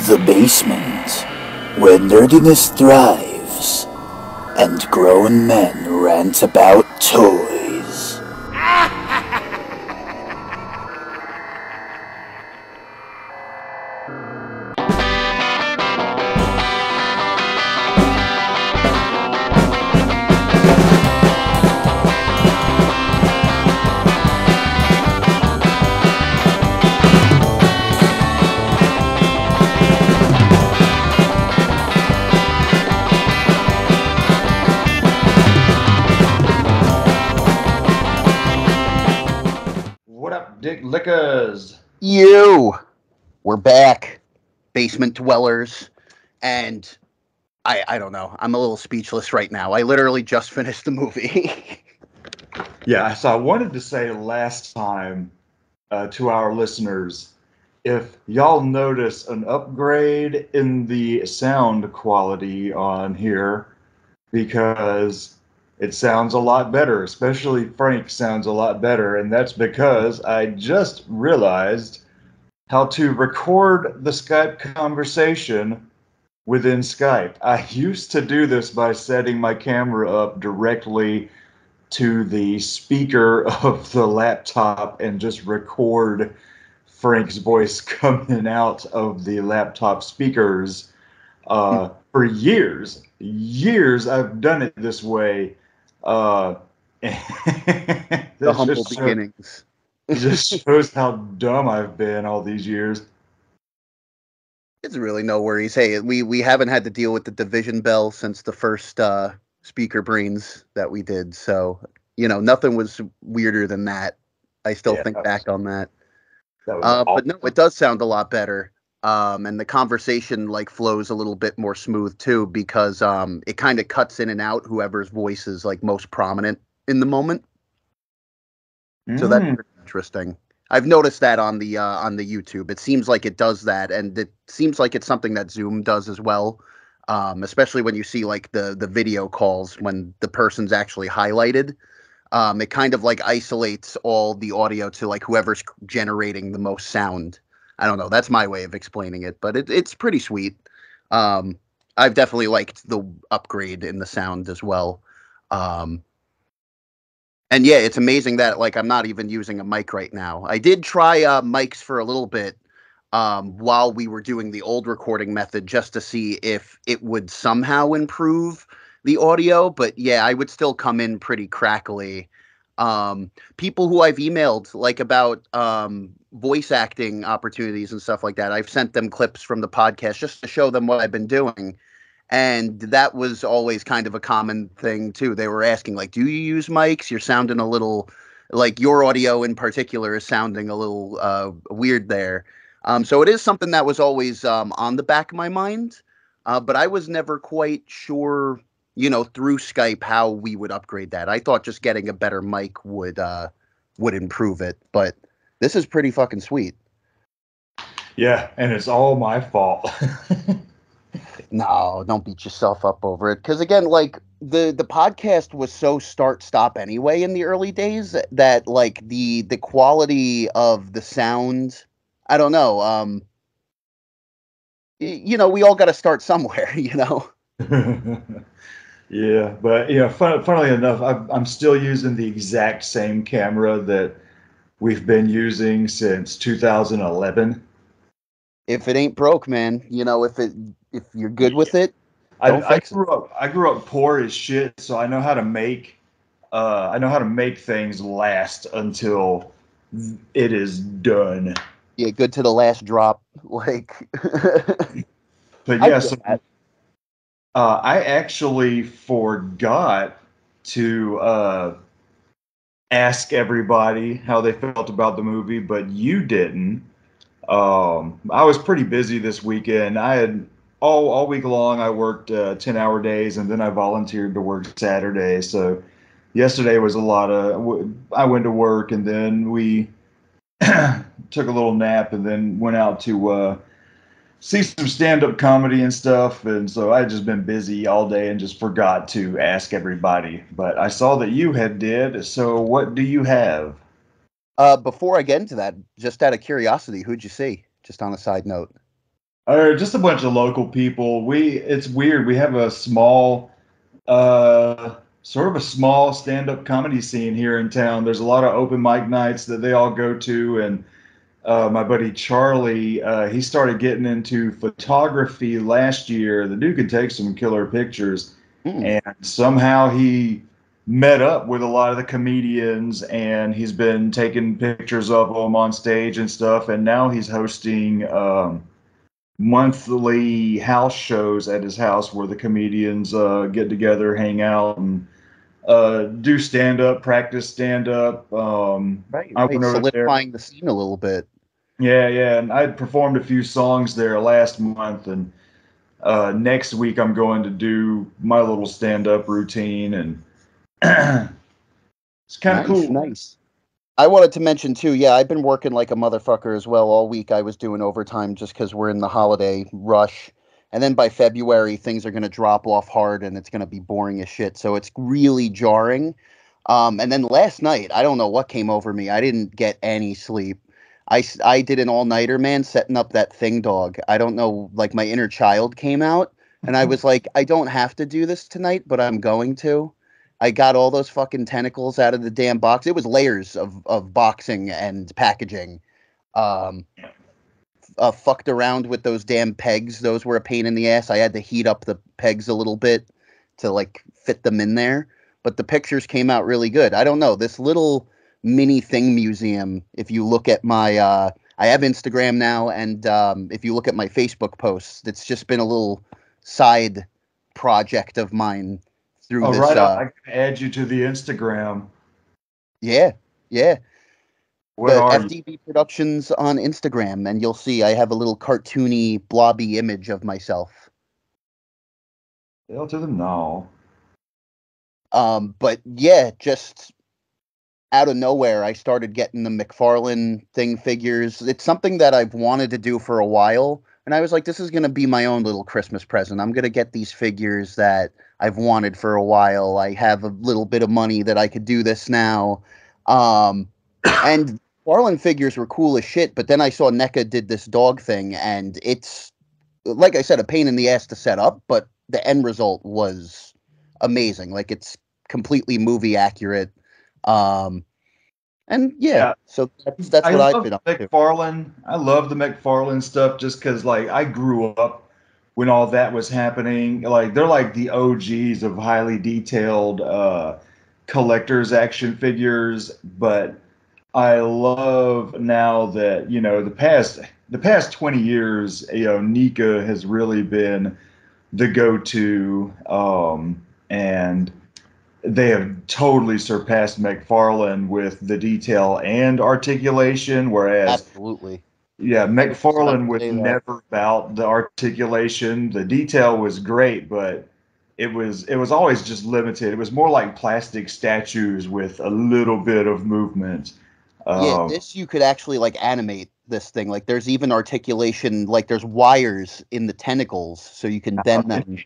The basement, where nerdiness thrives, and grown men rant about toys. Dick Lickers. We're back, basement dwellers, and I don't know. I'm a little speechless right now. I literally just finished the movie. Yeah, so I wanted to say last time to our listeners, if y'all notice an upgrade in the sound quality on here, because it sounds a lot better, especially Frank sounds a lot better, and that's because I just realized how to record the Skype conversation within Skype. I used to do this by setting my camera up directly to the speaker of the laptop and just record Frank's voice coming out of the laptop speakers. For years I've done it this way. The humble beginnings. It just shows how dumb I've been all these years. It's really no worries. Hey, we haven't had to deal with the division bell since the first speaker brains that we did. So, nothing was weirder than that. I still think back on that. That was awesome. But no, it does sound a lot better. And the conversation flows a little bit more smooth too, because it kind of cuts in and out whoever's voice is most prominent in the moment. So that's pretty interesting. I've noticed that on the YouTube. It seems like it does that, and it seems like it's something that Zoom does as well. Especially when you see the video calls when the person's actually highlighted. It kind of isolates all the audio to whoever's generating the most sound. I don't know. That's my way of explaining it, but it's pretty sweet. I've definitely liked the upgrade in the sound as well. And yeah, it's amazing that I'm not even using a mic right now. I did try mics for a little bit while we were doing the old recording method just to see if it would somehow improve the audio. But yeah, I would still come in pretty crackly. People who I've emailed about voice acting opportunities and stuff like that, I've sent them clips from the podcast just to show them what I've been doing. And that was always kind of a common thing too. They were asking do you use mics? You're sounding a little your audio in particular is sounding a little weird there. So it is something that was always on the back of my mind. But I was never quite sure, through Skype how we would upgrade that. I thought just getting a better mic would improve it, but this is pretty fucking sweet. Yeah, and it's all my fault. No, don't beat yourself up over it. Because again, the podcast was so start-stop anyway in the early days that the quality of the sound, I don't know. We all got to start somewhere, Yeah, but funnily enough, I'm still using the exact same camera that we've been using since 2011. If it ain't broke, man, if you're good with it, I grew up poor as shit, so I know how to make things last until it is done. Yeah, good to the last drop. But yeah, so I actually forgot to ask everybody how they felt about the movie, but you didn't. I was pretty busy this weekend. I had all week long I worked 10-hour days, and then I volunteered to work Saturday. So yesterday was a lot of I went to work, and then we took a little nap, and then went out to see some stand-up comedy and stuff. And so I just been busy all day and just forgot to ask everybody. But I saw that you did. So what do you have? Before I get into that, just out of curiosity, who'd you see? Just on a side note. Just a bunch of local people. It's weird. We have a sort of a small stand-up comedy scene here in town. There's a lot of open mic nights that they all go to, and my buddy Charlie, he started getting into photography last year. The dude could take some killer pictures, Mm, and somehow he met up with a lot of the comedians, and he's been taking pictures of them on stage and stuff. And now he's hosting monthly house shows at his house where the comedians get together, hang out, and do stand up, practice stand up. right, I right. went over there. Solidifying the scene a little bit. Yeah, yeah, and I performed a few songs there last month, and next week I'm going to do my little stand-up routine, and it's kind of Nice, cool. nice. I wanted to mention too, yeah, I've been working like a motherfucker as well all week. I was doing overtime just because we're in the holiday rush. And then by February, things are going to drop off hard and it's going to be boring as shit. So it's really jarring. And then last night, I don't know what came over me. I didn't get any sleep. I did an all-nighter, man, setting up that thing dog. I don't know, like my inner child came out and I was like, I don't have to do this tonight, but I'm going to. I got all those fucking tentacles out of the damn box. It was layers of boxing and packaging. Um, Fucked around with those damn pegs. Those were a pain in the ass. I had to heat up the pegs a little bit to like fit them in there. But the pictures came out really good. I don't know. This little mini thing museum, if you look at my I have Instagram now, and if you look at my Facebook posts, it's just been a little side project of mine through Oh, this right on. I can add you to the Instagram. yeah, yeah. What The are you? FDB Productions on Instagram, and you'll see I have a little cartoony, blobby image of myself. Hell to the no. But yeah, just out of nowhere, I started getting the McFarlane thing figures. It's something that I've wanted to do for a while, and I was like, this is going to be my own little Christmas present. I'm going to get these figures that I've wanted for a while. I have a little bit of money that I could do this now. Um, and Farland figures were cool as shit, but then I saw NECA did this dog thing, and it's, like I said, a pain in the ass to set up, but the end result was amazing. Like, it's completely movie accurate. Um, and yeah, Yeah, so that's I what I've love been up to. McFarlane. I love the McFarlane stuff just because, like, I grew up when all that was happening. Like, they're like the OGs of highly detailed collector's action figures. But I love now that, the past 20 years, Nika has really been the go-to, and they have totally surpassed McFarlane with the detail and articulation, whereas Absolutely. yeah, I was just about McFarlane to was say that. never about the articulation. The detail was great, but it was always just limited. It was more like plastic statues with a little bit of movement. Yeah, Um, this you could actually like animate this thing. Like there's even articulation, like there's wires in the tentacles so you can bend them.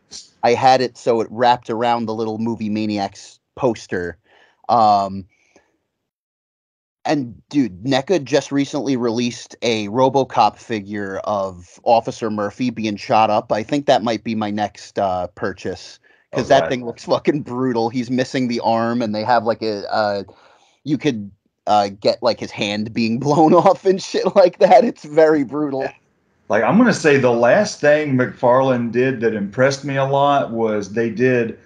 I had it so it wrapped around the little Movie Maniacs poster. Um, and dude, NECA just recently released a RoboCop figure of Officer Murphy being shot up. I think that might be my next purchase oh because that God, thing looks fucking brutal. He's missing the arm, and they have like you could get like his hand being blown off and shit like that. It's very brutal. like I'm gonna say the last thing McFarlane did that impressed me a lot was they did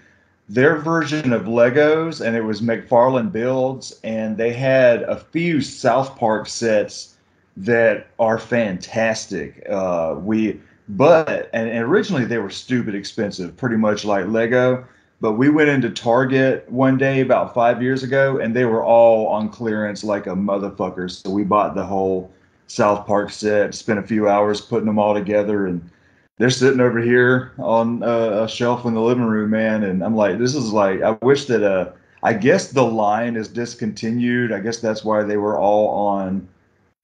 their version of Legos, and it was McFarlane Builds, and they had a few South Park sets that are fantastic. And originally they were stupid expensive, pretty much like Lego. But we went into Target one day about 5 years ago, and they were all on clearance like a motherfucker. So we bought the whole South Park set, spent a few hours putting them all together, and they're sitting over here on a shelf in the living room, man. And I'm like, this is like, I wish that, I guess the line is discontinued. I guess that's why they were all on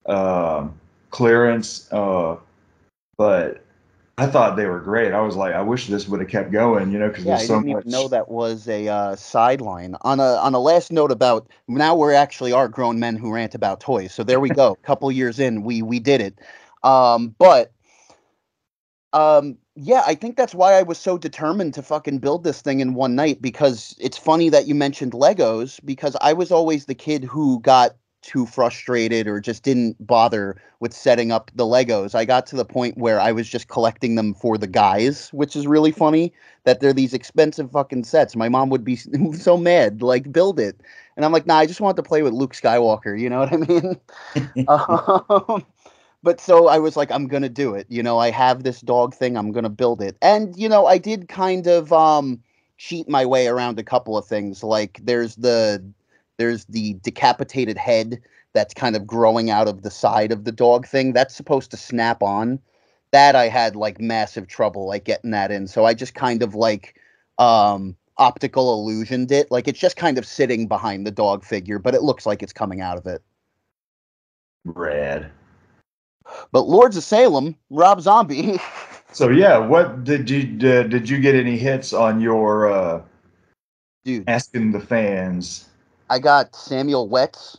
uh, clearance. But I thought they were great. I was like, I wish this would have kept going, because Yeah, there's I so didn't even know much. that was a sideline. On a last note about now we're actually are grown men who rant about toys. So there we go. A couple years in, we did it. But Yeah, I think that's why I was so determined to fucking build this thing in one night, because it's funny that you mentioned Legos, because I was always the kid who got too frustrated or just didn't bother with setting up the Legos. I got to the point where I was just collecting them for the guys, which is really funny that they're these expensive fucking sets. My mom would be so mad, like, build it. And I'm like, nah, I just want to play with Luke Skywalker, you know what I mean? Um, but so I was like, I'm gonna do it. I have this dog thing. I'm gonna build it. And I did kind of cheat my way around a couple of things. Like there's the decapitated head that's kind of growing out of the side of the dog thing. That's supposed to snap on. That I had like massive trouble like getting that in. So I just kind of like optical illusioned it. Like it's just kind of sitting behind the dog figure, but it looks like it's coming out of it. Rad. But Lords of Salem, Rob Zombie. So yeah, what did you get any hits on your Dude, asking the fans? I got Samuel Wetz,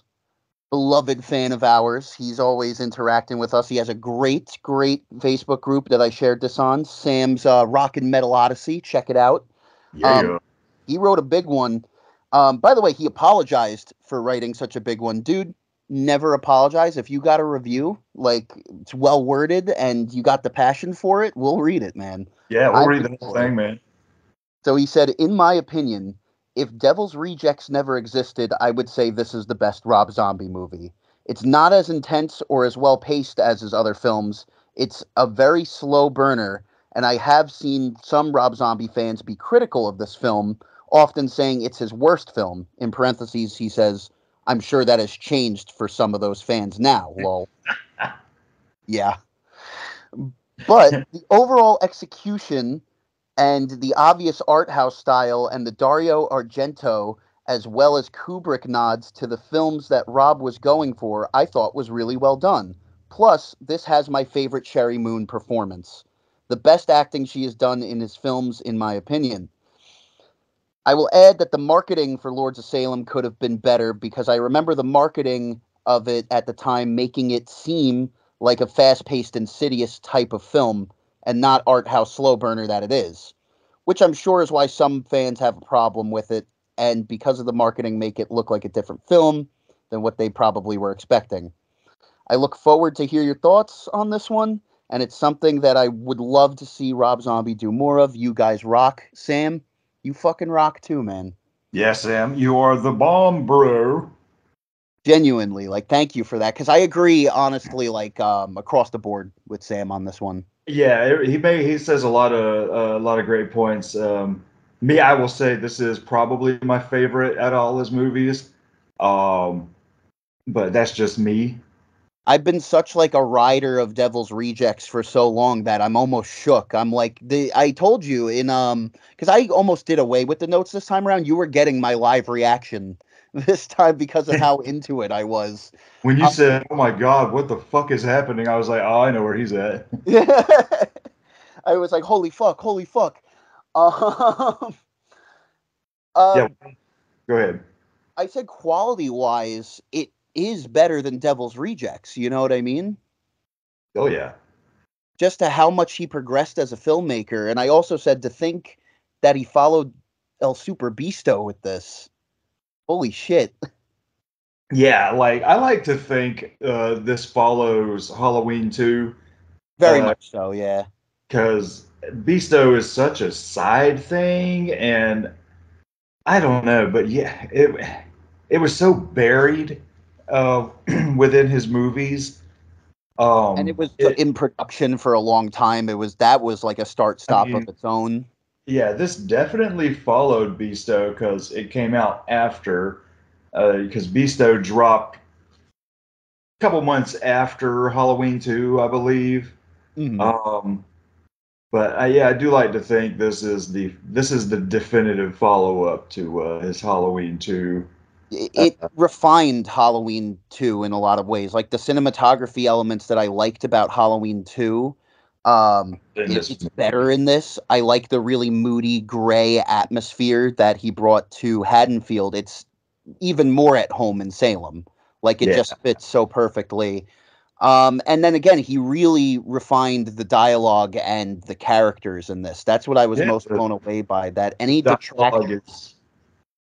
beloved fan of ours. He's always interacting with us. He has a great, great Facebook group that I shared this on, Sam's Rock and Metal Odyssey. Check it out. Um, Yeah. he wrote a big one. By the way, he apologized for writing such a big one. Dude, never apologize. If you got a review, like it's well worded and you got the passion for it, we'll read it, man. Yeah, we'll I'm read here the whole for it. thing, man. So he said, in my opinion, if Devil's Rejects never existed, I would say this is the best Rob Zombie movie. It's not as intense or as well paced as his other films. It's a very slow burner, and I have seen some Rob Zombie fans be critical of this film, often saying it's his worst film. In parentheses, he says, I'm sure that has changed for some of those fans now, lol. Yeah. But the overall execution and the obvious art house style and the Dario Argento, as well as Kubrick nods to the films that Rob was going for, I thought was really well done. Plus, this has my favorite Sherry Moon performance. The best acting she has done in his films, in my opinion. I will add that the marketing for Lords of Salem could have been better, because I remember the marketing of it at the time making it seem like a fast paced, insidious type of film and not art house slow burner that it is, which I'm sure is why some fans have a problem with it, and because of the marketing, make it look like a different film than what they probably were expecting. I look forward to hear your thoughts on this one, and it's something that I would love to see Rob Zombie do more of. You guys rock. Sam, you fucking rock too, man. Yeah, Sam, you are the bomb, bro. Genuinely, like, thank you for that, because I agree, honestly, like, across the board with Sam on this one. Yeah, he says a lot of great points. Me, I will say this is probably my favorite out of all his movies. Um, but that's just me. I've been such like a rider of Devil's Rejects for so long that I'm almost shook. I'm like I told you in because I almost did away with the notes this time around. You were getting my live reaction this time because of how into it I was. When you Um, said, "Oh my God, what the fuck is happening?" I was like, "Oh, I know where he's at." I was like, holy fuck, holy fuck. Um, Yeah, um, go ahead. I said quality wise, it is better than Devil's Rejects. You know what I mean? Oh yeah. Just to how much he progressed as a filmmaker. And I also said to think that he followed El Super Bisto with this. Holy shit. Yeah, like I like to think this follows Halloween 2 Very much so, yeah. because Beasto is such a side thing, and I don't know, but yeah, it was so buried uh, within his movies. And it was It, in production for a long time. That was like a start I stop of mean, its own. yeah, this definitely followed Beasto because it came out after, because Beasto dropped a couple months after Halloween 2, I believe. Hmm. Um, but yeah, I do like to think this is the definitive follow up to his Halloween 2. It refined Halloween 2 in a lot of ways. Like the cinematography elements that I liked about Halloween 2, In this it's better movie. in this. I like the really moody gray atmosphere that he brought to Haddonfield. It's even more at home in Salem. Like it Yeah. just fits so perfectly. And then again, he really refined the dialogue and the characters in this. That's what I was Yeah, most blown away by. That any the detraction. dialogue is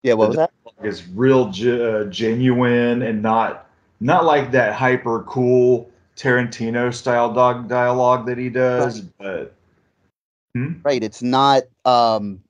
Yeah, what the was that? dialogue is real genuine and not like that hyper cool Tarantino style dialogue that he does, Right. but hmm? Right. It's not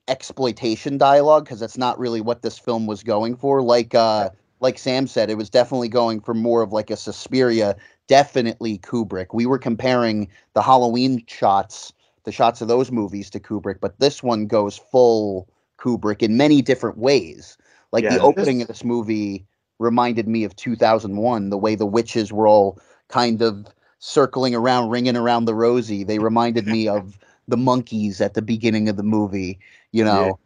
exploitation dialogue because that's not really what this film was going for. Like Sam said, it was definitely going for more of like a Suspiria, definitely Kubrick. We were comparing the Halloween shots, the shots of those movies to Kubrick, but this one goes full Kubrick in many different ways. Like the Yeah, opening of this this movie reminded me of 2001, the way the witches were all kind of circling around, ringing around the rosy. They reminded me of the monkeys at the beginning of the movie, you yeah. know.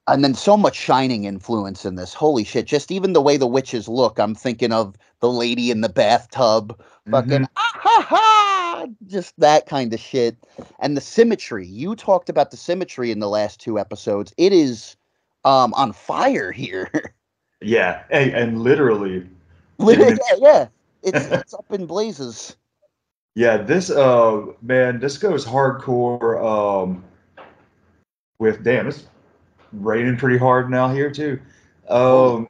And then so much Shining influence in this. Holy shit. Just even the way the witches look, I'm thinking of the lady in the bathtub, fucking Hmm. ah ha ha, just that kind of shit. And the symmetry. You talked about the symmetry in the last two episodes. It is on fire here. Yeah, and literally in Literally, the yeah, yeah. It's up in blazes. yeah, this man, this goes hardcore with damn, it's raining pretty hard now here too. Holy, Um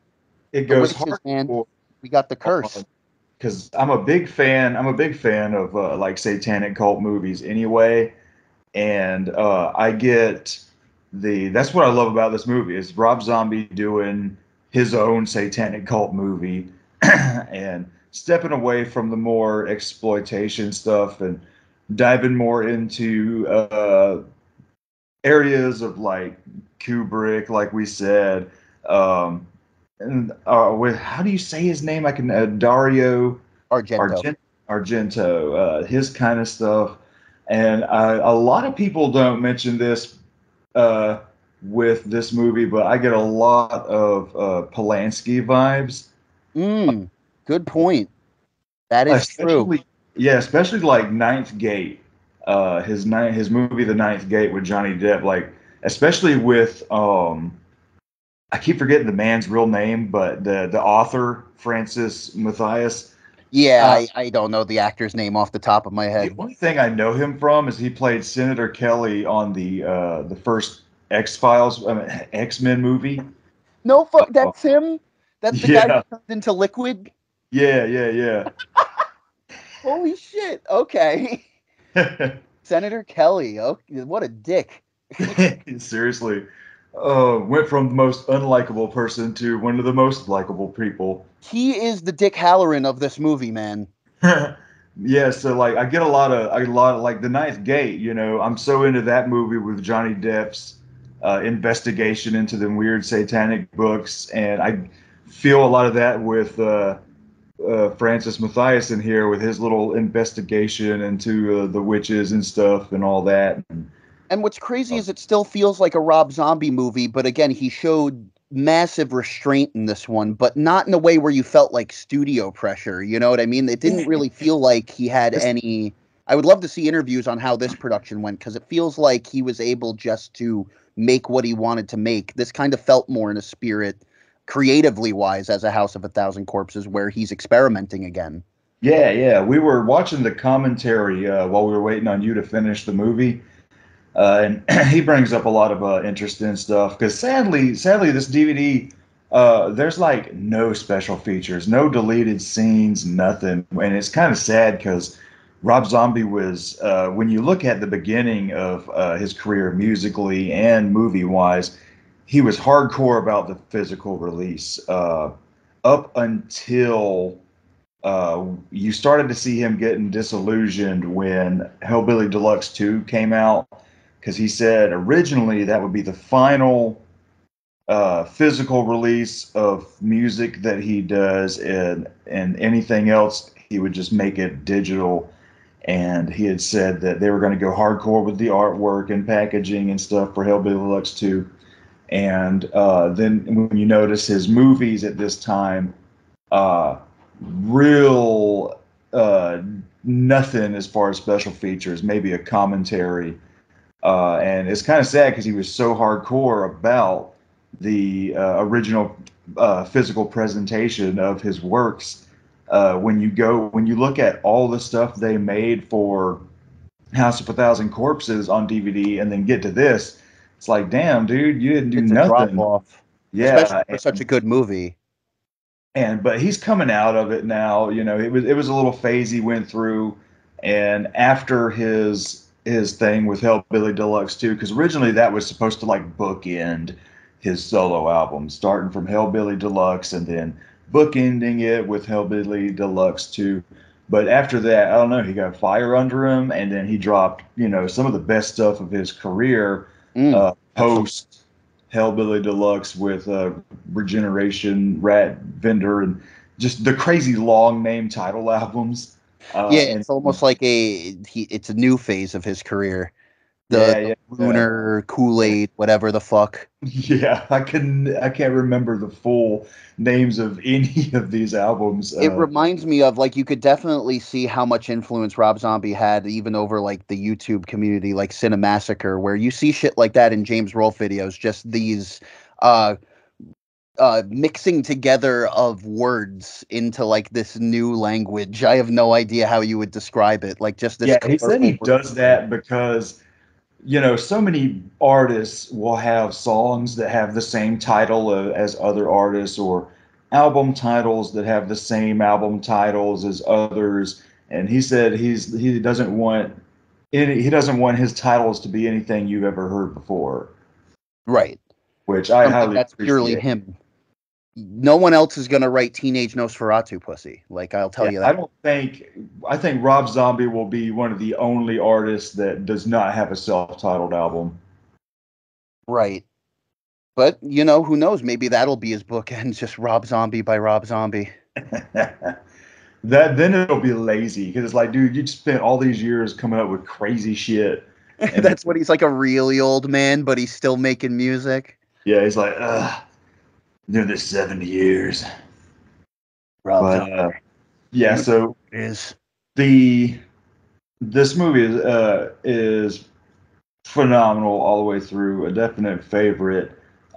it the goes witches, man. hardcore We got the curse. because I'm a big fan of like satanic cult movies anyway, and I get that's what I love about this movie is Rob Zombie doing his own satanic cult movie and stepping away from the more exploitation stuff and diving more into areas of like Kubrick, like we said, um, and with how do you say his name? I can Dario Argento. Argento, his kind of stuff. And a lot of people don't mention this uh, with this movie, but I get a lot of Polanski vibes, Mm, good point. That is true. especially yeah, especially like Ninth Gate, his movie The Ninth Gate with Johnny Depp, like especially with I keep forgetting the man's real name, but the author Francis Matthias. Yeah, Uh, I don't know the actor's name off the top of my The head. only thing I know him from is he played Senator Kelly on the first X-Files, X-Men movie. No, fuck, Oh, that's him. That's the guy who yeah, turned into liquid. yeah, Holy shit. Okay. yeah. Senator Kelly. Oh, what a dick. Seriously, went from the most unlikable person to one of the most likable people. He is the Dick Halloran of this movie, man. Yeah, so like I get a lot of like The Ninth Gate, I'm so into that movie with Johnny Depp's investigation into the weird satanic books, and I feel a lot of that with Francis Matthias in here with his little investigation into the witches and stuff and all that. And what's crazy is it still feels like a Rob Zombie movie, but again, he showed massive restraint in this one, but not in a way where you felt like studio pressure. You know what I mean? It didn't really feel like he had This, any. I would love to see interviews on how this production went because it feels like he was able just to make what he wanted to make. This kind of felt more in a spirit, creatively wise, as a House of a Thousand Corpses, where he's experimenting again. yeah, we were watching the commentary while we were waiting on you to finish the movie. And he brings up a lot of interesting stuff because sadly, this DVD, there's like no special features, no deleted scenes, nothing, and it's kind of sad because Rob Zombie was, when you look at the beginning of his career musically and movie wise, he was hardcore about the physical release up until you started to see him getting disillusioned when Hellbilly Deluxe 2 came out because he said originally that would be the final physical release of music that he does, and anything else he would just make it digital. And he had said that they were going to go hardcore with the artwork and packaging and stuff for Hellbilly Deluxe 2. And then when you notice his movies at this time, uh, real nothing as far as special features, maybe a commentary. And it's kind of sad because he was so hardcore about the original physical presentation of his works when you look at all the stuff they made for House of a Thousand Corpses on DVD, and then get to this, it's like, damn, dude, you didn't do It's a drop nothing. off, especially Yeah, for such a good movie. but he's coming out of it now. It was a little phase he went through, and after his thing with Hellbilly Deluxe 2, because originally that was supposed to like bookend his solo album, starting from Hellbilly Deluxe and then bookending it with Hellbilly Deluxe 2. But after that, I don't know, he got fire under him, and then he dropped, some of the best stuff of his career Absolutely. post Hellbilly Deluxe with Regeneration, Rat Vendor, and just the crazy long name title albums. Yeah, And it's almost like it's a new phase of his career. The, yeah, the yeah, lunar Kool-Aid, whatever the fuck. yeah. I can't remember the full names of any of these albums. It reminds me of, like, you could definitely see how much influence Rob Zombie had even over like the YouTube community, like Cinemassacre, where you see shit like that in James Rolfe videos, just these uh mixing together of words into like this new language. I have no idea how you would describe it. Like just this Yeah, he said he colorful word. does that because so many artists will have songs that have the same title as other artists, or album titles that have the same album titles as others. And he said he doesn't want his titles to be anything you've ever heard before, Right. which I Something highly that's purely appreciate. him. No one else is gonna write Teenage Nosferatu pussy. Like, I'll tell Yeah, you that. I think Rob Zombie will be one of the only artists that does not have a self-titled album. Right. But who knows? Maybe that'll be his bookend, just Rob Zombie by Rob Zombie. That then it'll be lazy because it's like, dude, you spent all these years coming up with crazy shit, and That's what he's like, a really old man, but he's still making music. yeah, he's like, doing this 70 years. Rob But Zombie. yeah, so It is. the this movie is phenomenal all the way through, a definite favorite.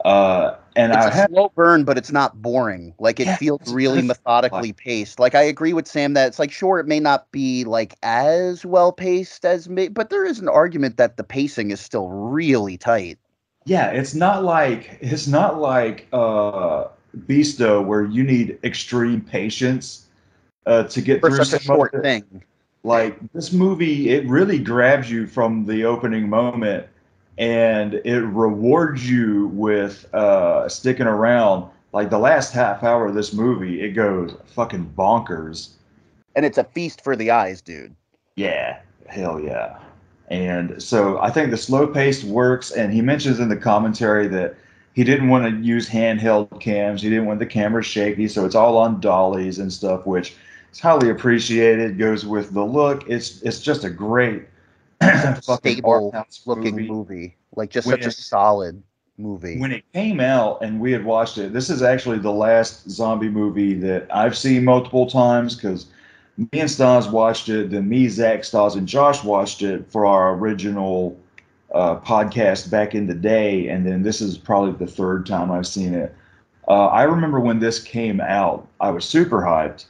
And It's I a have slow burn, but it's not boring. Like, it yeah, feels really that's methodically paced. Like, I agree with Sam that it's like, sure, it may not be like as well paced as me, but there is an argument that the pacing is still really tight yeah, it's not like Beasto where you need extreme patience to get for through such a some of short it. thing. Like this movie, it really grabs you from the opening moment, and it rewards you with sticking around. Like the last half hour of this movie, it goes fucking bonkers. And it's a feast for the eyes, dude. Yeah, hell yeah. And so I think the slow pace works. And he mentions in the commentary that he didn't want to use handheld cams. He didn't want the camera shaky, so it's all on dollies and stuff, which is highly appreciated. Goes with the look. It's just a great Such a fucking art stable house looking movie. movie. Like, just such a When solid movie. when it came out and we had watched it, this is actually the last zombie movie that I've seen multiple times because me and Stas watched it, then me, Zach, Stas, and Josh watched it for our original podcast back in the day, and then this is probably the third time I've seen it. I remember when this came out, I was super hyped,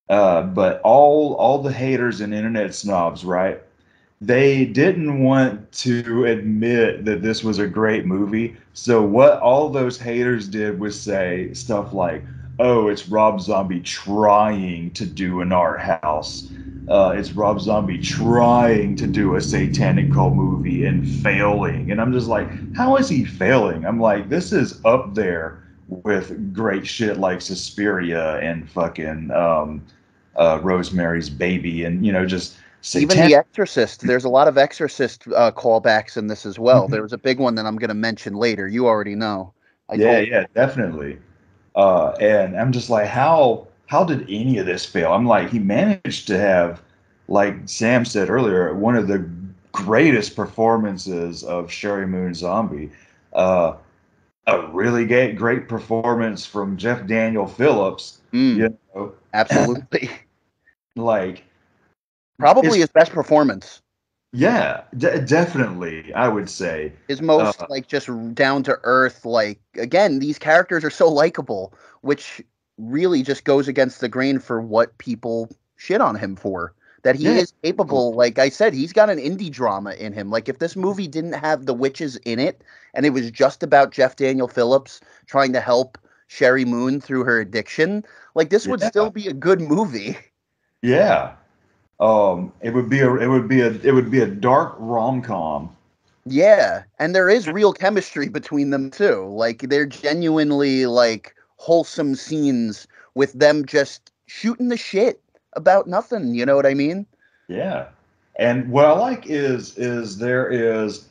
but all the haters and internet snobs, right? They didn't want to admit that this was a great movie. So what all those haters did was say stuff like, "Oh, it's Rob Zombie trying to do an art house. It's Rob Zombie trying to do a satanic cult movie and failing." And I'm just like, how is he failing? I'm like, this is up there with great shit like Suspiria and fucking Rosemary's Baby, and just Even satanic. The Exorcist, there's a lot of Exorcist callbacks in this as well. There was a big one that I'm going to mention later. You already know. I Yeah, told. yeah, definitely. And I'm just like, how did any of this fail? I'm like, he managed to have, like Sam said earlier, one of the greatest performances of Sherry Moon Zombie. Uh, a really great performance from Jeff Daniel Phillips. Mm, You know, absolutely. like Probably it's his best performance. yeah, definitely, I would say. His Uh, most, like, just down to earth. Like, again, these characters are so likable, which really just goes against the grain for what people shit on him for. That he Yeah. is capable, like I said, he's got an indie drama in him. Like if this movie didn't have the witches in it and it was just about Jeff Daniel Phillips trying to help Sherry Moon through her addiction, like this would Yeah. still be a good movie. Yeah. It would be a dark rom-com. Yeah, and there is real chemistry between them too. Like they're genuinely like wholesome scenes with them just shooting the shit about nothing, you know what I mean? Yeah. And what I like is there is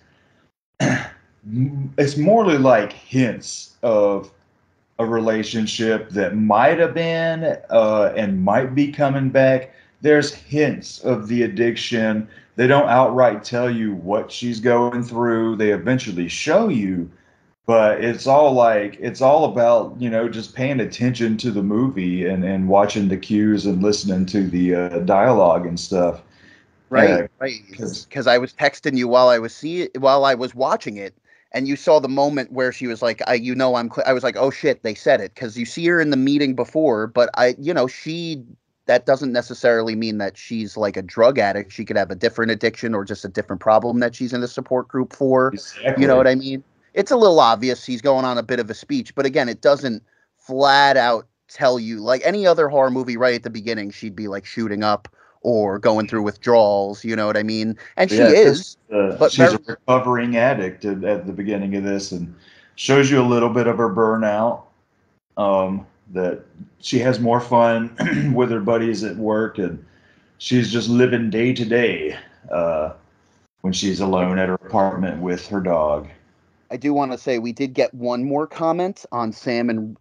it's morely like hints of a relationship that might have been and might be coming back. There's hints of the addiction. They don't outright tell you what she's going through. They eventually show you, but it's all about, just paying attention to the movie and watching the cues and listening to the dialogue and stuff. Right, right. Because Because I was texting you while I was watching it, and you saw the moment where she was like, I was like, oh shit, they said it. Because you see her in the meeting before, but that doesn't necessarily mean that she's like a drug addict. She could have a different addiction or just a different problem that she's in the support group for. You know exactly. what I mean? It's a little obvious he's going on a bit of a speech, but again, it doesn't flat out tell you like any other horror movie right at the beginning, she'd be like shooting up or going through withdrawals, you know what I mean? And she Yeah, is, but she's a very recovering addict at the beginning of this, and shows you a little bit of her burnout. That she has more fun with her buddies at work, and she's just living day to day when she's alone at her apartment with her dog. I do want to say we did get one more comment on Sam's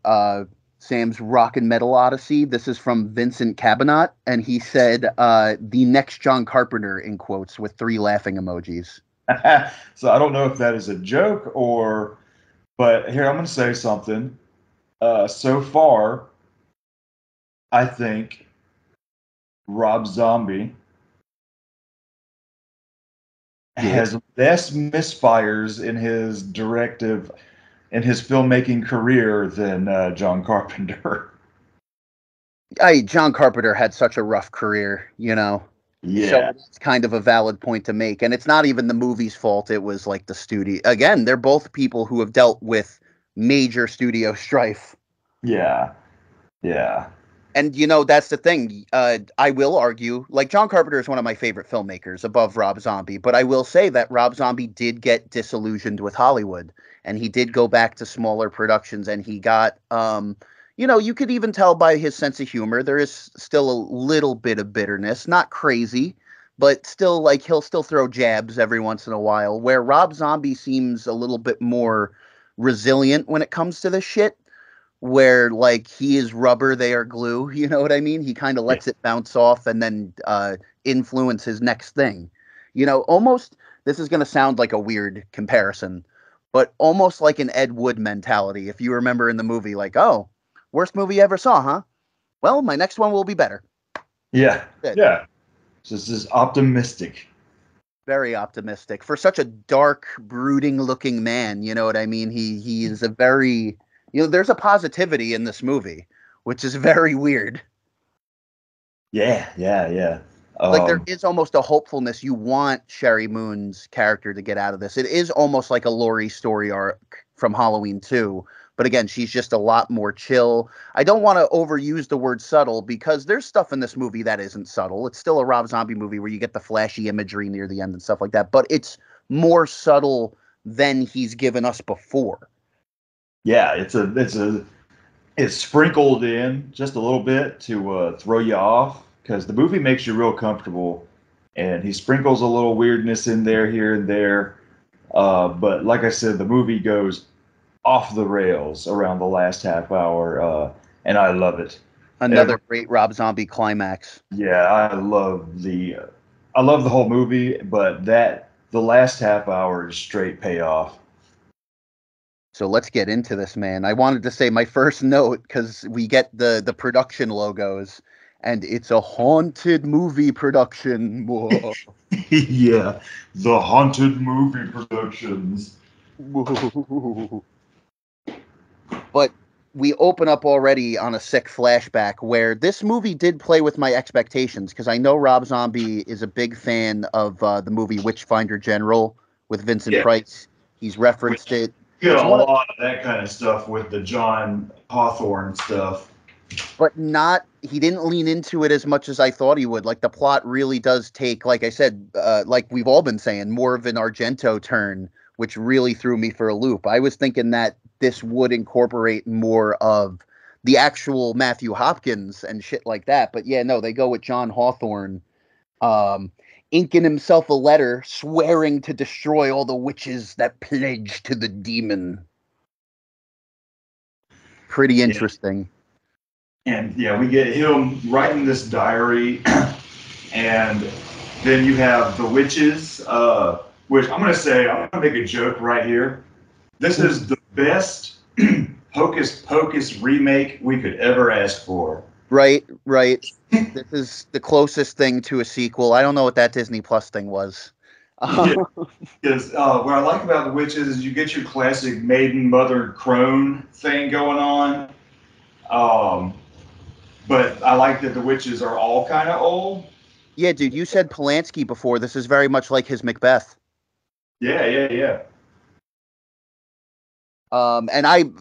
Rock and Metal Odyssey. This is from Vincent Cabinot, and he said the next John Carpenter in quotes with 3 laughing emojis. So I don't know if that is a joke but here I'm going to say something. So far, I think Rob Zombie Yeah. has less misfires in his filmmaking career than John Carpenter. John Carpenter had such a rough career, you know. So Yeah, it's kind of a valid point to make. And it's not even the movie's fault. It was like the studio. Again, they're both people who have dealt with major studio strife. yeah, yeah, And that's the thing. I will argue, like John Carpenter is one of my favorite filmmakers above Rob Zombie, but I will say that Rob Zombie did get disillusioned with Hollywood, and he did go back to smaller productions, and he got, you could even tell by his sense of humor. There is still a little bit of bitterness, not crazy, but still, like he'll still throw jabs every once in a while. Where Rob Zombie seems a little bit more resilient when it comes to this shit where like he is rubber, they are glue. You know what I mean? He kind of yeah, lets it bounce off and then influence his next thing. Almost this is going to sound like a weird comparison, but almost like an Ed Wood mentality. If you remember in the movie, like, oh, worst movie you ever saw, huh? Well, my next one will be better. yeah, Good. yeah. Just as optimistic. Very optimistic for such a dark, brooding-looking man. You know what I mean? He is a very there's a positivity in this movie, which is very weird. Yeah, yeah, yeah. Like there Um, is almost a hopefulness you want Sherry Moon's character to get out of this. It is almost like a Laurie story arc from Halloween 2, but again, she's just a lot more chill. I don't want to overuse the word subtle because there's stuff in this movie that isn't subtle. It's still a Rob Zombie movie where you get the flashy imagery near the end and stuff like that, but it's more subtle than he's given us before. yeah, it's sprinkled in just a little bit to throw you off because the movie makes you real comfortable, and he sprinkles a little weirdness in there here and there. But like I said, the movie goes off the rails around the last half hour, and I love it. Another Every great Rob Zombie climax. Yeah, I love the whole movie, but the last half hour is straight payoff. So let's get into this, man. I wanted to say my first note because we get the production logos, and it's a haunted movie production. Whoa. Yeah, the haunted movie productions. Whoa. But we open up already on a sick flashback where this movie did play with my expectations, because I know Rob Zombie is a big fan of the movie Witchfinder General with Vincent Price. He's referenced it. You get It's a one of, lot of that kind of stuff with the John Hawthorne stuff. but he didn't lean into it as much as I thought he would. Like, the plot really does take, like I said, like we've all been saying, more of an Argento turn, which really threw me for a loop. I was thinking that this would incorporate more of the actual Matthew Hopkins and shit like that. But yeah, no, they go with John Hawthorne, inking himself a letter swearing to destroy all the witches that pledge to the demon. Pretty interesting. And yeah, we get him writing this diary, and then you have the witches, which I'm gonna make a joke right here. This is the best Hocus Pocus remake we could ever ask for. Right. This is the closest thing to a sequel. I don't know what that Disney Plus thing was. Because what I like about the witches is you get your classic maiden, mother, crone thing going on. But I like that the witches are all kind of old. Yeah, dude, you said Polanski before. This is very much like his Macbeth. Yeah. And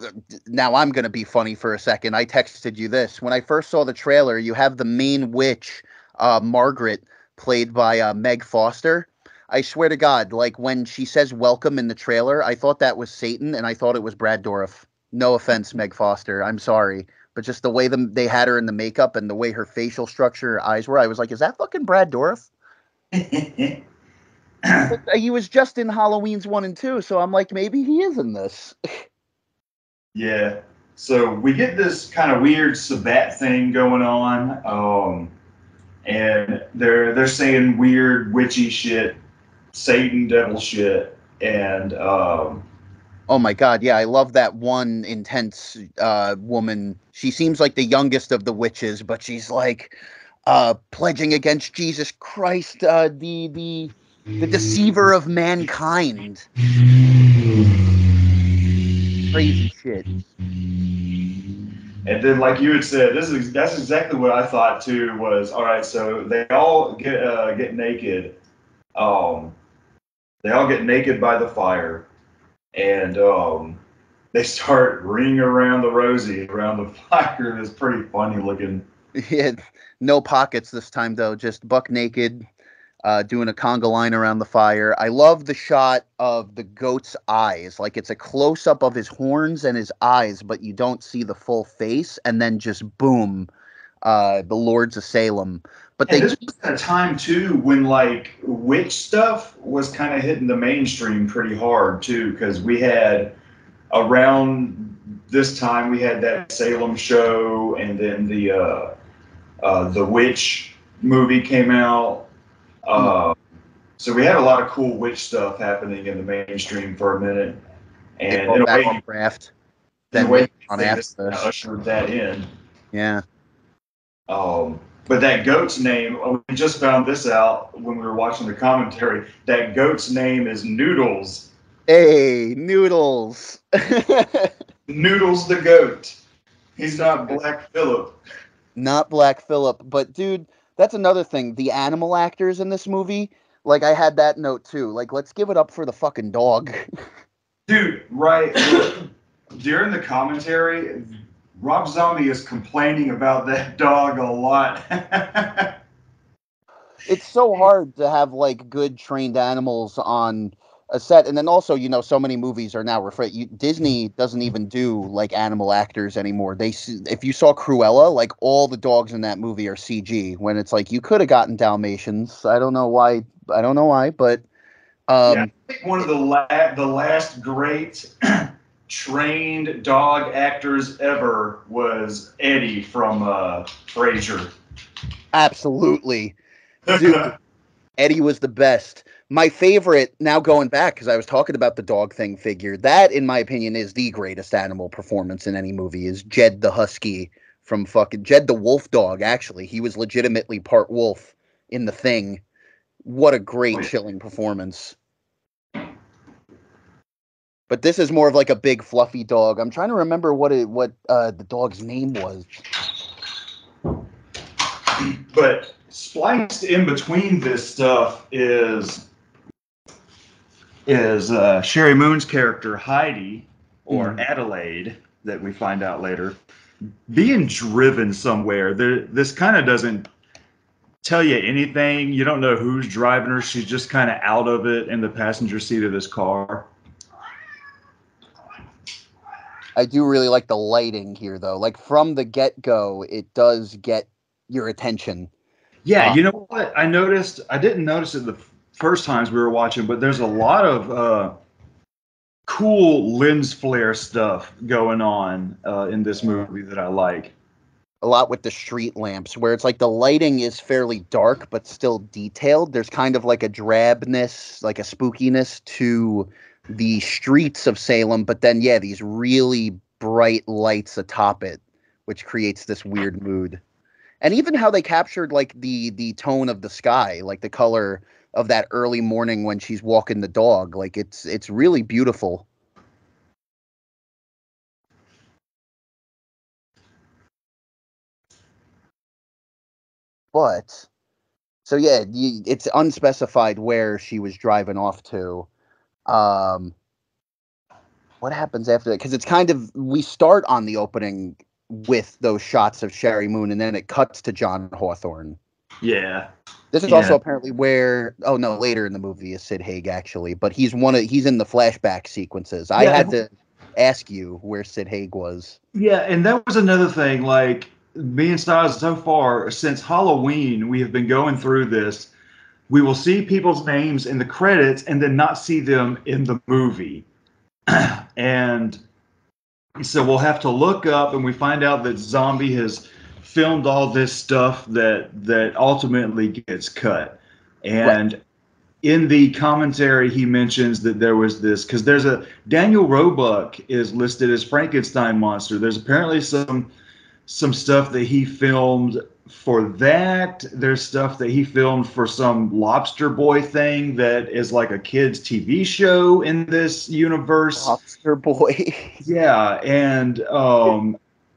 now I'm going to be funny for a second. I texted you this. When I first saw the trailer, you have the main witch, Margaret, played by Meg Foster. I swear to God, like when she says welcome in the trailer, I thought that was Satan, and I thought it was Brad Dourif. No offense, Meg Foster. I'm sorry. But just the way they had her in the makeup and the way her facial structure, her eyes were, I was like, is that fucking Brad Dourif? He was just in Halloween's 1 and 2, so I'm like, maybe he is in this. Yeah. So we get this kind of weird Sabbat thing going on, and they're saying weird witchy shit, Satan devil shit, and oh my God, yeah, I love that one intense woman. She seems like the youngest of the witches, but she's like pledging against Jesus Christ, the deceiver of mankind. Crazy shit. And then, like you had said, that's exactly what I thought too. Was all right. So they all get naked. They all get naked by the fire, and they start ringing around the rosy around the fire. It's pretty funny looking. Yeah, no pockets this time though. Just buck naked, doing a conga line around the fire. I love the shot of the goat's eyes. Like, it's a close up of his horns and his eyes, but you don't see the full face. And then just boom, the Lords of Salem. But And this was at a time too when like witch stuff was kind of hitting the mainstream pretty hard too, because we had around this time we had that Salem show, and then the Witch movie came out. So we had a lot of cool witch stuff happening in the mainstream for a minute, and in a way, craft. Then on after this, ushered that in. Yeah. But that goat's name, we just found this out when we were watching the commentary. That goat's name is Noodles. Hey, Noodles. Noodles the goat. He's not Black Phillip. Not Black Phillip, but dude, that's another thing. The animal actors in this movie, like, I had that note too. Like, let's give it up for the fucking dog. Dude, right. During the commentary, Rob Zombie is complaining about that dog a lot. It's so hard to have like good trained animals on a set, and then also, so many movies are now Disney doesn't even do like animal actors anymore. If you saw Cruella, like all the dogs in that movie are CG. When it's like you could have gotten Dalmatians. I don't know why, but yeah, I think one of the last great trained dog actors ever was Eddie from Frasier. Absolutely. Dude, Eddie was the best. My favorite, now going back, because I was talking about the dog thing figure, that, in my opinion, is the greatest animal performance in any movie, is Jed the Husky from Jed the Wolf Dog, actually. He was legitimately part wolf in The Thing. What a great, chilling performance. But this is more of like a big fluffy dog. I'm trying to remember what the dog's name was. But spliced in between this stuff is Sherry Moon's character Heidi, or Adelaide, that we find out later, being driven somewhere. This kind of doesn't tell you anything. You don't know who's driving her. She's just kind of out of it in the passenger seat of this car. I do really like the lighting here, though. Like from the get-go, it does get your attention. Yeah, you know what? I noticed, I didn't notice it the first times we were watching, but there's a lot of cool lens flare stuff going on in this movie that I like. A lot with the street lamps, where it's like the lighting is fairly dark but still detailed. There's kind of like a drabness, like a spookiness to the streets of Salem, but then yeah, these really bright lights atop it, which creates this weird mood. And even how they captured like the tone of the sky, like the color of that early morning when she's walking the dog, like it's really beautiful. But so yeah, it's unspecified where she was driving off to. What happens after that? Because it's kind of, we start on the opening with those shots of Sherry Moon, and then it cuts to John Hawthorne. Yeah. This is also apparently where, oh no, later in the movie is Sid Haig actually, but he's in the flashback sequences. I had to ask you where Sid Haig was. Yeah, and that was another thing. Like, me and Styles, so far since Halloween, we have been going through this. We will see people's names in the credits and then not see them in the movie. And so we'll have to look up, and we find out that Zombie has filmed all this stuff that ultimately gets cut. And in the commentary, he mentions that there was this, because there's a Daniel Roebuck is listed as Frankenstein monster. There's apparently some stuff that he filmed for that. There's stuff that he filmed for some Lobster Boy thing that is like a kids TV show in this universe. Lobster Boy. Yeah, and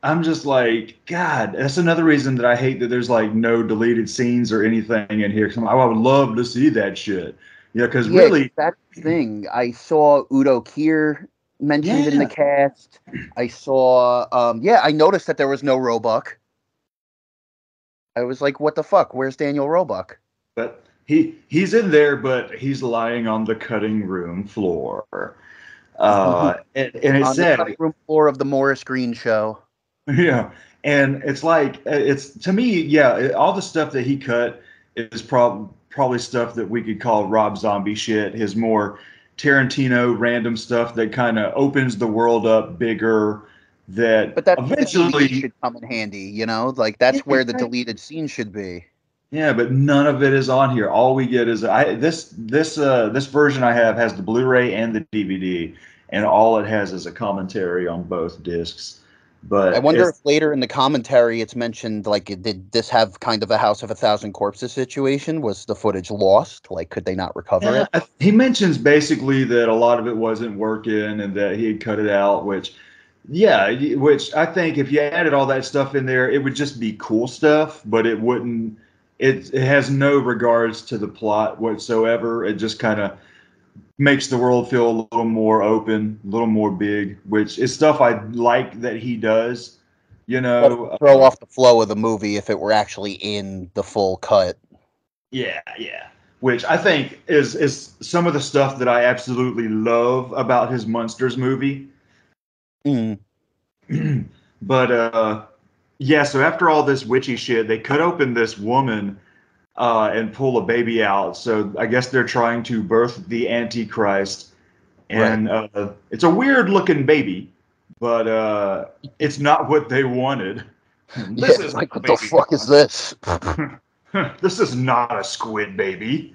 I'm just like, God, that's another reason that I hate that there's like no deleted scenes or anything in here. 'Cause I would love to see that shit. Yeah, because really, that thing. I saw Udo Kier mentioned in the cast. I saw, I noticed that there was no Roebuck. I was like, what the fuck? Where's Daniel Roebuck? But he's in there, but he's lying on the cutting room floor. And it on said, the cutting room floor of the Morris Green show. Yeah, and it's like, it's, to me, yeah, all the stuff that he cut is probably stuff that we could call Rob Zombie shit. His more Tarantino random stuff that kind of opens the world up bigger. That But that's eventually should come in handy, you know, like that's where the deleted scene should be. Yeah, but none of it is on here. All we get is this version I have has the Blu-ray and the DVD, and all it has is a commentary on both discs. But I wonder if later in the commentary it's mentioned, like, did this have kind of a House of a Thousand Corpses situation? Was the footage lost? Like, could they not recover it? He mentions basically that a lot of it wasn't working and that he had cut it out, which I think if you added all that stuff in there, it would just be cool stuff, but it wouldn't. It has no regards to the plot whatsoever. It just kind of makes the world feel a little more open, a little more big, which is stuff I like that he does. You know, throw off the flow of the movie if it were actually in the full cut. Yeah. Which I think is some of the stuff that I absolutely love about his Monsters movie. But yeah, so after all this witchy shit, they cut open this woman and pull a baby out. So I guess they're trying to birth the Antichrist. And it's a weird looking baby, but it's not what they wanted. This is like, what the fuck is this? This is not a squid baby.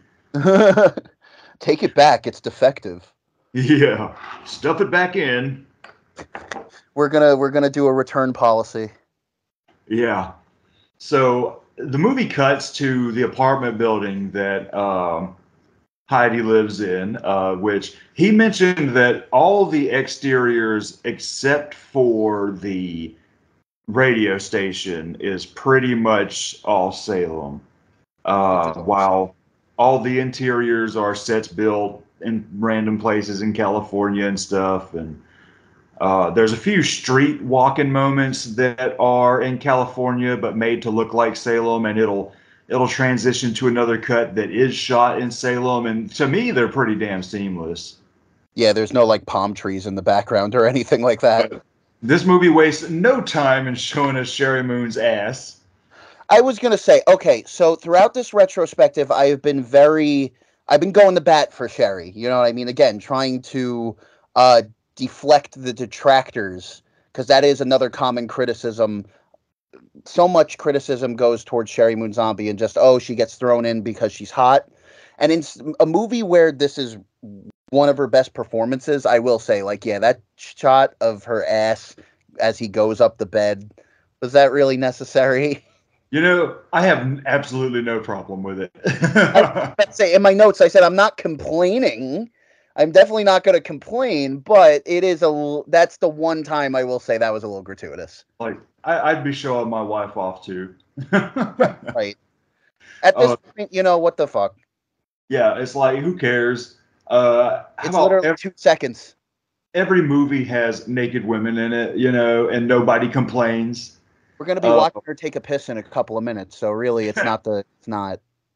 Take it back. It's defective. Yeah. Stuff it back in. We're gonna do a return policy. Yeah. So the movie cuts to the apartment building that Heidi lives in, which he mentioned that all the exteriors except for the radio station is pretty much all Salem, That's awesome. while all the interiors are sets built in random places in California and stuff. And there's a few street walking moments that are in California but made to look like Salem, and it'll transition to another cut that is shot in Salem, and to me they're pretty damn seamless. Yeah, there's no like palm trees in the background or anything like that. But this movie wastes no time in showing us Sherry Moon's ass. I was gonna say, okay, so throughout this retrospective, I've been going to bat for Sherry. You know what I mean? Again, trying to uh, deflect the detractors, because that is another common criticism. So much criticism goes towards Sherry Moon Zombie, and just, oh, she gets thrown in because she's hot. And in a movie where this is one of her best performances, I will say, like, yeah, that shot of her ass as he goes up the bed, was that really necessary? You know, I have absolutely no problem with it. I say in my notes, I said I'm not complaining. I'm definitely not going to complain, but it is that's the one time I will say that was a little gratuitous. Like, I'd be showing my wife off too. Right. At this uh, point, you know, what the fuck? yeah, it's like, who cares? How It's about literally 2 seconds. every movie has naked women in it, you know, and nobody complains. We're going to be Uh, watching her take a piss in a couple of minutes, so really, it's not the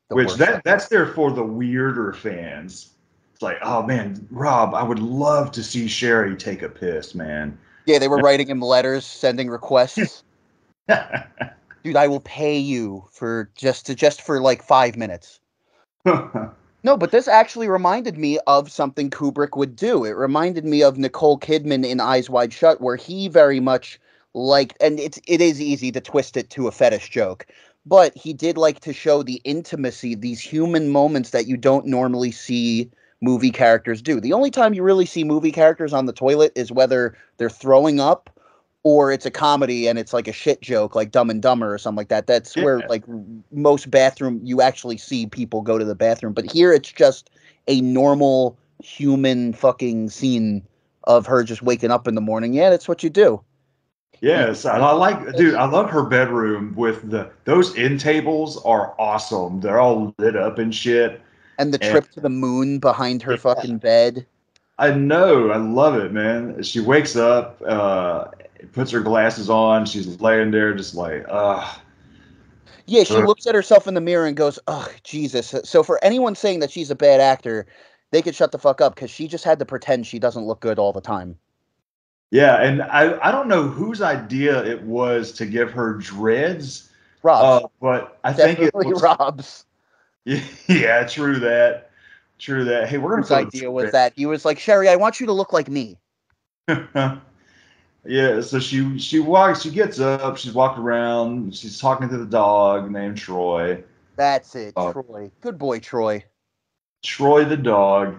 which worst. that's there for the weirder fans. It's like, oh man, Rob, I would love to see Sherry take a piss, man. Yeah, they were writing him letters, sending requests. Dude, I will pay you for just for like 5 minutes. No, but this actually reminded me of something Kubrick would do. It reminded me of Nicole Kidman in Eyes Wide Shut, where he very much liked, and it is easy to twist it to a fetish joke, but he did like to show the intimacy, these human moments that you don't normally see movie characters do. The only time you really see movie characters on the toilet is whether they're throwing up or it's a comedy and it's like a shit joke like Dumb and Dumber or something like that. That's where Yeah, like most bathroom you actually see people go to the bathroom. But here it's just a normal human fucking scene of her just waking up in the morning. Yeah, that's what you do. yes, and I like, dude, I love her bedroom with those end tables are awesome. They're all lit up and shit. And the And trip to the moon behind her yeah, fucking bed. I know, I love it, man. She wakes up, puts her glasses on, she's laying there just like, Yeah, she looks at herself in the mirror and goes, "Oh, Jesus." So for anyone saying that she's a bad actor, they could shut the fuck up because she just had to pretend she doesn't look good all the time. yeah. And I don't know whose idea it was to give her dreads, Rob's. but I think it Definitely looks, Rob's. yeah, true that. True that. Hey, we're gonna Whose put idea was a that? He was like, Sherry, I want you to look like me. dread. Yeah, so she gets up, she's walking around, she's talking to the dog named Troy. That's it, Uh, Troy. Good boy, Troy. Troy the dog.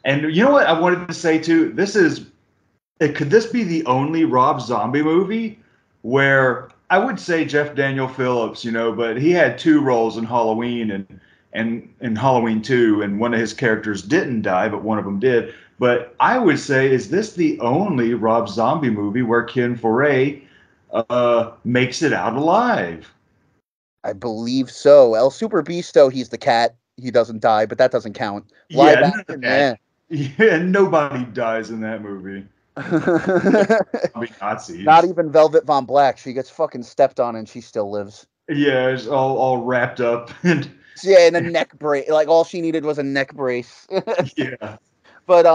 And you know what I wanted to say too? Could this be the only Rob Zombie movie where I would say Jeff Daniel Phillips, you know, but he had two roles in Halloween and in Halloween 2, and one of his characters didn't die, but one of them did. But I would say, is this the only Rob Zombie movie where Ken Foray makes it out alive? I believe so. El Super Beasto, he's the cat. He doesn't die, but that doesn't count. Live Yeah, none of action, that. yeah. Yeah, nobody dies in that movie. Zombie Not Nazis. even Velvet Von Black. She gets fucking stepped on and she still lives. Yeah, it's all wrapped up and Yeah, and a neck brace. Like all she needed was a neck brace. yeah. But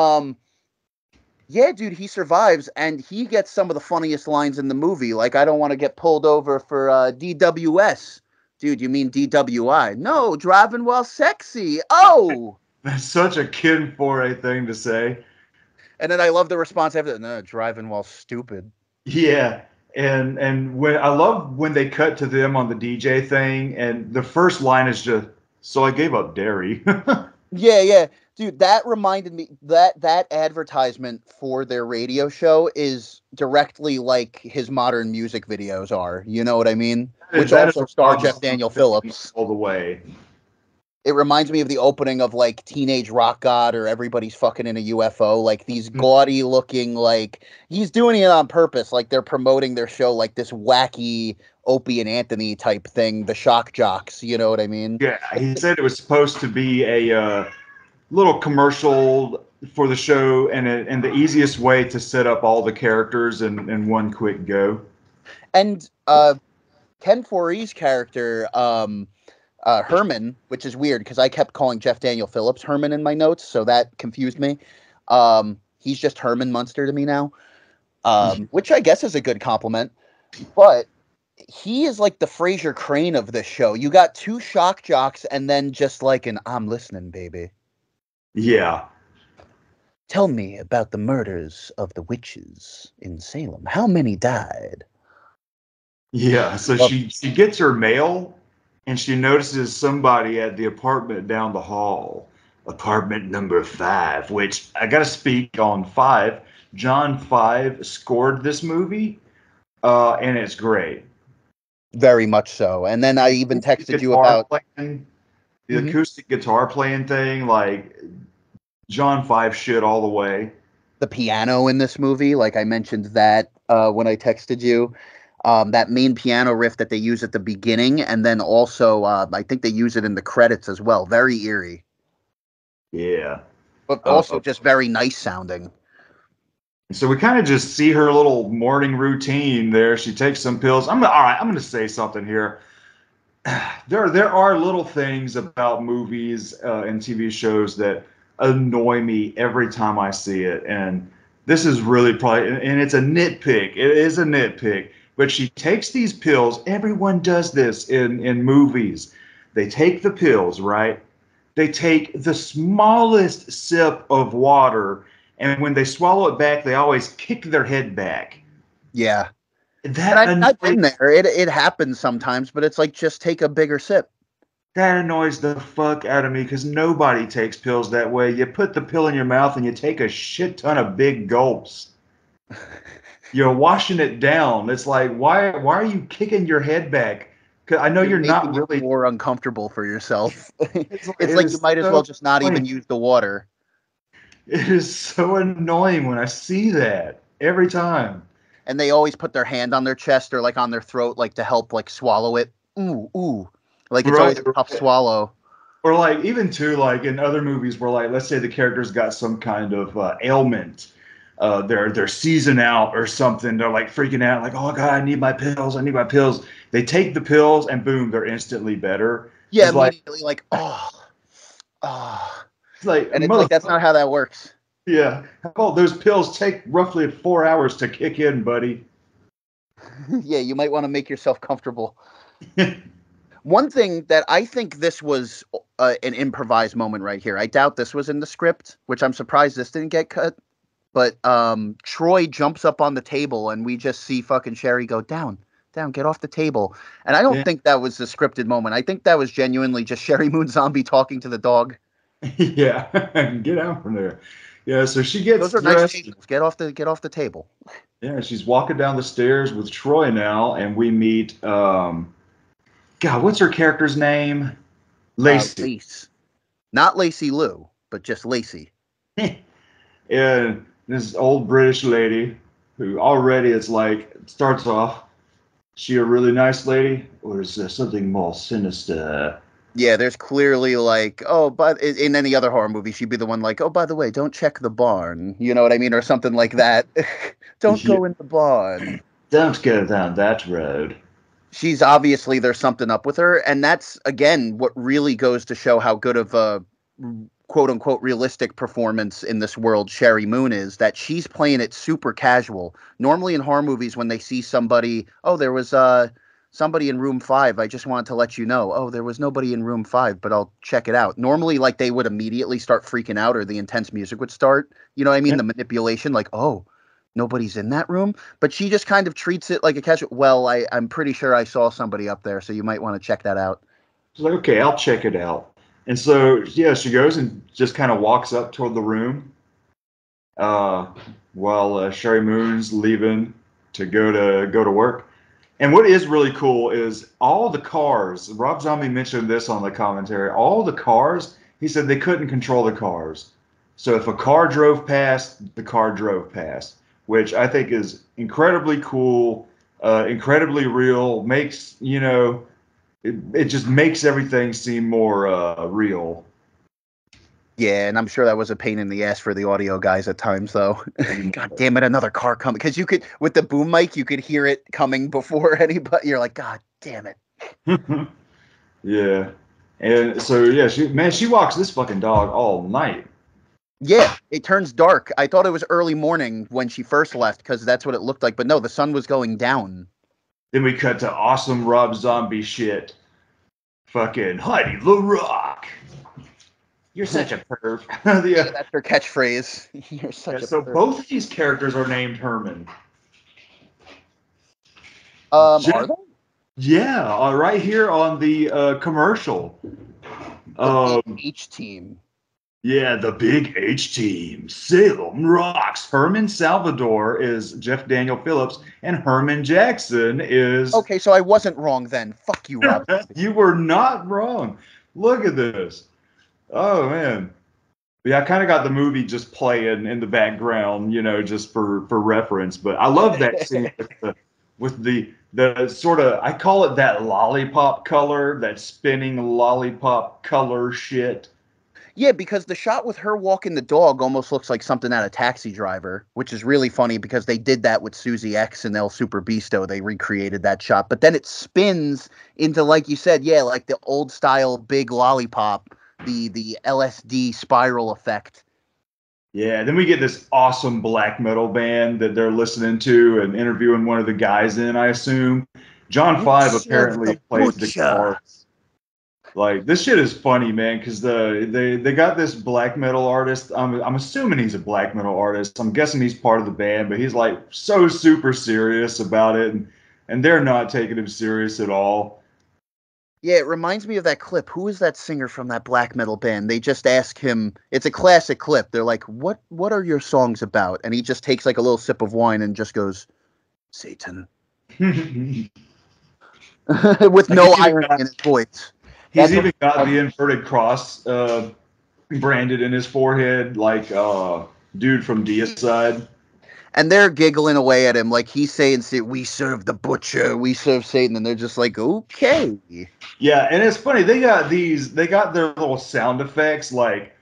yeah, dude, he survives and he gets some of the funniest lines in the movie. Like, I don't want to get pulled over for DWS. Dude, you mean DWI? No, driving while sexy. Oh! That's such a Ken Foray thing to say. And then I love the response after that. No, driving while stupid. Yeah. And when I love when they cut to them on the DJ thing, and the first line is just, "So I gave up dairy." Yeah, yeah. Dude, that reminded me that advertisement for their radio show is directly like his modern music videos are. You know what I mean? Which That is also a star Rob Jeff Zombie Daniel thing Phillips. all the way. It reminds me of the opening of like Teenage Rock God or Everybody's Fucking in a UFO. Like these gaudy looking, like he's doing it on purpose. Like they're promoting their show like this wacky Opie and Anthony type thing. The shock jocks, you know what I mean? Yeah, he said it was supposed to be a little commercial for the show, and the easiest way to set up all the characters in one quick go. And Ken Foree's character, Herman, which is weird because I kept calling Jeff Daniel Phillips Herman in my notes, so that confused me. He's just Herman Munster to me now, which I guess is a good compliment. But he is like the Fraser Crane of this show. You got two shock jocks and then just like an I'm listening, baby. Yeah. Tell me about the murders of the witches in Salem. How many died? Yeah, so she gets her mail and she notices somebody at the apartment down the hall, apartment number 5, which I got to speak on 5. John 5 scored this movie, and it's great. Very much so. And then I even texted you about The acoustic guitar playing thing, like John 5 shit all the way. The piano in this movie, like I mentioned that when I texted you. That main piano riff that they use at the beginning, and then also I think they use it in the credits as well. Very eerie. Yeah. But also just very nice sounding. So we kind of just see her little morning routine there. She takes some pills. All right, I'm going to say something here. There are little things about movies and TV shows that annoy me every time I see it. And this is really probably, and it's a nitpick. It is a nitpick. But she takes these pills. Everyone does this in movies. They take the pills, right? They take the smallest sip of water, and when they swallow it back, they always kick their head back. Yeah. That I've been there. It happens sometimes, but it's like just take a bigger sip. That annoys the fuck out of me because nobody takes pills that way. You put the pill in your mouth and you take a shit ton of big gulps. You're washing it down. It's like, why are you kicking your head back? Because I know you're not really more uncomfortable for yourself. It's like you might as well just not even use the water. It is so annoying when I see that every time. And they always put their hand on their chest or like on their throat, like to help like swallow it. Ooh. Like it's always a tough swallow. Or like even too, like in other movies where like, let's say the character's got some kind of ailment. They're season out or something. They're like freaking out, like, oh God, I need my pills. I need my pills. They take the pills and boom, they're instantly better. Yeah, it's immediately like It's like, and it's like that's not how that works. Yeah. Oh, those pills take roughly 4 hours to kick in, buddy. Yeah, you might want to make yourself comfortable. One thing that I think this was an improvised moment right here. I doubt this was in the script, which I'm surprised this didn't get cut. But Troy jumps up on the table and we just see fucking Sherry go down, get off the table. And I don't think that was a scripted moment. I think that was genuinely just Sherry Moon Zombie talking to the dog. Yeah, get out from there. Yeah, so she gets Those are dressed. nice tables. Get off the table. Yeah, she's walking down the stairs with Troy now, and we meet God, what's her character's name? Lacey. Not Lacey Lou, but just Lacey. And this old British lady who already it's like starts off, she a really nice lady, or is there something more sinister? Yeah, there's clearly like, but in any other horror movie, she'd be the one like, oh, by the way, don't check the barn. You know what I mean? Or something like that. Don't go in the barn. Don't go down that road. She's obviously, there's something up with her. And that's, again, what really goes to show how good of a quote unquote realistic performance in this world Sherry Moon is, that she's playing it super casual. Normally in horror movies, when they see somebody, there was somebody in room 5. I just wanted to let you know. Oh, there was nobody in room 5, but I'll check it out. Normally, like they would immediately start freaking out, or the intense music would start. You know what I mean? Yeah. The manipulation, like, oh, nobody's in that room. But she just kind of treats it like a casual. Well, I'm pretty sure I saw somebody up there, so you might want to check that out. She's like, okay, I'll check it out. And so, yeah, she goes and just kind of walks up toward the room while Sherry Moon's leaving to go to work. And what is really cool is all the cars. Rob Zombie mentioned this on the commentary. All the cars, he said they couldn't control the cars. So if a car drove past, the car drove past, which I think is incredibly cool, incredibly real. Makes, it just makes everything seem more real. Yeah, and I'm sure that was a pain in the ass for the audio guys at times, though. God damn it, another car coming. Because you could, with the boom mic, you could hear it coming before anybody. You're like, God damn it. Yeah. And so, yeah, she walks this fucking dog all night. Yeah, it turns dark. I thought it was early morning when she first left because that's what it looked like. But no, the sun was going down. Then we cut to awesome Rob Zombie shit. Fucking Heidi LaRock. You're such a perv. Yeah, Yeah. that's her catchphrase. You're such a So perv. both of these characters are named Herman. Are they? Yeah, right here on the commercial. The big H team. Yeah, the big H team. Salem rocks. Herman Salvador is Jeff Daniel Phillips, and Herman Jackson is. Okay, so I wasn't wrong then. Fuck you, Rob. You were not wrong. Look at this. Oh man. Yeah, I kind of got the movie just playing in the background, just for reference. But I love that scene with the sort of, I call it that lollipop color, that spinning lollipop color shit. Yeah, because the shot with her walking the dog almost looks like something out of Taxi Driver, which is really funny because they did that with Susie X and El Super Bisto. They recreated that shot, but then it spins into, like you said, yeah, like the old style big lollipop, the LSD spiral effect. Yeah, then we get this awesome black metal band that they're listening to and interviewing one of the guys in, I assume. John Five apparently plays the guitar. Like, this shit is funny, man, because they got this black metal artist. I'm assuming he's a black metal artist. I'm guessing he's part of the band, but he's like so super serious about it, and they're not taking him serious at all. Yeah, it reminds me of that clip. Who is that singer from that black metal band? They just ask him. It's a classic clip. They're like, "What are your songs about?" And he just takes like a little sip of wine and just goes, "Satan," with no irony in his voice. He's even got the inverted cross branded in his forehead, like dude from Deicide. And they're giggling away at him like he's saying, "We serve the butcher, we serve Satan," and they're just like, "Okay." Yeah, and it's funny, they got their little sound effects like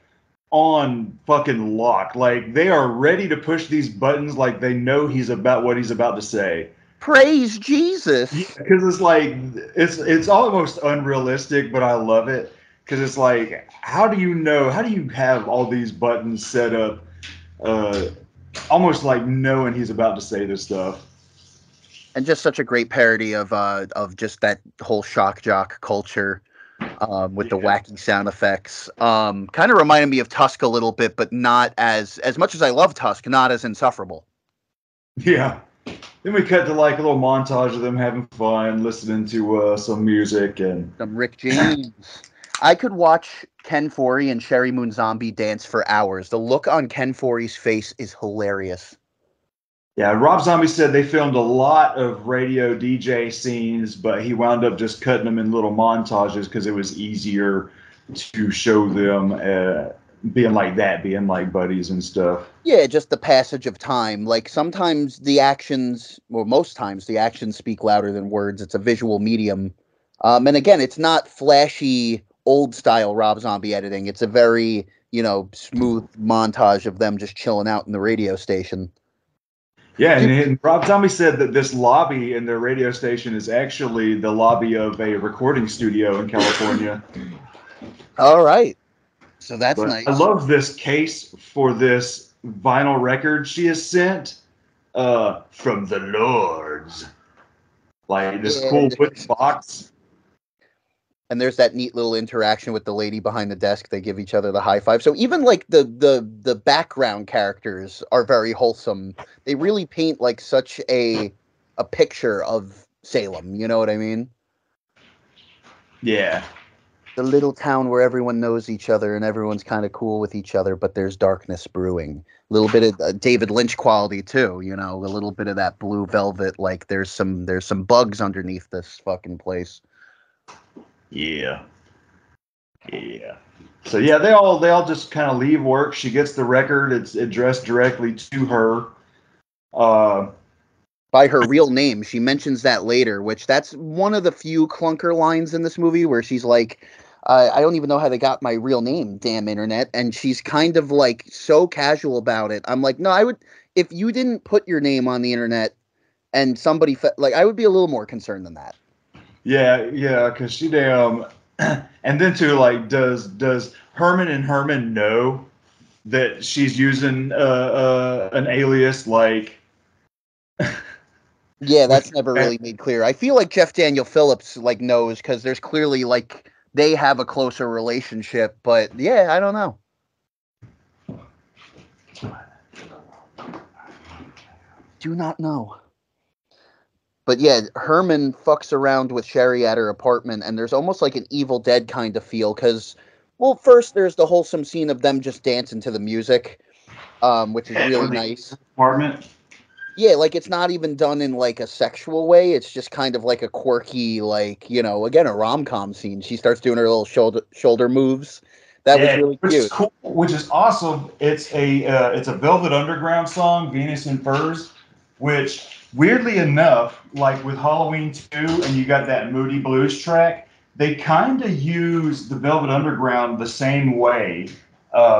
on fucking lock. Like they are ready to push these buttons like they know what he's about to say. Praise Jesus. Yeah, because it's like it's almost unrealistic, but I love it. Because it's like, how do you have all these buttons set up uh almost like knowing he's about to say this stuff? And just such a great parody of just that whole shock jock culture. With the wacky sound effects. Kind of reminded me of Tusk a little bit, but not as much as I love Tusk, not as insufferable. Yeah. Then we cut to like a little montage of them having fun, listening to some music and some Rick James. I could watch Ken Foree and Sherry Moon Zombie dance for hours. The look on Ken Foree's face is hilarious. Yeah, Rob Zombie said they filmed a lot of radio DJ scenes, but he wound up just cutting them in little montages because it was easier to show them being like that, being like buddies and stuff. Yeah, just the passage of time. Like sometimes the actions, or most times the actions speak louder than words. It's a visual medium. And again, it's not flashy old style Rob Zombie editing. It's a very, smooth montage of them just chilling out in the radio station. Yeah, and Rob Zombie said that this lobby in their radio station is actually the lobby of a recording studio in California. All right. So that's nice. I love this case for this vinyl record she has sent from the Lords. Like this cool wooden box. And there's that neat little interaction with the lady behind the desk. They give each other the high five. So even like the background characters are very wholesome. They really paint like such a picture of Salem. You know what I mean? Yeah. The little town where everyone knows each other and everyone's kind of cool with each other, but there's darkness brewing. A little bit of David Lynch quality too, you know, a little bit of that Blue Velvet. Like there's some bugs underneath this fucking place. Yeah. Yeah. So yeah, they all just kind of leave work. She gets the record. It's addressed directly to her. Uh, By her real name. She mentions that later, which that's one of the few clunker lines in this movie where she's like, I don't even know how they got my real name, damn internet. And she's kind of like so casual about it. I'm like, no, I would, if you didn't put your name on the internet and somebody, like, I would be a little more concerned than that. yeah, because she damn. And then too, like, does Herman and Herman know that she's using an alias like? Yeah, with that's never really made clear. I feel like Jeff Daniel Phillips like knows because there's clearly like they have a closer relationship, but yeah, I don't know. Do not know. But yeah, Herman fucks around with Sherry at her apartment, and there's almost like an Evil Dead kind of feel because, well, first there's the wholesome scene of them just dancing to the music, which is really nice. Apartment. Yeah, like it's not even done in like a sexual way. It's just kind of like a quirky, like, you know, again, a rom-com scene. She starts doing her little shoulder moves. That was Yeah, really which is cute. cool, which is awesome. It's a Velvet Underground song, Venus in Furs, which weirdly enough, like with Halloween 2 and you got that Moody Blues track, they kind of use the Velvet Underground the same way.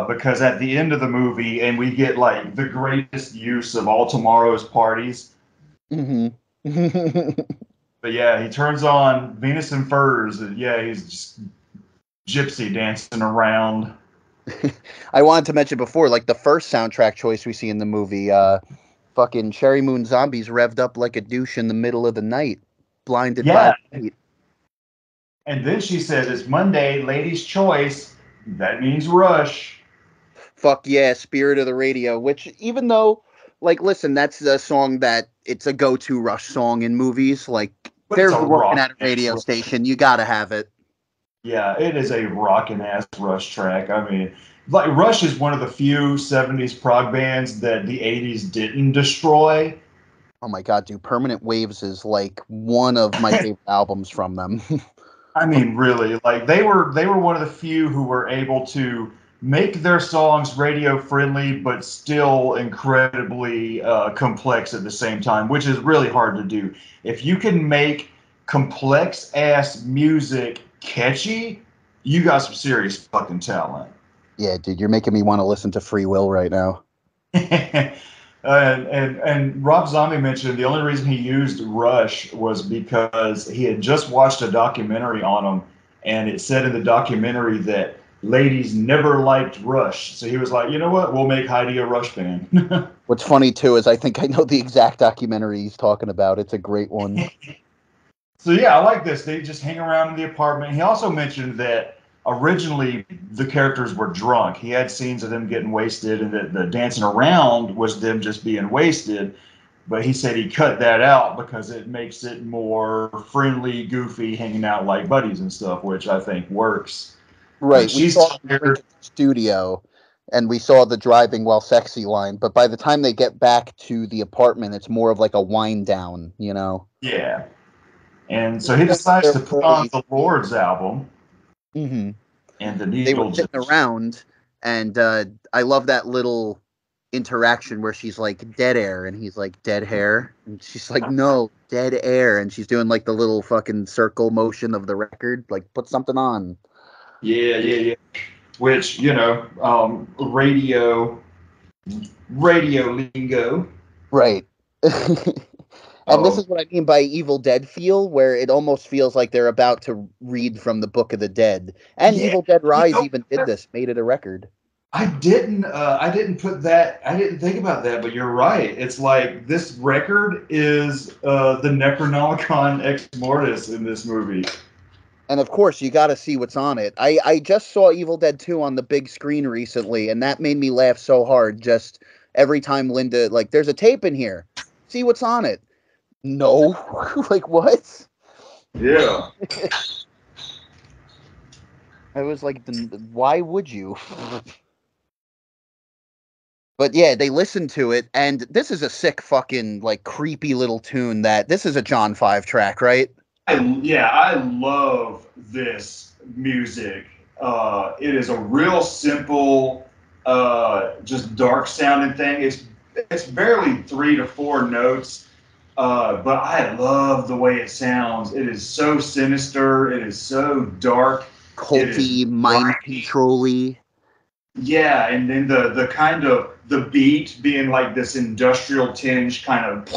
Because at the end of the movie, and we get like the greatest use of All Tomorrow's Parties. Mm-hmm. But yeah, he turns on Venus in Furs, and yeah, he's just gypsy dancing around. I wanted to mention before, like the first soundtrack choice we see in the movie, fucking Cherry Moon Zombies revved up like a douche in the middle of the night, blinded by Yeah, the light. and then she says, it's Monday, ladies' choice. That means Rush. Fuck yeah, Spirit of the Radio, which even though, like, listen, that's a song that it's a go-to Rush song in movies. Like, But it's they're a working rock at a radio ass. station, you gotta have it. Yeah, it is a rockin' ass Rush track. I mean, like Rush is one of the few 70s prog bands that the 80s didn't destroy. Oh my god, dude, Permanent Waves is like one of my favorite albums from them. I mean, really, like they were one of the few who were able to make their songs radio friendly, but still incredibly complex at the same time, which is really hard to do. If you can make complex ass music catchy, you got some serious fucking talent. Yeah, dude, you're making me want to listen to Free Will right now. And Rob Zombie mentioned the only reason he used Rush was because he had just watched a documentary on them, and it said in the documentary that ladies never liked Rush. So he was like, you know what? We'll make Heidi a Rush fan. What's funny too is I think I know the exact documentary he's talking about. It's a great one. So yeah, I like this. They just hang around in the apartment. He also mentioned that originally the characters were drunk. He had scenes of them getting wasted, and that the dancing around was them just being wasted. But he said he cut that out because it makes it more friendly, goofy, hanging out like buddies and stuff, which I think works. Right. We She's saw them tired. drink at the studio and we saw the driving while sexy line, but by the time they get back to the apartment, it's more of like a wind down, you know. Yeah. And so he decides to put on the Lords album Mm-hmm. and the They were Needle sitting just. around, and I love that little interaction where she's like dead air, and he's like dead hair, and she's like no dead air, and she's doing like the little fucking circle motion of the record, like put something on. Yeah. Which, radio lingo. Right. And this Oh, is what I mean by Evil Dead feel, where it almost feels like they're about to read from the Book of the Dead. And yeah. Evil Dead You Rise know, even did this, made it a record. I didn't put that. I didn't think about that, but you're right. It's like this record is the Necronomicon Ex Mortis in this movie. And of course, you got to see what's on it. I just saw Evil Dead 2 on the big screen recently, and that made me laugh so hard. Just every time Linda, like, there's a tape in here. See what's on it. No. Like, what? Yeah. I was like, why would you? But yeah, they listened to it, and this is a sick fucking like creepy little tune. This is a John 5 track, right? I love this music. It is a real simple, just dark sounding thing. It's barely 3 to 4 notes, but I love the way it sounds. It is so sinister. It is so dark. It is Culty, mind grimy. control-y. Yeah, and then the kind of the beat being like this industrial tinge kind of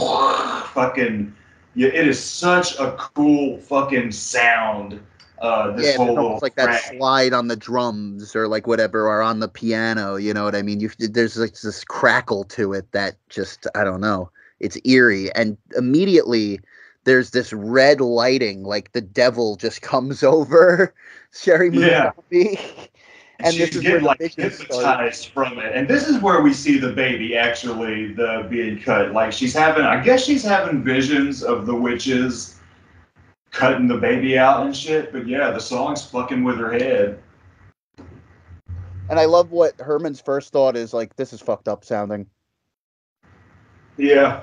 fucking, yeah, it is such a cool fucking sound. This Yeah, there's whole almost little like that track. slide on the drums or like whatever, or on the piano. You know what I mean? There's like this crackle to it that just, I don't know. It's eerie, and immediately there's this red lighting, like the devil just comes over Sherry Moon Yeah, Zombie, and and this she's is where getting the like visions start. hypnotized from it. And this is where we see the baby actually the being cut. Like I guess she's having visions of the witches cutting the baby out and shit. But yeah, the song's fucking with her head. And I love what Herman's first thought is like, this is fucked up sounding. Yeah.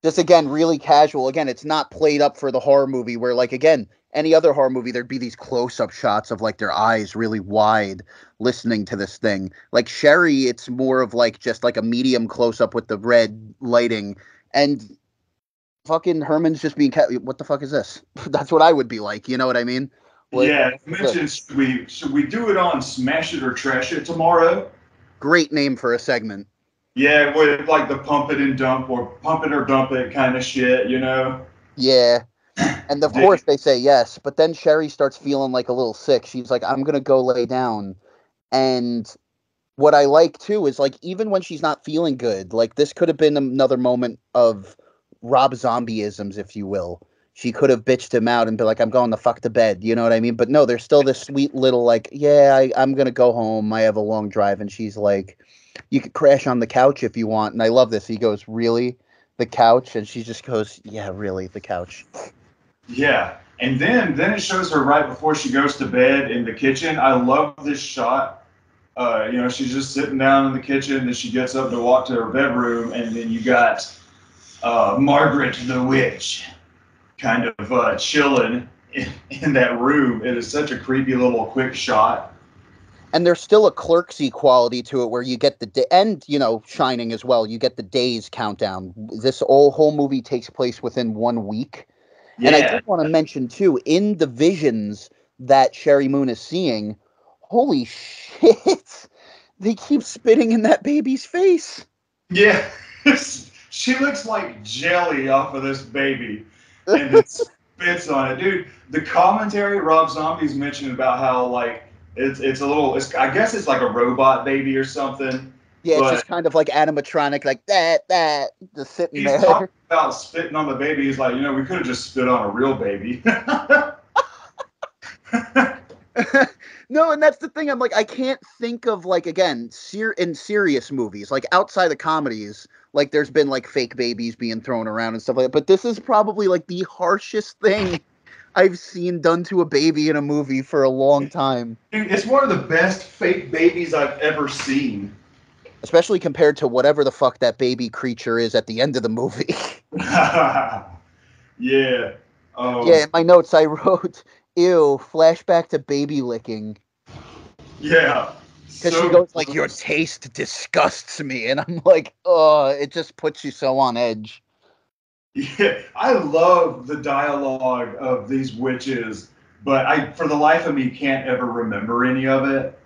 Just again, really casual. Again, it's not played up for the horror movie where, like, again, any other horror movie, there'd be these close-up shots of like their eyes really wide listening to this thing. Like Sherry, it's more of like just like a medium close-up with the red lighting. And fucking Herman's just being what the fuck is this? That's what I would be like, you know what I mean? Yeah, What you is this? mentioned should we do it on Smash It or Trash It tomorrow? Great name for a segment. Yeah, with like the pump it and dump or pump it or dump it kind of shit, you know? Yeah. And of course they say yes, but then Sherry starts feeling like a little sick. She's like, I'm gonna go lay down. And what I like too is like even when she's not feeling good, like this could have been another moment of Rob Zombieisms, if you will. She could have bitched him out and be like, I'm going the fuck to bed, you know what I mean? But no, there's still this sweet little like, yeah, I'm gonna go home. I have a long drive, and she's like, you could crash on the couch if you want. And I love this. He goes, really? The couch? And she just goes, yeah, really, the couch. Yeah. And then it shows her right before she goes to bed in the kitchen. I love this shot. She's just sitting down in the kitchen, and she gets up to walk to her bedroom, and then you got Margaret the witch kind of chilling in that room. It is such a creepy little quick shot. And there's still a clerksy quality to it where you get and Shining as well, you get the days countdown. This whole movie takes place within 1 week. And I Yeah. did want to mention too, in the visions that Sherry Moon is seeing, holy shit, they keep spitting in that baby's face. Yeah. She looks like jelly off of this baby, and it spits on it. Dude, the commentary Rob Zombie's mentioned about how like it's a little I guess it's like a robot baby or something. Yeah, it's But just kind of like animatronic, like that, just sitting he's talking there. about spitting on the baby. He's like, we could have just spit on a real baby. No, and that's the thing. I'm like, I can't think of like again, in serious movies, like outside of comedies, like there's been like fake babies being thrown around and stuff like that. But this is probably like the harshest thing I've seen done to a baby in a movie for a long time. Dude, it's one of the best fake babies I've ever seen. Especially compared to whatever the fuck that baby creature is at the end of the movie. Yeah. Yeah, in my notes I wrote, ew, flashback to baby licking. Yeah. Because she So goes like, your taste disgusts me. And I'm like, oh, it just puts you so on edge. yeah, I love the dialogue of these witches, but I, for the life of me, can't ever remember any of it.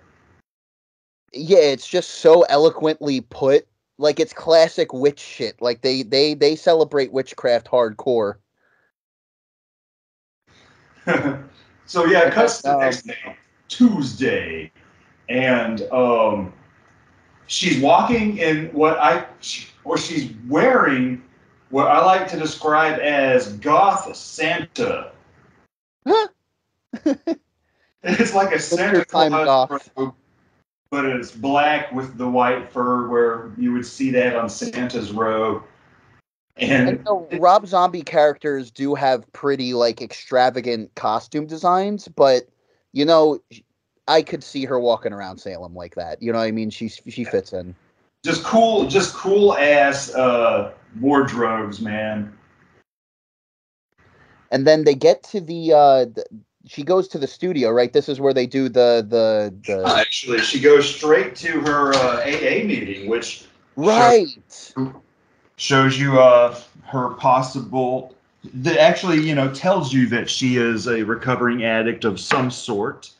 Yeah, it's just so eloquently put. Like it's classic witch shit. Like they celebrate witchcraft hardcore. So yeah, it And then cuts to the next day, Tuesday, and she's walking in or she's wearing what I like to describe as goth Santa. It's like a Winter Santa time Claus goth. robe, but it's black with the white fur where you would see that on Santa's robe. And And Rob Zombie characters do have pretty like extravagant costume designs, but you know, I could see her walking around Salem like that. You know what I mean? She fits in. Just cool ass wardrobes, man. And then they get to she goes to the studio, right? This is where they do the Actually, she goes straight to her AA meeting, which right. shows you her possible. That actually, tells you that she is a recovering addict of some sort.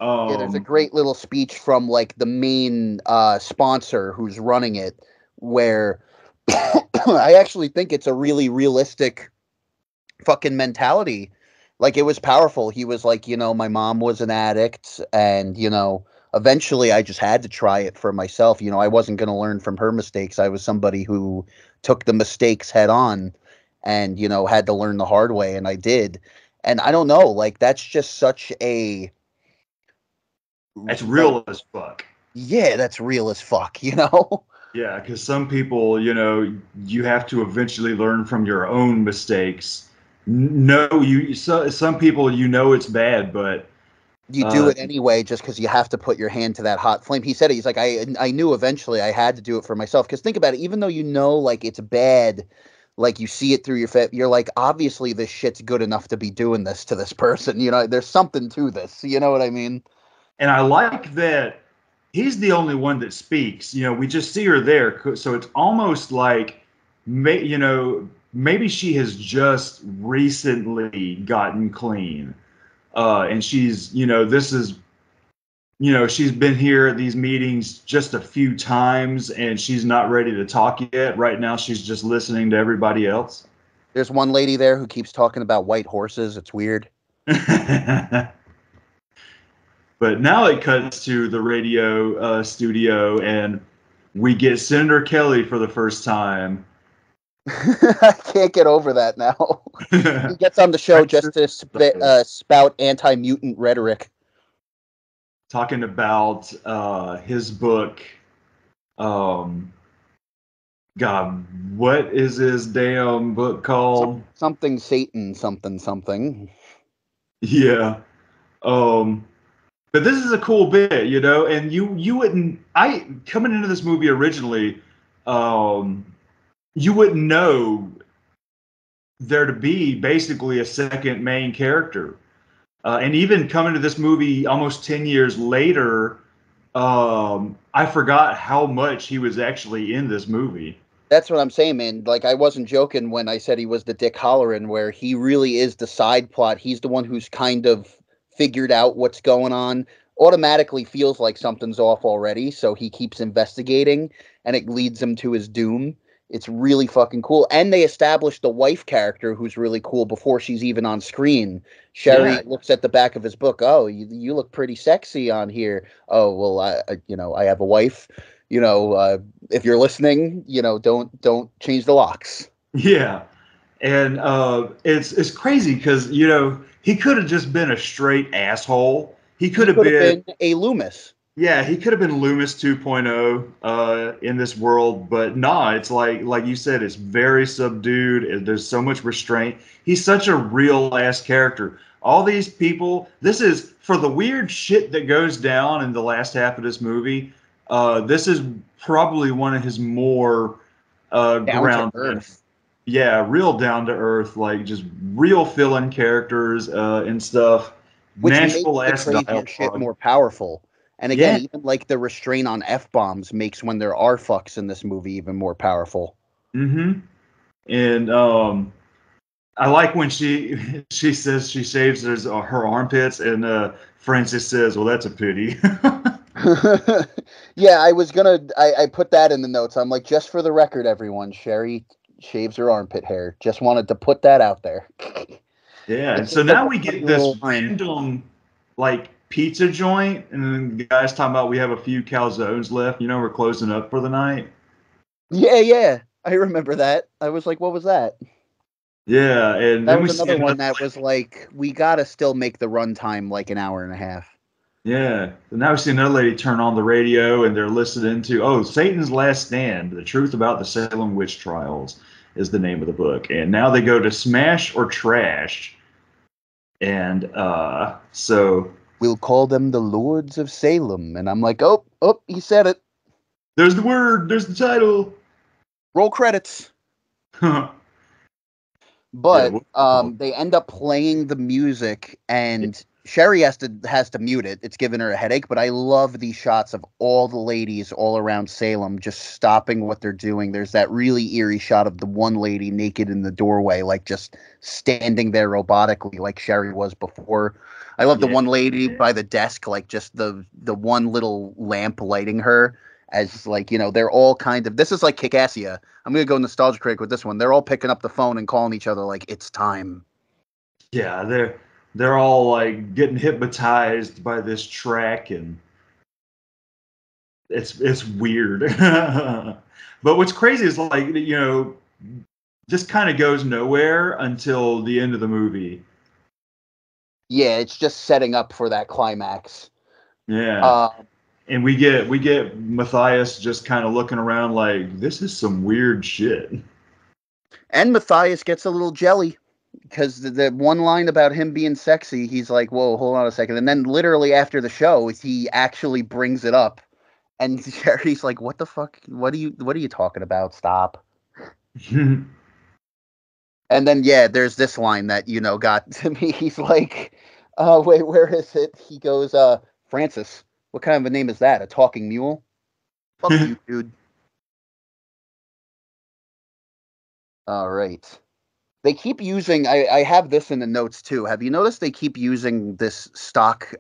Yeah, there's a great little speech from like the main sponsor who's running it, where I actually think it's a really realistic fucking mentality. Like, it was powerful. He was like, my mom was an addict, and eventually I just had to try it for myself. I wasn't going to learn from her mistakes. I was somebody who took the mistakes head on, and had to learn the hard way, and I did. And I don't know, like, that's just such a That's real as fuck. Yeah, that's real as fuck, Yeah, because some people, you have to eventually learn from your own mistakes. No, some people, it's bad, but you do it anyway just because you have to put your hand to that hot flame. He said it. He's like, I knew eventually I had to do it for myself. Because think about it, even though like it's bad, like you see it through you're like, obviously this shit's good enough to be doing this to this person. There's something to this. You know what I mean? And I like that he's the only one that speaks. We just see her there, so it's almost like, maybe she has just recently gotten clean, and she's, she's been here at these meetings just a few times, and she's not ready to talk yet. Right now, she's just listening to everybody else. There's one lady there who keeps talking about white horses. It's weird. But now it cuts to the radio studio, and we get Senator Kelly for the first time. I can't get over that now. He gets on the show just to spout anti-mutant rhetoric. Talking about his book. God, what is his damn book called? Something Satan, something. Yeah. But this is a cool bit, and you wouldn't, coming into this movie originally, you wouldn't know there to be basically a second main character. And even coming to this movie almost 10 years later, I forgot how much he was actually in this movie. That's what I'm saying, man. Like, I wasn't joking when I said he was the Dick Halloran, where he really is the side plot. He's the one who's kind of figured out what's going on, automatically feels like something's off already, so he keeps investigating, and it leads him to his doom. It's really fucking cool. And they established the wife character, who's really cool, before she's even on screen. Sherry looks at the back of his book. Oh, you look pretty sexy on here. Oh, well, I have a wife. If you're listening, don't change the locks. Yeah. And it's crazy because, he could have just been a straight asshole. He could have been a Loomis. Yeah, he could have been Loomis 2.0 in this world, but nah, it's like you said, it's very subdued. There's so much restraint. He's such a real ass character. All these people, this is for the weird shit that goes down in the last half of this movie. This is probably one of his more grounded, yeah, real down to earth, like just real fill-in characters and stuff. Which makes the crazier shit more powerful. And again, even like the restraint on F-bombs makes when there are fucks in this movie even more powerful. Mm-hmm. And I like when she says she shaves her armpits, and Francis says, "Well, that's a pity." Yeah, I put that in the notes. I'm like, just for the record, everyone, Sherry shaves her armpit hair. Just wanted to put that out there. Yeah, and so now we get this random, like, pizza joint, and then the guy's talking about we have a few calzones left. We're closing up for the night. Yeah, I remember that. I was like, what was that? Yeah, and that then was another one that was like, we gotta still make the runtime like an hour and a half. Yeah, and now we see another lady turn on the radio, and they're listening to Satan's Last Stand: The Truth About the Salem Witch Trials is the name of the book, and now they go to Smash or Trash, and so We'll call them the Lords of Salem. And I'm like, oh, he said it. There's the word. There's the title. Roll credits. But they end up playing the music, and Sherry has to mute it. It's giving her a headache. But I love these shots of all the ladies all around Salem just stopping what they're doing. There's that really eerie shot of the one lady naked in the doorway, like just standing there robotically, like Sherry was before. I love the one lady by the desk, like just the one little lamp lighting her. As like, they're all kind of, this is like Kick-Assia. I'm going to go nostalgia critic with this one. They're all picking up the phone and calling each other like, it's time. Yeah, they're all like getting hypnotized by this track, and it's weird. But what's crazy is like, just kind of goes nowhere until the end of the movie. Yeah, it's just setting up for that climax. Yeah. And we get Matthias just kind of looking around like, this is some weird shit. And Matthias gets a little jelly because the one line about him being sexy, he's like, whoa, hold on a second. And then literally after the show, he actually brings it up. And Sherry's like, what the fuck? What are you talking about? Stop. And then, there's this line that, got to me. He's like, wait, where is it? He goes, Francis, what kind of a name is that? A talking mule? Fuck you, dude. All right. They keep using, I have this in the notes too. Have you noticed they keep using this stock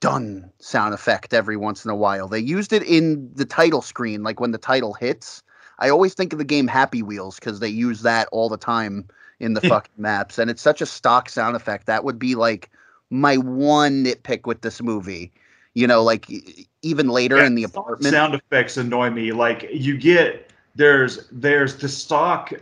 done sound effect every once in a while? They used it in the title screen, like when the title hits. I always think of the game Happy Wheels because they use that all the time in the fucking maps. And it's such a stock sound effect. That would be like my one nitpick with this movie. Like even later in the apartment. Sound effects annoy me. Like there's the stock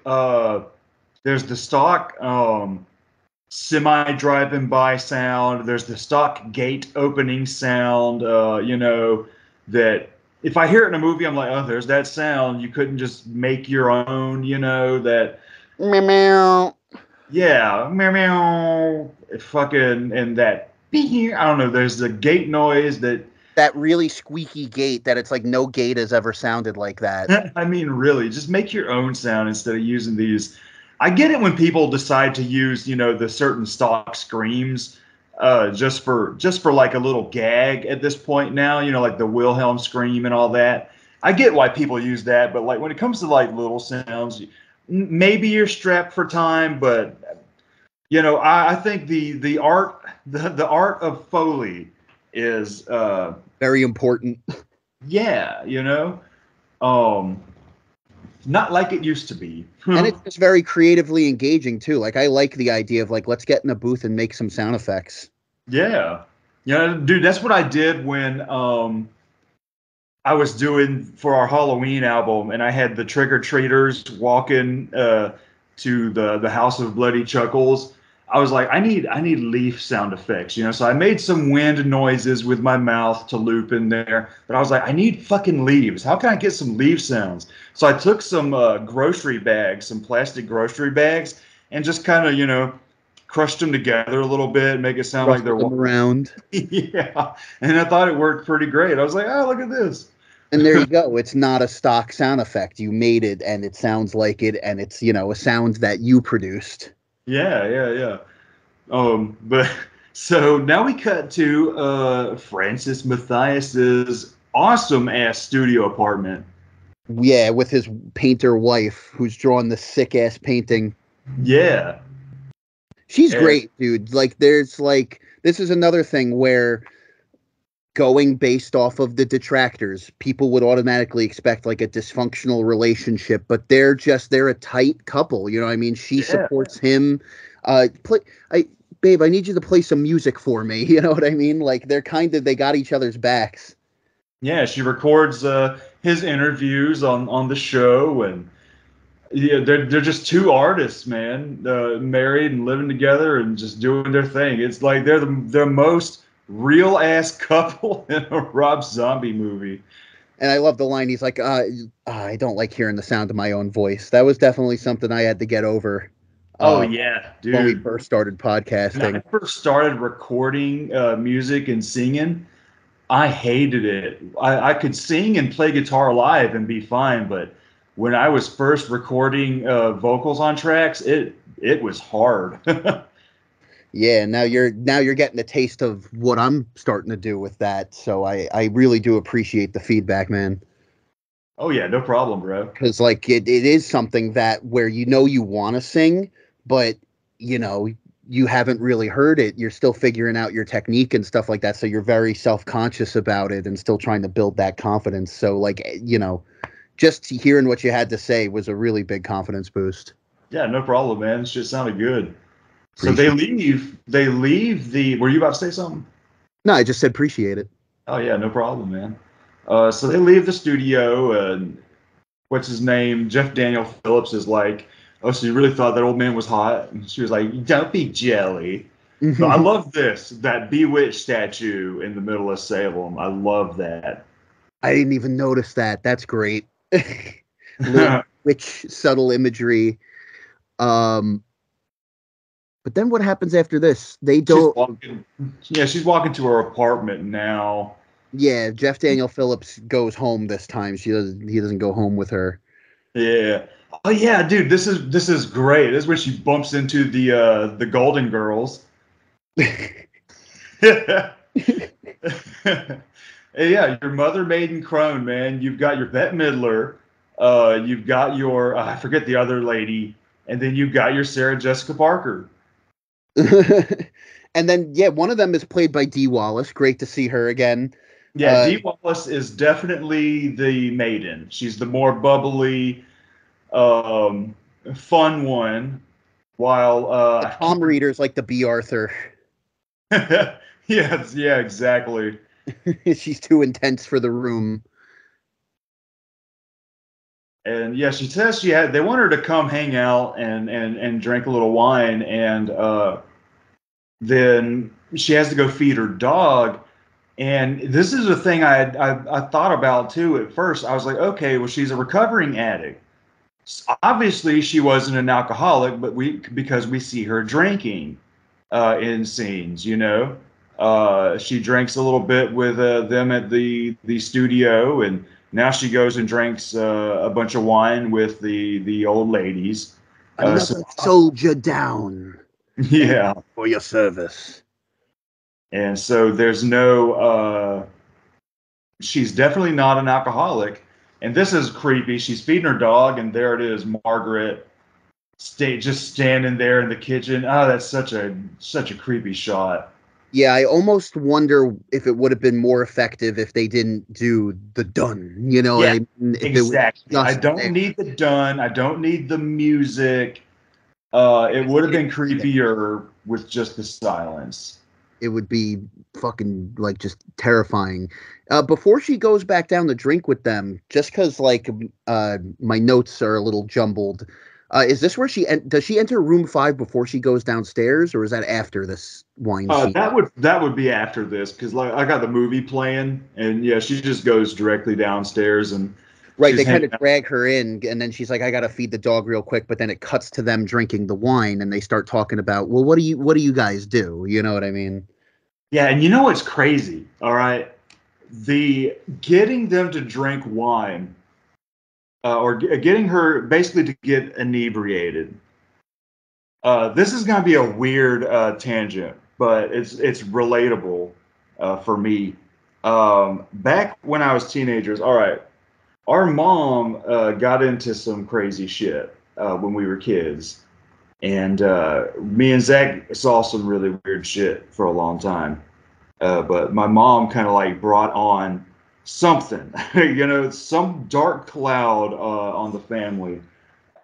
semi driving by sound. There's the stock gate opening sound. That if I hear it in a movie, I'm like, oh, there's that sound. You couldn't just make your own. That Meow. Yeah, meow meow. Fucking and that. I don't know. There's the gate noise that really squeaky gate that it's like no gate has ever sounded like that. I mean, really, just make your own sound instead of using these. I get it when people decide to use, the certain stock screams, just for like a little gag at this point now, like the Wilhelm scream and all that. I get why people use that, but like when it comes to like little sounds, maybe you're strapped for time, but I think the art of Foley is very important. Yeah, not like it used to be. And it's just very creatively engaging too. Like I like the idea of like, let's get in a booth and make some sound effects. Yeah. Dude, that's what I did when I was doing for our Halloween album, and I had the trick-or-treaters walking to the House of Bloody Chuckles. I was like, I need leaf sound effects, so I made some wind noises with my mouth to loop in there, but I was like, I need fucking leaves. How can I get some leaf sounds? So I took some grocery bags, some plastic grocery bags, and just kind of, crushed them together a little bit, make it sound like they're walking around. Yeah, and I thought it worked pretty great. I was like, oh, look at this. And there you go. It's not a stock sound effect. You made it, and it sounds like it, and it's, a sound that you produced. Yeah. But so now we cut to Francis Matthias's awesome ass studio apartment. Yeah, with his painter wife who's drawn the sick ass painting. Yeah. She's great, dude. Like this is another thing where going based off of the detractors, people would automatically expect like a dysfunctional relationship, but they're a tight couple. You know what I mean? She supports him. Babe, I need you to play some music for me. You know what I mean? Like they got each other's backs. Yeah, she records his interviews on the show, and yeah, they're just two artists, man, married and living together and just doing their thing. It's like they're the most real ass couple in a Rob Zombie movie. And I love the line. He's like, I don't like hearing the sound of my own voice. That was definitely something I had to get over. Oh yeah, when we dude. first started When I podcasting. first started recording music and singing, I hated it. I could sing and play guitar live and be fine, but when I was first recording vocals on tracks, it was hard. Yeah, now you're getting a taste of what I'm starting to do with that. So I really do appreciate the feedback, man. Oh yeah, no problem, bro. Because like it is something that where you want to sing, but you know you haven't really heard it. You're still figuring out your technique and stuff like that. So you're very self-conscious about it and still trying to build that confidence. So like just hearing what you had to say was a really big confidence boost. Yeah, no problem, man. This shit sounded good. So they Appreciate. leave. They leave the. Were you about to say something? No, I just said appreciate it. Oh yeah, no problem, man. So they leave the studio, and what's his name? Jeff Daniel Phillips is like, "Oh, so you really thought that old man was hot?" And she was like, "Don't be jelly." But I love this that Bewitched statue in the middle of Salem. I love that. I didn't even notice that. That's great. Little witch subtle imagery. Um, but then what happens after this? They she's don't. walking. Yeah, she's walking to her apartment now. Yeah, Jeff Daniel Phillips goes home this time. He doesn't go home with her. Yeah. Oh yeah, dude. This is great. This is when she bumps into the Golden Girls. Yeah, your mother maiden crone, man. You've got your Bette Midler, you've got your I forget the other lady, and then you've got your Sarah Jessica Parker. And then yeah, one of them is played by Dee Wallace. Great to see her again. Yeah, Dee Wallace is definitely the maiden. She's the more bubbly, um, fun one. While The Tom Reader's like the B. Arthur. yes, yeah, exactly. She's too intense for the room. And yeah, she says they want her to come hang out and drink a little wine, and then she has to go feed her dog. And this is a thing I thought about too at first. I was like, okay, well, she's a recovering addict. Obviously, she wasn't an alcoholic, but because we see her drinking in scenes, she drinks a little bit with them at the studio, and now she goes and drinks a bunch of wine with the old ladies. So Another soldier down. Thank yeah, you for your service. and so there's no. She's definitely not an alcoholic, and this is creepy. She's feeding her dog, and there it is, Margaret, just standing there in the kitchen. Oh, that's such a creepy shot. Yeah, I almost wonder if it would have been more effective if they didn't do the done. You know what Yeah, I mean? If exactly. it I was just don't there, need the done. I don't need the music. It would have been creepier with just the silence. it would be fucking like just terrifying. Before she goes back down to drink with them, just because like my notes are a little jumbled. Is this where does she enter room 5 before she goes downstairs, or is that after this wine scene? That would be after this because like I got the movie playing, and yeah, she just goes directly downstairs and Right, she's they kind hanging of out. drag her in, and then she's like, "I gotta feed the dog real quick." But then it cuts to them drinking the wine, and they start talking about, "Well, what do you guys do?" You know what I mean? Yeah, and you know what's crazy? All right, the getting them to drink wine, or getting her basically to get inebriated. This is going to be a weird tangent, but it's relatable for me. Back when I was teenagers, all right, our mom got into some crazy shit when we were kids, and me and Zach saw some really weird shit for a long time. But my mom kind of like brought on something, some dark cloud on the family.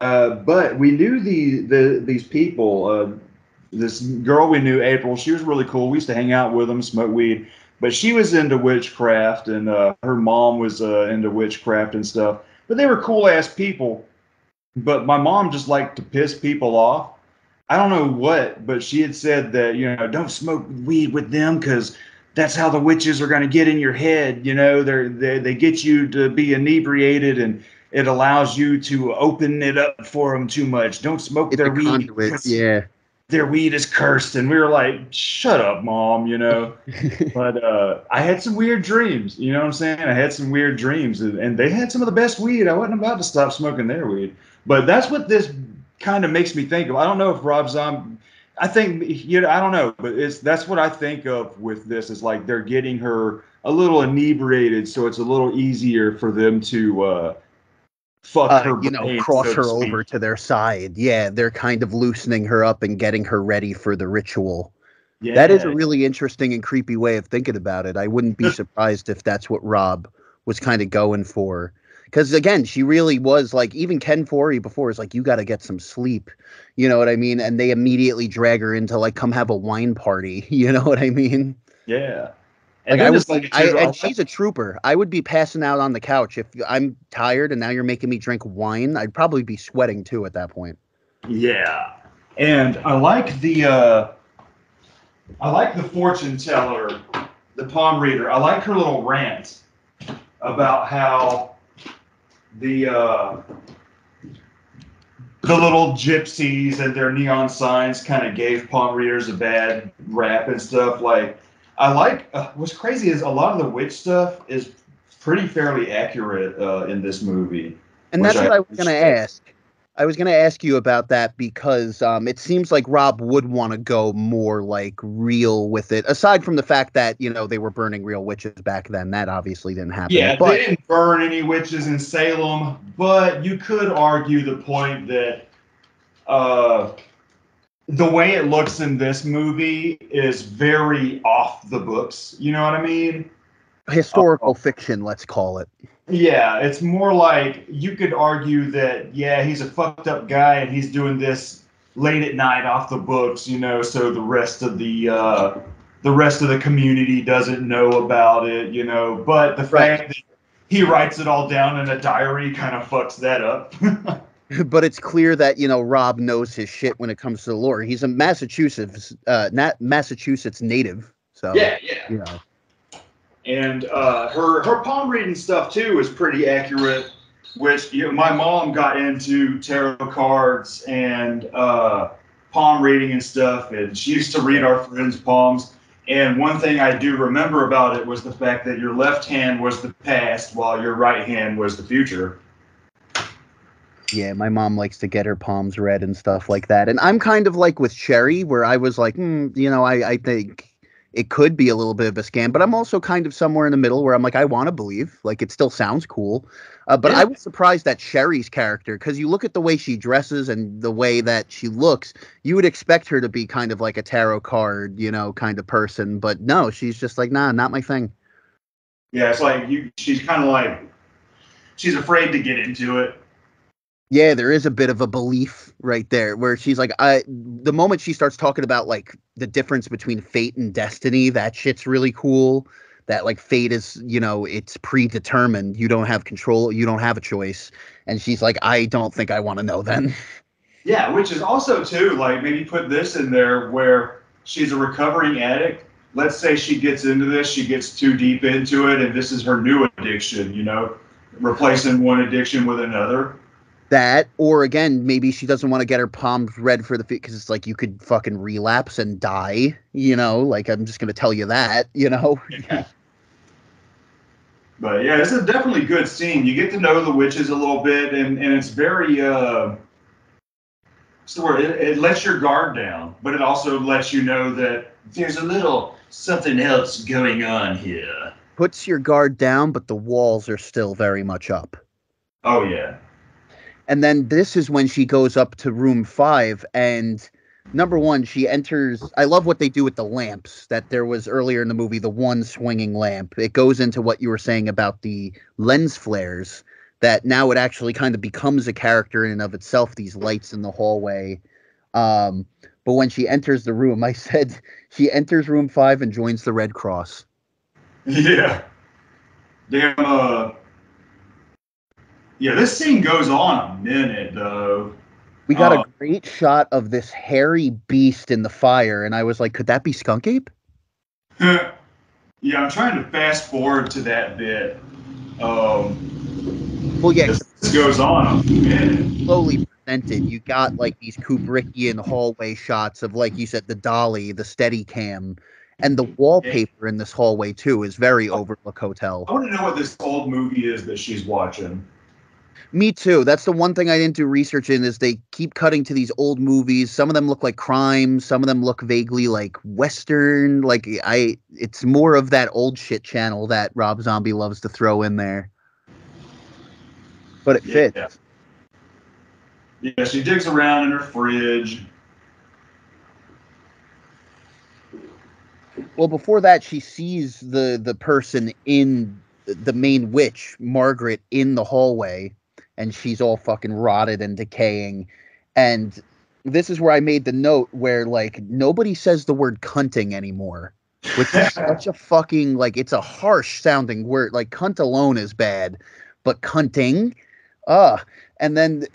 But we knew these people. This girl we knew, April. She was really cool. We used to hang out with them, smoke weed. But she was into witchcraft, and her mom was into witchcraft and stuff. But they were cool ass people. But my mom just liked to piss people off. I don't know what, but she had said that don't smoke weed with them because that's how the witches are going to get in your head. You know, they get you to be inebriated, and it allows you to open it up for them too much. Don't smoke It's a their weed conduit, because yeah. their weed is cursed. And we were like, shut up, mom, you know. But I had some weird dreams. You know what I'm saying? I had some weird dreams, and they had some of the best weed. I wasn't about to stop smoking their weed. But that's what this kind of makes me think of. I don't know if Rob Zombie. I think I don't know, but that's what I think of with this. Is like they're getting her a little inebriated, so it's a little easier for them to fuck her brain, Cross so to her speak. over to their side. Yeah, they're kind of loosening her up and getting her ready for the ritual. That is a Yeah, really interesting and creepy way of thinking about it. I wouldn't be surprised if that's what Rob was kind of going for. Because again, she really was like, even Ken Foree before is like, you got to get some sleep. You know what I mean? And they immediately drag her into like, come have a wine party. You know what I mean? yeah. And Like then I would it's like, be, and she's a trooper. I would be passing out on the couch if I'm tired and now you're making me drink wine. I'd probably be sweating too at that point. yeah. And I like the fortune teller, the palm reader. I like her little rant about how the uh, the little gypsies and their neon signs kind of gave palm readers a bad rap and stuff. Like, I like what's crazy is a lot of the witch stuff is pretty fairly accurate in this movie, And which that's I what I was going to appreciate. ask. I was going to ask you about that because it seems like Rob would want to go more like real with it. Aside from the fact that they were burning real witches back then, that obviously didn't happen. Yeah, they But didn't burn any witches in Salem, but you could argue the point that uh, the way it looks in this movie is very off the books. You know what I mean? historical fiction, let's call it. Yeah, it's more like you could argue that, yeah, he's a fucked up guy and he's doing this late at night off the books, so the rest of the community doesn't know about it. But the Right. fact that he writes it all down in a diary kind of fucks that up. But it's clear that Rob knows his shit when it comes to the lore. He's a Massachusetts native, so Yeah, yeah. you know. And her palm reading stuff too is pretty accurate. Which my mom got into tarot cards and palm reading and stuff, and she used to read our friends' palms. And one thing I do remember about it was the fact that your left hand was the past, while your right hand was the future. Yeah, my mom likes to get her palms read and stuff like that. And I'm kind of like with Sherry, where I was like, I think it could be a little bit of a scam, but I'm also kind of somewhere in the middle where I'm like, I want to believe, like it still sounds cool. But Yeah. I was surprised at Sherry's character because you look at the way she dresses and the way that she looks, you would expect her to be kind of like a tarot card, kind of person. But no, she's just like, nah, not my thing. Yeah, it's like she's kind of like she's afraid to get into it. Yeah, there is a bit of a belief right there where she's like, the moment she starts talking about like the difference between fate and destiny, that shit's really cool. That like fate is, it's predetermined. You don't have control. You don't have a choice. And she's like, I don't think I want to know then. Yeah, which is also too like maybe put this in there where she's a recovering addict. Let's say she gets into this, she gets too deep into it, and this is her new addiction. Replacing one addiction with another. That, or again, maybe she doesn't want to get her palms read for the because it's like you could fucking relapse and die. Like I'm just gonna tell you that. Yeah. But yeah, it's a definitely good scene. You get to know the witches a little bit, and it's very what's the word? It lets your guard down, but it also lets you know that there's a little something else going on here. Puts your guard down, but the walls are still very much up. Oh yeah. And then this is when she goes up to room 5 and number one, she enters. I love what they do with the lamps that there was earlier in the movie, the one swinging lamp. It goes into what you were saying about the lens flares that now it actually kind of becomes a character in and of itself, these lights in the hallway. Um, but when she enters the room, I said she enters room 5 and joins the Red Cross. Yeah. Damn. Yeah, this scene goes on a minute though. We got a great shot of this hairy beast in the fire, and I was like, could that be Skunk Ape? Yeah, I'm trying to fast forward to that bit. Well, yeah, This goes on a minute. slowly presented. You got like these Kubrickian hallway shots of, like you said, the dolly, the steady cam, and the wallpaper in this hallway too is very Overlook Hotel. I want to know what this old movie is that she's watching. Me too. That's the one thing I didn't do research in is they keep cutting to these old movies. Some of them look like crime, some of them look vaguely like Western. It's more of that old shit channel that Rob Zombie loves to throw in there. But it fits. Yeah. Yeah, she digs around in her fridge. Well, before that, she sees the person in the main witch, Margaret, in the hallway, and she's all fucking rotted and decaying. And this is where I made the note where like nobody says the word cunting anymore, which is such a fucking like it's a harsh sounding word. Like cunt alone is bad, but cunting, and then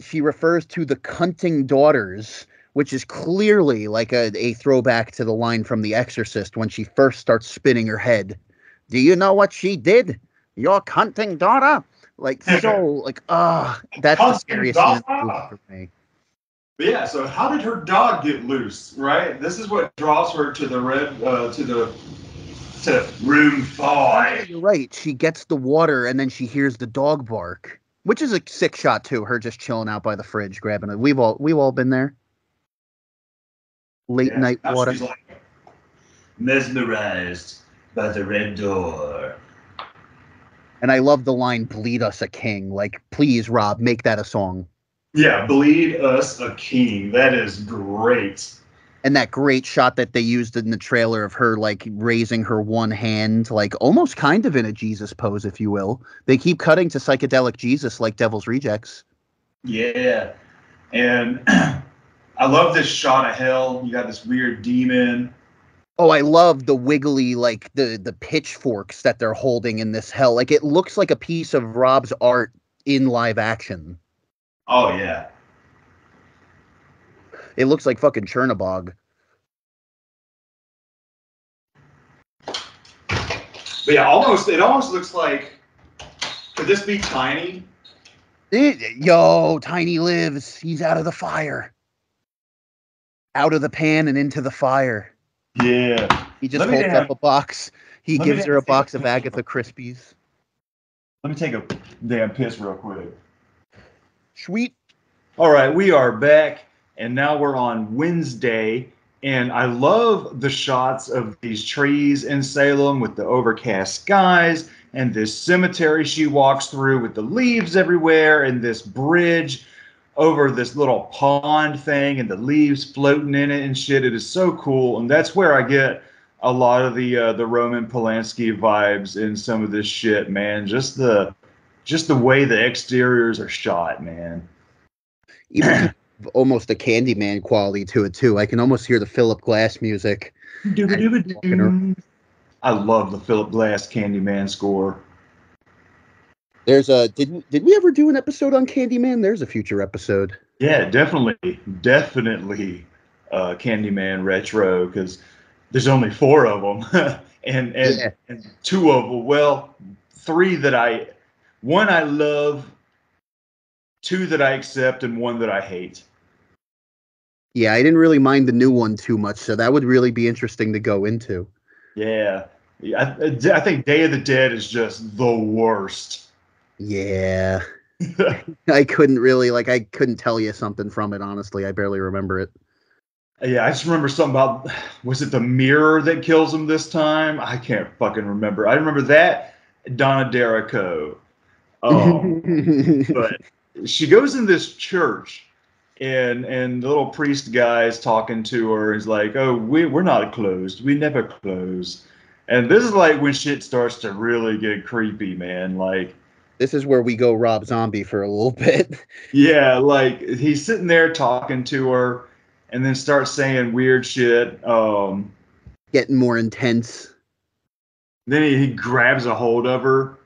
she refers to the cunting daughters, which is clearly like a throwback to the line from The Exorcist when she first starts spinning her head. Do you know what she did? Your cunting daughter? Like, so, like, that's the scariest scene in the movie for me. But yeah, so how did her dog get loose, right? This is what draws her to to room 5. You're right. She gets the water and then she hears the dog bark, which is a sick shot too. Her just chilling out by the fridge, grabbing it. We've all been there. Late night water. She's like mesmerized by the red door. And I love the line, bleed us a king. Like, please, Rob, make that a song. Yeah, bleed us a king. That is great. And that great shot that they used in the trailer of her, like, raising her one hand, like, almost kind of in a Jesus pose, if you will. They keep cutting to psychedelic Jesus like Devil's Rejects. Yeah. And I love this shot of hell. You got this weird demon. Oh, I love the wiggly, like, the pitchforks that they're holding in this hell. Like, it looks like a piece of Rob's art in live action. Oh, yeah. It looks like fucking Chernobog. But yeah, it almost looks like, could this be Tiny? Yo, Tiny lives. He's out of the fire. Out of the pan and into the fire. Yeah. He just holds up a box. He gives her a box of Agatha Crispies. Let me take a damn piss real quick. Sweet. All right, we are back, and now we're on Wednesday, and I love the shots of these trees in Salem with the overcast skies, and this cemetery she walks through with the leaves everywhere, and this bridge over this little pond thing, and the leaves floating in it and shit. It is so cool, and that's where I get a lot of the Roman Polanski vibes in some of this shit, man. Just the way the exteriors are shot, man. Even almost a Candyman quality to it too. I can almost hear the Philip Glass music. I love the Philip Glass Candyman score. There's a did we ever do an episode on Candyman? There's a future episode. Yeah, definitely Candyman retro, because there's only 4 of them, and 2 of them. Well, 3 that one I love, 2 that I accept, and 1 that I hate. Yeah, I didn't really mind the new one too much, so that would really be interesting to go into. Yeah, I think Day of the Dead is just the worst. Yeah. I couldn't tell you something from it, honestly. I barely remember it. Yeah, I just remember something about, was it the mirror that kills him this time? I can't fucking remember. I remember that, Donna D'Errico. But she goes in this church, and the little priest guy is talking to her. He's like, "Oh, we're not closed. We never close." And this is like when shit starts to really get creepy, man. Like, this is where we go Rob Zombie for a little bit. Yeah, like he's sitting there talking to her, and then starts saying weird shit. Getting more intense. Then he grabs a hold of her.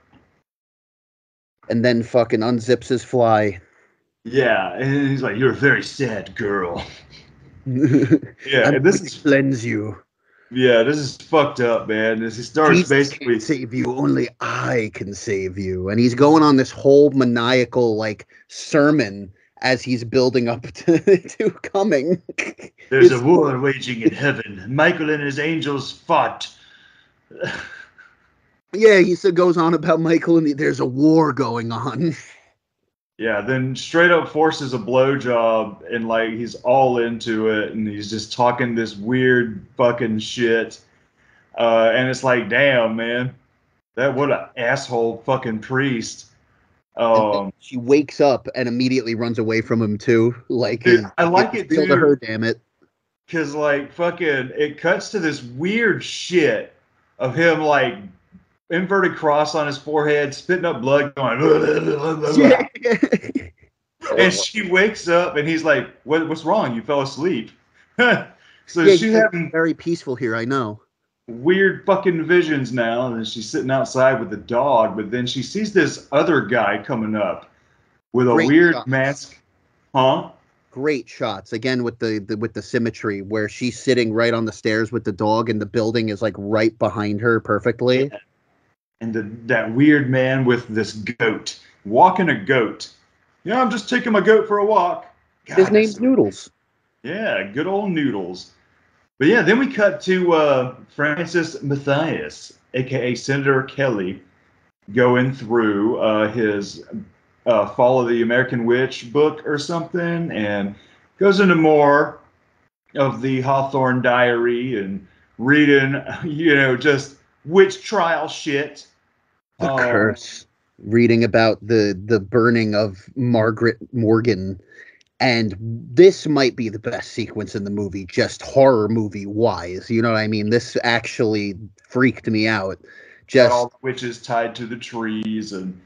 And then fucking unzips his fly. Yeah, and he's like, "You're a very sad girl." Yeah, and this is cleanse you. Yeah, this is fucked up, man. As he starts Jesus basically, can't save you, only I can save you. And he's going on this whole maniacal like sermon as he's building up to coming. there's a It's war waging in heaven. Michael and his angels fought. yeah, he still goes on about Michael and there's a war going on. Yeah, then straight up forces a blowjob and like he's all into it and he's just talking this weird fucking shit. And it's like, damn, man, that what an asshole fucking priest. And then Um, she wakes up and immediately runs away from him too. Like dude, I it like was it real to her, too, damn it. because like fucking it cuts to this weird shit of him like inverted cross on his forehead, spitting up blood, going, Yeah. and she wakes up and he's like, what's wrong? You fell asleep. So Yeah, he she's said, having very peaceful here, I know. weird fucking visions now, and she's sitting outside with the dog, but then she sees this other guy coming up with a Great weird shots. mask. Huh? Great shots. Again with the symmetry where she's sitting right on the stairs with the dog and the building is like right behind her perfectly. Yeah. And that weird man with this goat, walking a goat. Yeah, I'm just taking my goat for a walk. His God, that's name's so, Noodles. yeah, good old Noodles. But yeah, then we cut to Francis Matthias, aka Senator Kelly, going through his Fall of the American Witch book or something, and goes into more of the Hawthorne Diary and reading, just witch trial shit. The Um, curse. Reading about the burning of Margaret Morgan. And this might be the best sequence in the movie, just horror movie wise. You know what I mean? This actually freaked me out. got Just all the witches tied to the trees and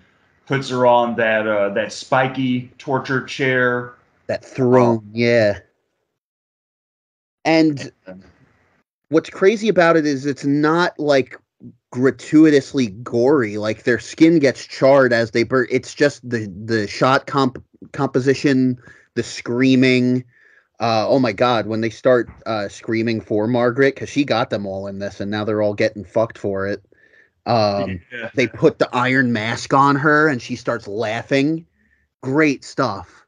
puts her on that spiky torture chair. that Uh, throne, yeah. And what's crazy about it is it's not like gratuitously gory. Like their skin gets charred as they burn. It's just the shot composition, the screaming. Oh my God, when they start screaming for Margaret, because she got them all in this, and now they're all getting fucked for it. yeah, They put the iron mask on her, and she starts laughing. Great stuff.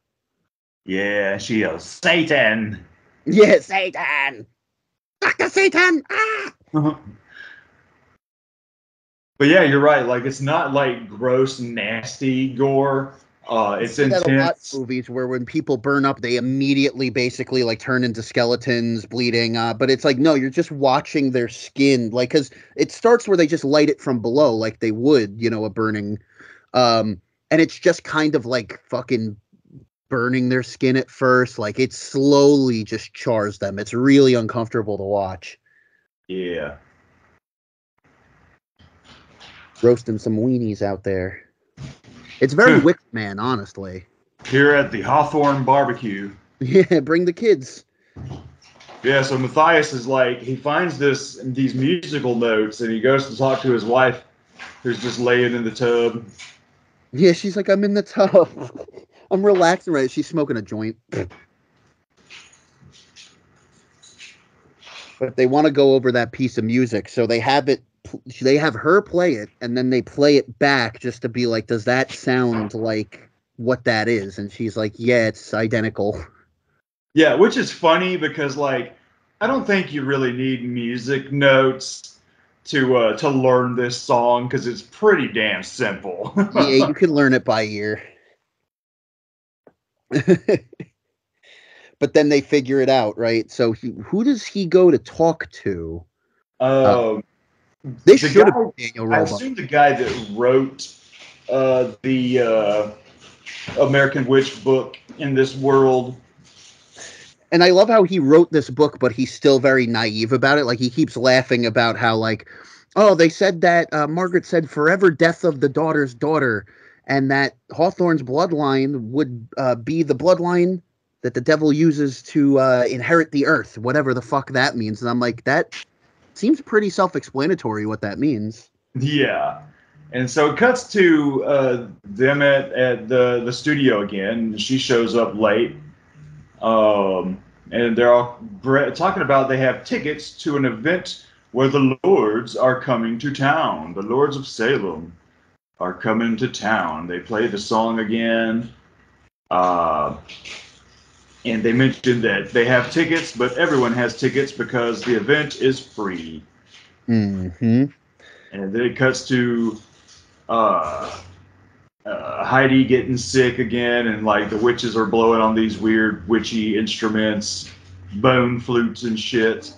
yeah, she yells, Satan. Yeah, Satan, Doctor Satan. Ah! But yeah, you're right. Like it's not like gross, nasty gore. You It's see that a lot in intense. movies where when people burn up, they immediately basically like turn into skeletons, bleeding. But it's like no, you're just watching their skin, like because it starts where they just light it from below, like they would, a burning. And it's just kind of like fucking burning their skin at first, like it slowly just chars them. It's really uncomfortable to watch. Yeah. Roasting some weenies out there. It's very Wicker Man, honestly. Here at the Hawthorne barbecue. Yeah, bring the kids. Yeah, so Matthias is like he finds these musical notes and he goes to talk to his wife who's just laying in the tub. Yeah, she's like, I'm in the tub. I'm relaxing right. She's smoking a joint. But they want to go over that piece of music, so they have her play it, and then they play it back just to be like, does that sound like what that is? And she's like, yeah, it's identical. Yeah, which is funny because like I don't think you really need music notes to learn this song because it's pretty damn simple. Yeah, you can learn it by ear. But then they figure it out, right? So who does he go to talk to? um, This the should guy, have been Daniel I Roebuck. assume the guy that wrote the American Witch book in this world. And I love how he wrote this book, but he's still very naive about it. Like he keeps laughing about how, like, oh, they said that Margaret said forever death of the daughter's daughter, and that Hawthorne's bloodline would be the bloodline that the devil uses to inherit the earth, whatever the fuck that means. And I'm like, that seems pretty self-explanatory what that means. Yeah. And so it cuts to them at the studio again. She shows up late. and they're all talking about they have tickets to an event where the lords are coming to town. The Lords of Salem are coming to town. They play the song again. Uh, and they mentioned that they have tickets, but everyone has tickets because the event is free. Mm-hmm. And then it cuts to uh, Heidi getting sick again, and like the witches are blowing on these weird witchy instruments, bone flutes and shit.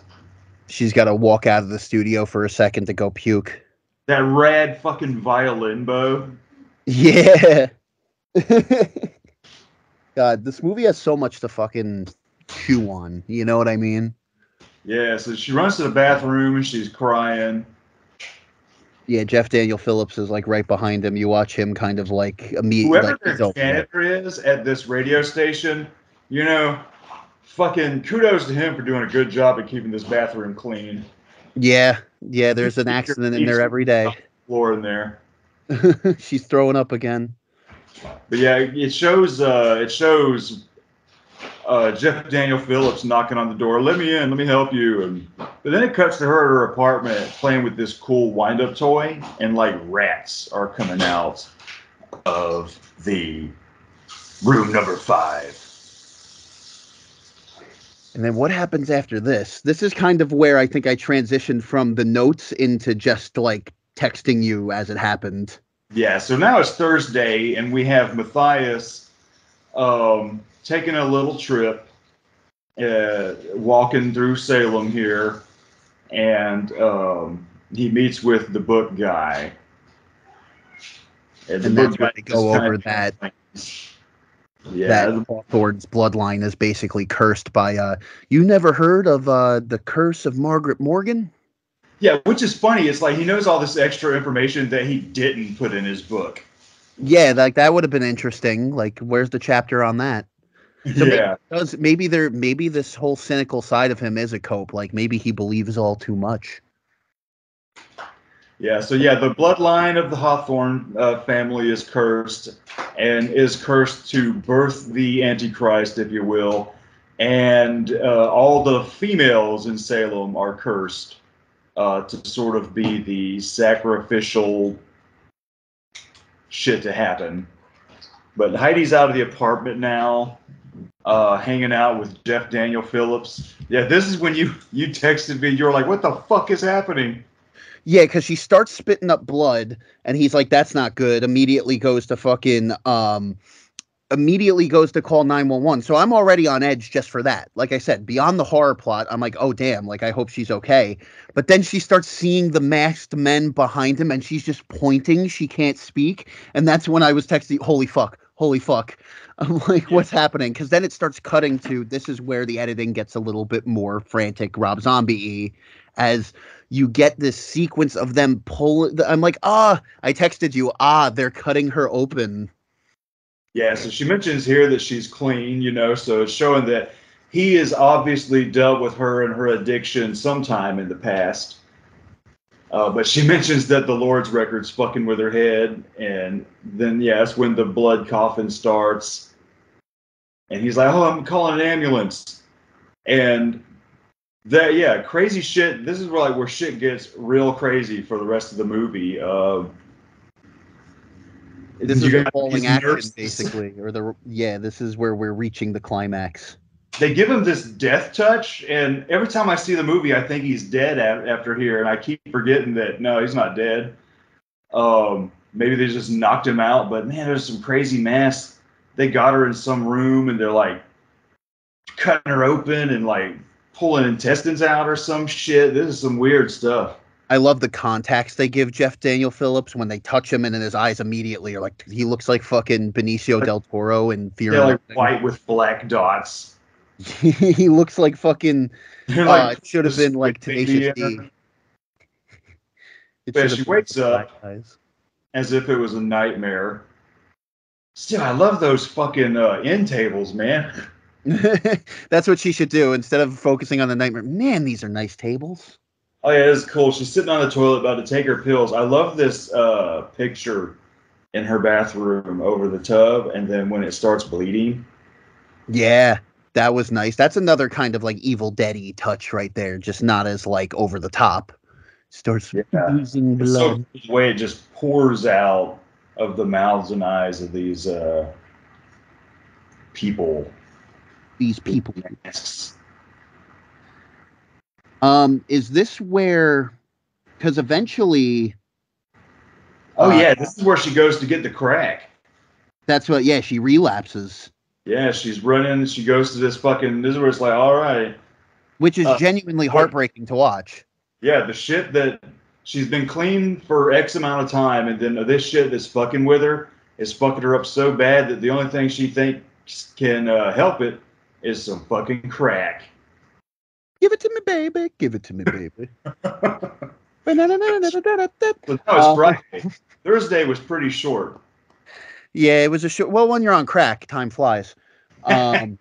She's got to walk out of the studio for a second to go puke. That rad fucking violin bow. Yeah. God, this movie has so much to fucking chew on. You know what I mean? Yeah, so she runs to the bathroom and she's crying. Yeah, Jeff Daniel Phillips is like right behind him. You watch him kind of like immediately. Whoever Like, their he's okay. janitor is at this radio station, you know, fucking kudos to him for doing a good job at keeping this bathroom clean. Yeah, there's an accident in there every day. Floor in there. She's throwing up again. But yeah, it shows Jeff Daniel Phillips knocking on the door. Let me in. Let me help you. But then it cuts to her at her apartment playing with this cool wind-up toy, and like rats are coming out of the room number 5. And then what happens after this? This is kind of where I think I transitioned from the notes into just like texting you as it happened. Yeah, so now it's Thursday, and we have Matthias taking a little trip, walking through Salem here, and he meets with the book guy. And that's why they go over that. Yeah, that Hawthorne's bloodline is basically cursed by. You never heard of the curse of Margaret Morgan? Yeah, which is funny. It's like he knows all this extra information that he didn't put in his book. Yeah, like that would have been interesting. Like, where's the chapter on that? So yeah, maybe this whole cynical side of him is a cope. Like maybe he believes all too much. Yeah, so yeah, the bloodline of the Hawthorne family is cursed, and is cursed to birth the Antichrist, if you will. And all the females in Salem are cursed to sort of be the sacrificial shit to happen. But Heidi's out of the apartment now, hanging out with Jeff Daniel Phillips. Yeah, this is when you texted me. You were like, "What the fuck is happening?" Yeah, because she starts spitting up blood, and he's like, "That's not good." Immediately goes to call 911. So I'm already on edge just for that. Like I said, beyond the horror plot, I'm like, oh damn, like I hope she's okay. But then she starts seeing the masked men behind him, and she's just pointing. She can't speak, and that's when I was texting, "Holy fuck, holy fuck." I'm like, what's happening? Because then it starts cutting to, this is where the editing gets a little bit more frantic, Rob Zombie-y, as you get this sequence of them pulling. I'm like, I texted you, they're cutting her open. Yeah, so she mentions here that she's clean, so it's showing that he has obviously dealt with her and her addiction sometime in the past. But she mentions that the Lord's record's fucking with her head, and then, that's when the blood coffin starts. And he's like, "Oh, I'm calling an ambulance." And that, crazy shit. This is where shit gets real crazy for the rest of the movie. This is the falling action, basically, this is where we're reaching the climax. They give him this death touch, and every time I see the movie, I think he's dead after here, and I keep forgetting that no, he's not dead. Maybe they just knocked him out, but man, there's some crazy mess. They got her in some room, and they're like cutting her open and like pulling intestines out or some shit. This is some weird stuff. I love the contacts they give Jeff Daniel Phillips when they touch him, and then his eyes immediately are like, he looks like fucking Benicio del Toro in Fear. They're like white with black dots. He looks like fucking. It should have been like Tenacious D. But she wakes up as if it was a nightmare. Still, I love those fucking end tables, man. That's what she should do instead of focusing on the nightmare. Man, these are nice tables. Oh yeah, it's cool. She's sitting on the toilet about to take her pills. I love this picture in her bathroom over the tub, and then when it starts bleeding. Yeah. That was nice. That's another kind of like Evil Dead-y touch right there, just not as like over the top. Starts oozing It's so blood. cool the way it just pours out of the mouths and eyes of these people. These people. Masks. Is this where? Because eventually, Oh yeah, this is where she goes to get the crack. that's what. Yeah, she relapses, Yeah, she's running. She goes to this fucking. This is where it's like, all right. which is genuinely heartbreaking to watch. Yeah, the shit that she's been clean for X amount of time, and then this shit that's fucking with her is fucking her up so bad that the only thing she thinks can help it is some fucking crack. Give it to me, baby. Give it to me, baby. So that was Friday. Thursday was pretty short. Yeah, it was a short. Well, when you're on crack, time flies. And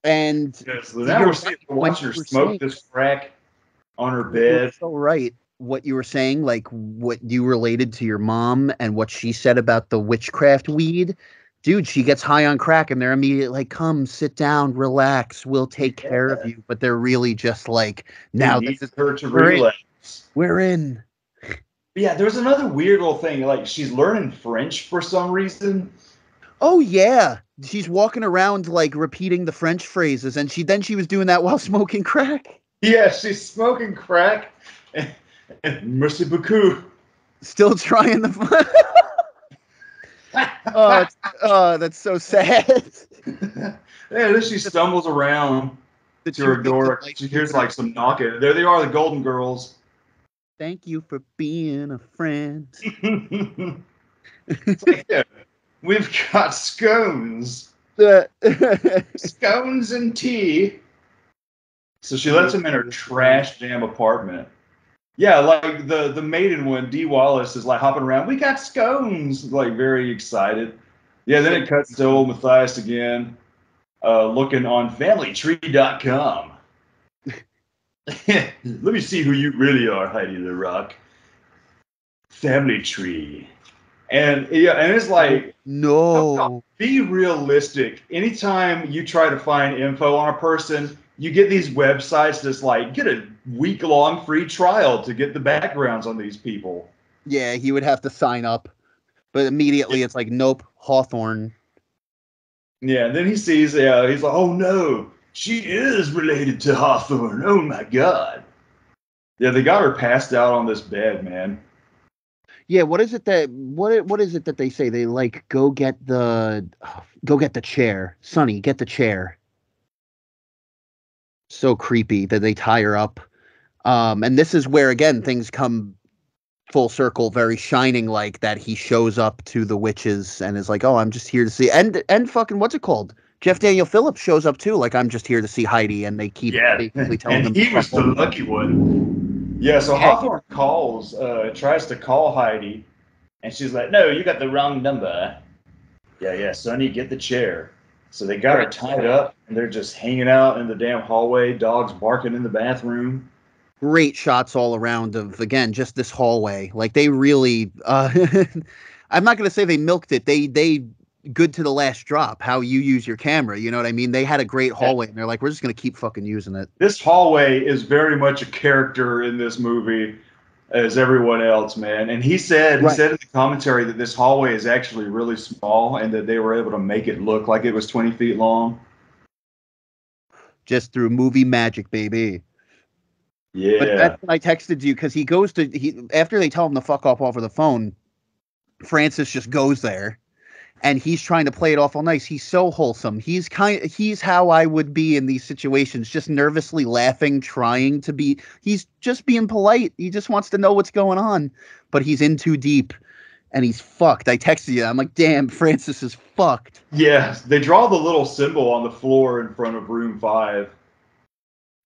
Yeah, so now we're seeing her watch her smoke this crack on her bed. So right, what you were saying, like what you related to your mom and what she said about the witchcraft weed. Dude, she gets high on crack and they're immediately like, come sit down, relax, we'll take care of you. But they're really just like, now this is her to relax. We're in. Yeah, there's another weird little thing. Like she's learning French for some reason. Oh yeah. She's walking around like repeating the French phrases, and she was doing that while smoking crack. Yeah, she's smoking crack. And merci beaucoup. Still trying the that's so sad. Yeah, then she stumbles around to her door. She hears like some knocking. There they are, the Golden Girls. Thank you for being a friend. It's like, yeah, we've got scones. Scones and tea. So she lets him in her trash damn apartment. Yeah, like the maiden one, Dee Wallace, is like hopping around. We got scones, like very excited. Yeah, then it cuts to old Matthias again, looking on FamilyTree.com. Let me see who you really are, Heidi the Rock. Family Tree. And yeah, and it's like, no, be realistic. Anytime you try to find info on a person, you get these websites that's like, get a week-long free trial to get the backgrounds on these people. Yeah, he would have to sign up. But immediately it's like, nope, Hawthorne. Yeah, and then he sees, he's like, oh no, she is related to Hawthorne. Oh my God. Yeah, they got her passed out on this bed, man. Yeah, what is it that they say? They like go get the chair. Sonny, get the chair. So creepy that they tie her up. And this is where again things come full circle, very Shining like that. He shows up to the witches and is like, "Oh, I'm just here to see." And fucking what's it called? Jeff Daniel Phillips shows up too, like I'm just here to see Heidi, and they keep basically telling him. He was the lucky one. Yeah, so Hawthorne tries to call Heidi, and she's like, "No, you got the wrong number." Yeah, Sonny, get the chair. So they got her tied up, and they're just hanging out in the damn hallway. Dogs barking in the bathroom. Great shots all around of again just this hallway. Like they really. I'm not gonna say they milked it. They good to the last drop. How you use your camera, you know what I mean? They had a great hallway, and they're like, we're just gonna keep fucking using it. This hallway is very much a character in this movie, as everyone else, man. And he said in the commentary that this hallway is actually really small, and that they were able to make it look like it was 20 feet long. Just through movie magic, baby. Yeah. But that's when I texted you because after they tell him to fuck off over the phone, Francis just goes there. And he's trying to play it off all nice. He's so wholesome. He's how I would be in these situations, just nervously laughing, trying to be. He's just being polite. He just wants to know what's going on, but he's in too deep, and he's fucked. I texted you. I'm like, damn, Francis is fucked. Yeah, they draw the little symbol on the floor in front of room 5.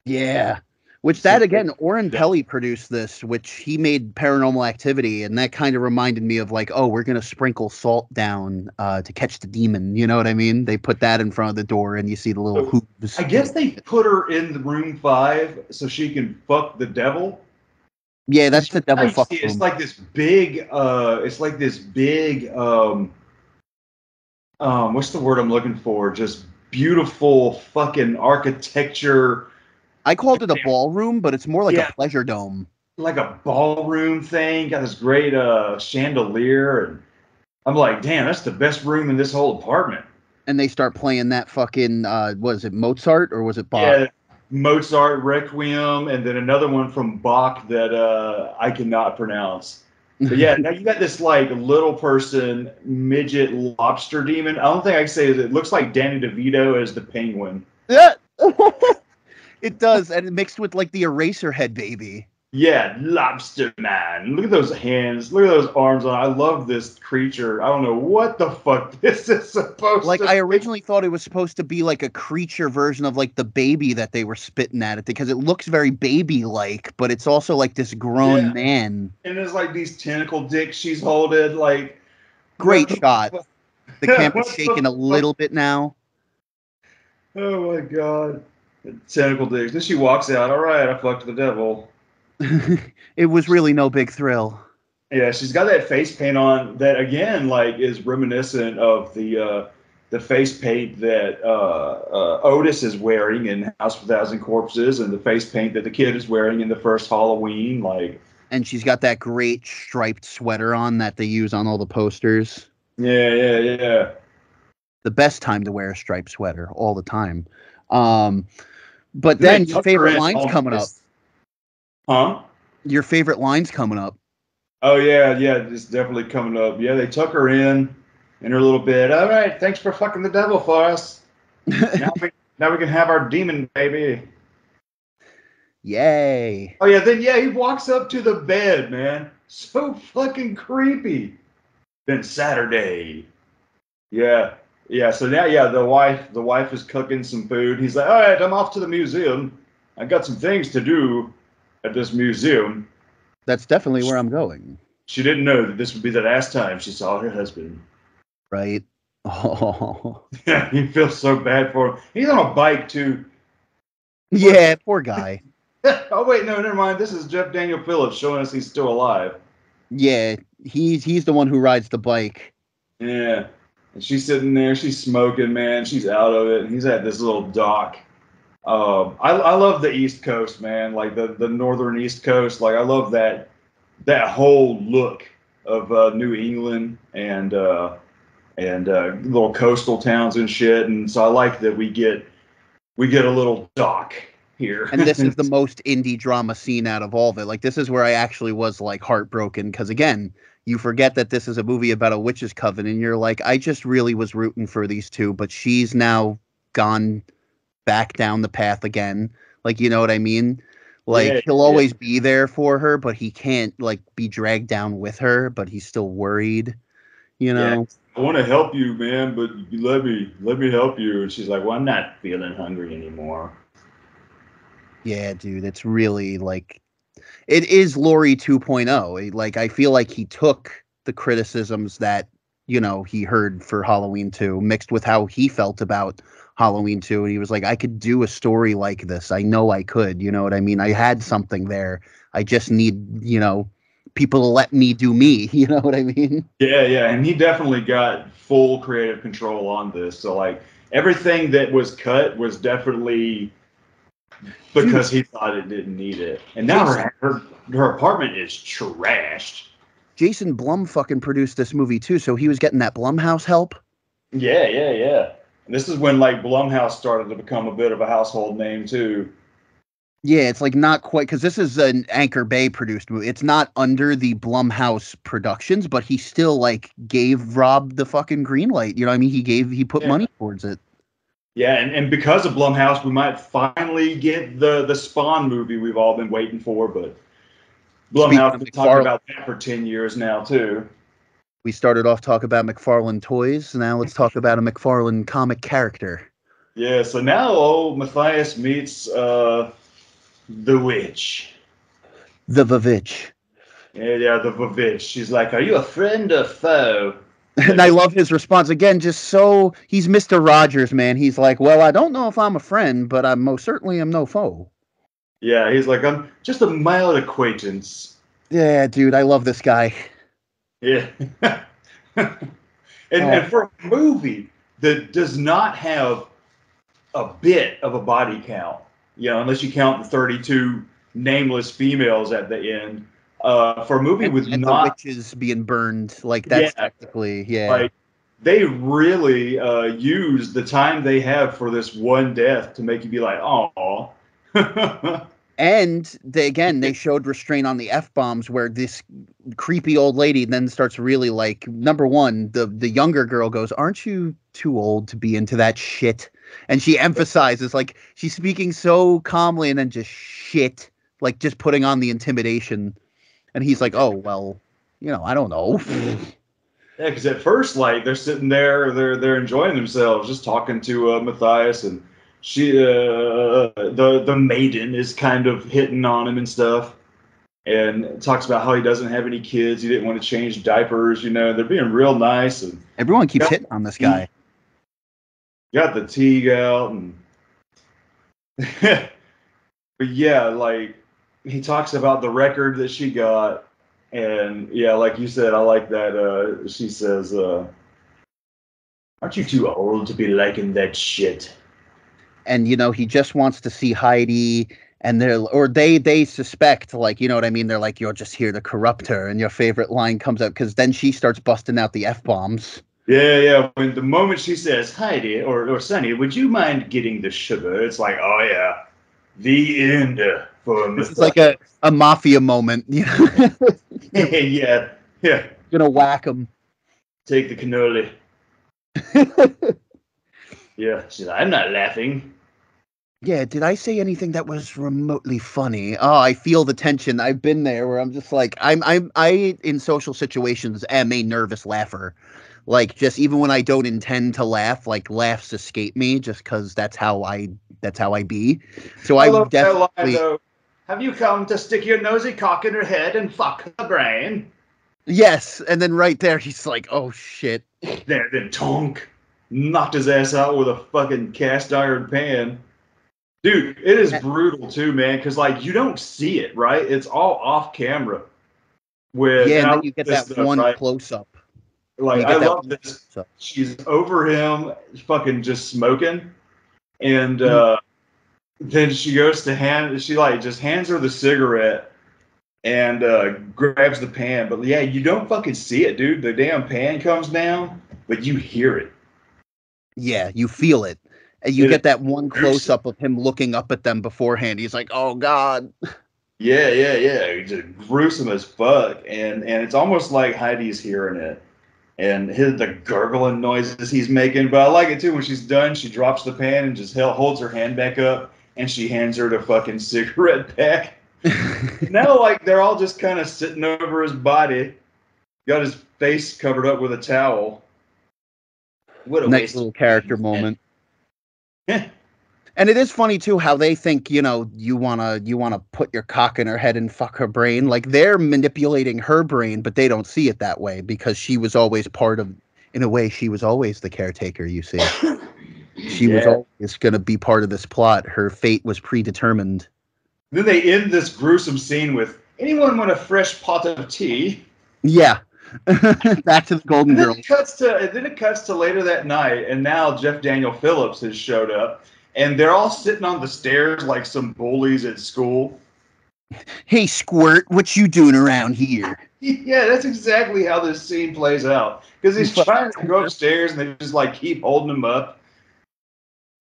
Yeah. Which that again, Oren Peli produced this, which he made Paranormal Activity, and that kind of reminded me of like, oh, we're gonna sprinkle salt down to catch the demon. You know what I mean? They put that in front of the door, and you see the little hoops. I guess they put her in the room 5 so she can fuck the devil. Yeah, that's the devil fuck room. It's like this big. It's like this big. What's the word I'm looking for? Just beautiful fucking architecture. I called it a ballroom, but it's more like Yeah. a pleasure dome. Like a ballroom thing. Got this great chandelier, and I'm like, damn, that's the best room in this whole apartment. And they start playing that fucking was it Mozart or was it Bach? Yeah, Mozart Requiem, and then another one from Bach that I cannot pronounce. But yeah, now you got this like little person, midget lobster demon. I don't think I can say it looks like Danny DeVito as the penguin. Yeah. It does, and it mixed with like the Eraserhead baby. Yeah, lobster man. Look at those hands. Look at those arms. I love this creature. I don't know what the fuck this is supposed Like to I be. originally thought it was supposed to be like a creature version of like the baby that they were spitting at it because it looks very baby-like, but it's also like this grown man. And there's like these tentacle dicks she's holding. Like, Great what shot. the The camera's what shaking a little bit now. Oh my god. Tentacle dicks. Then she walks out. All right, I fucked the devil. It was really no big thrill. Yeah, she's got that face paint on that again, like is reminiscent of the face paint that Otis is wearing in House of a Thousand Corpses, and the face paint that the kid is wearing in the first Halloween. Like, And she's got that great striped sweater on that they use on all the posters. yeah. The best time to wear a striped sweater all the time. But then your favorite line's coming up. Huh? Your favorite line's coming up. Oh yeah, it's definitely coming up. Yeah, they tuck her in her little bed. All right, thanks for fucking the devil for us. now we can have our demon baby. Yay. Oh yeah, then he walks up to the bed, man. So fucking creepy. Then Saturday. Yeah. So now the wife is cooking some food. He's like, all right, I'm off to the museum. I got some things to do at this museum. That's definitely where I'm going. She didn't know that this would be the last time she saw her husband. Right? Oh. Yeah, he feels so bad for him. He's on a bike too. Yeah, poor guy. Oh wait, no, never mind. This is Jeff Daniel Phillips showing us he's still alive. Yeah, he's the one who rides the bike. Yeah. And she's sitting there, she's smoking, man. She's out of it. And he's at this little dock. I love the East Coast, man. Like the northern East Coast. Like I love that whole look of New England and little coastal towns and shit. And so I like that we get a little dock here. And this is the most indie drama scene out of all of it. Like this is where I actually was like heartbroken because again, you forget that this is a movie about a witch's coven, and you're like, I just really was rooting for these two, but she's now gone back down the path again. Like, you know what I mean? Like he'll always be there for her, but he can't like be dragged down with her, but he's still worried, you know? Yeah. I want to help you, man, but let me help you. And she's like, well, I'm not feeling hungry anymore. Yeah, dude, it's really like, it is Laurie 2.0. Like, I feel like he took the criticisms that, you know, he heard for Halloween 2 mixed with how he felt about Halloween 2. And he was like, I could do a story like this. I know I could, you know what I mean? I had something there. I just need, you know, people to let me do me. You know what I mean? Yeah. And he definitely got full creative control on this. So like everything that was cut was definitely because he thought it didn't need it. And now her apartment is trashed. Jason Blum fucking produced this movie too, so he was getting that Blumhouse help. Yeah. And this is when like Blumhouse started to become a bit of a household name too. Yeah, it's like not quite because this is an Anchor Bay produced movie. It's not under the Blumhouse Productions, but he still like gave Rob the fucking green light. You know what I mean? He put money towards it. Yeah, and because of Blumhouse, we might finally get the Spawn movie we've all been waiting for, but Blumhouse has been talking about that for 10 years now, too. We started off talking about McFarlane toys, now let's talk about a McFarlane comic character. Yeah, so now old Matthias meets the witch. The Vavitch. Yeah, the Vavitch. She's like, are you a friend or foe? And I love his response again. Just so he's Mr. Rogers, man. He's like, well, I don't know if I'm a friend, but I most certainly am no foe. Yeah, he's like, I'm just a mild acquaintance. Yeah, dude, I love this guy. Yeah. and for a movie that does not have a bit of a body count, unless you count the 32 nameless females at the end. For a movie with and the not, witches being burned, like that's yeah, technically, yeah. like they really use the time they have for this one death to make you be like, oh. And they showed restraint on the F-bombs, where this creepy old lady then starts really like, number one, the younger girl goes, "Aren't you too old to be into that shit?" And she emphasizes, like, she's speaking so calmly and then just shit, like just putting on the intimidation. And he's like, "Oh, well, I don't know." Yeah, because at first, like they're sitting there, they're enjoying themselves, just talking to Matthias, and she, the maiden, is kind of hitting on him and stuff, and talks about how he doesn't have any kids, he didn't want to change diapers. They're being real nice, and Everyone keeps hitting on this guy. Got the tea out, and but yeah, like he talks about the record that she got. And yeah, like you said, I like that. She says, "Aren't you too old to be liking that shit?" And he just wants to see Heidi, and they suspect, like, you know what I mean? They're like, "You're just here to corrupt her," and your favorite line comes up because then she starts busting out the F-bombs. Yeah. When the moment she says, "Heidi or Sonny, would you mind getting the sugar?" It's like, oh yeah, the end for This is like a mafia moment. yeah. Gonna whack him. Take the cannoli. Yeah, she's like, "I'm not laughing." Yeah, did I say anything that was remotely funny? Oh, I feel the tension. I've been there where I'm just like, I in social situations am a nervous laugher. Like, just even when I don't intend to laugh, like laughs escape me just because that's how I be. So I I love that line definitely, though. "Have you come to stick your nosy cock in her head and fuck her brain?" yes. And then right there, he's like, oh shit. There, then Tonk knocked his ass out with a fucking cast iron pan. Dude, it is brutal too, man, because like you don't see it, right? It's all off camera. Yeah, And and I then love you get this that stuff, one right? close up. Like You I get that love one this. close up. She's over him, fucking just smoking, and then she goes to she like just hands her the cigarette and grabs the pan. But yeah, you don't fucking see it, dude. The damn pan comes down, but you hear it. Yeah, you feel it. And you It is get that one close gruesome. up of him looking up at them beforehand. He's like, "Oh God." Yeah. It's just gruesome as fuck, and it's almost like Heidi's hearing it, and the gurgling noises he's making. But I like it too. When she's done, she drops the pan and just holds her hand back up, and she hands her the fucking cigarette pack. Now, like they're all just kind of sitting over his body, got his face covered up with a towel. What a Nice waste of little character time, man. moment. And it is funny too how they think, you wanna put your cock in her head and fuck her brain. Like they're manipulating her brain, but they don't see it that way because she was always in a way, she was always the caretaker, you see. She was Yeah. always gonna be part of this plot. Her fate was predetermined. Then they end this gruesome scene with, "Anyone want a fresh pot of tea?" Yeah. Back to the Golden And Girls. then it cuts to later that night, and now Jeff Daniel Phillips has showed up, and they're all sitting on the stairs like some bullies at school. Hey, Squirt, what you doing around here? Yeah, that's exactly how this scene plays out. Because You he's fucking trying to go upstairs, and they just like keep holding him up.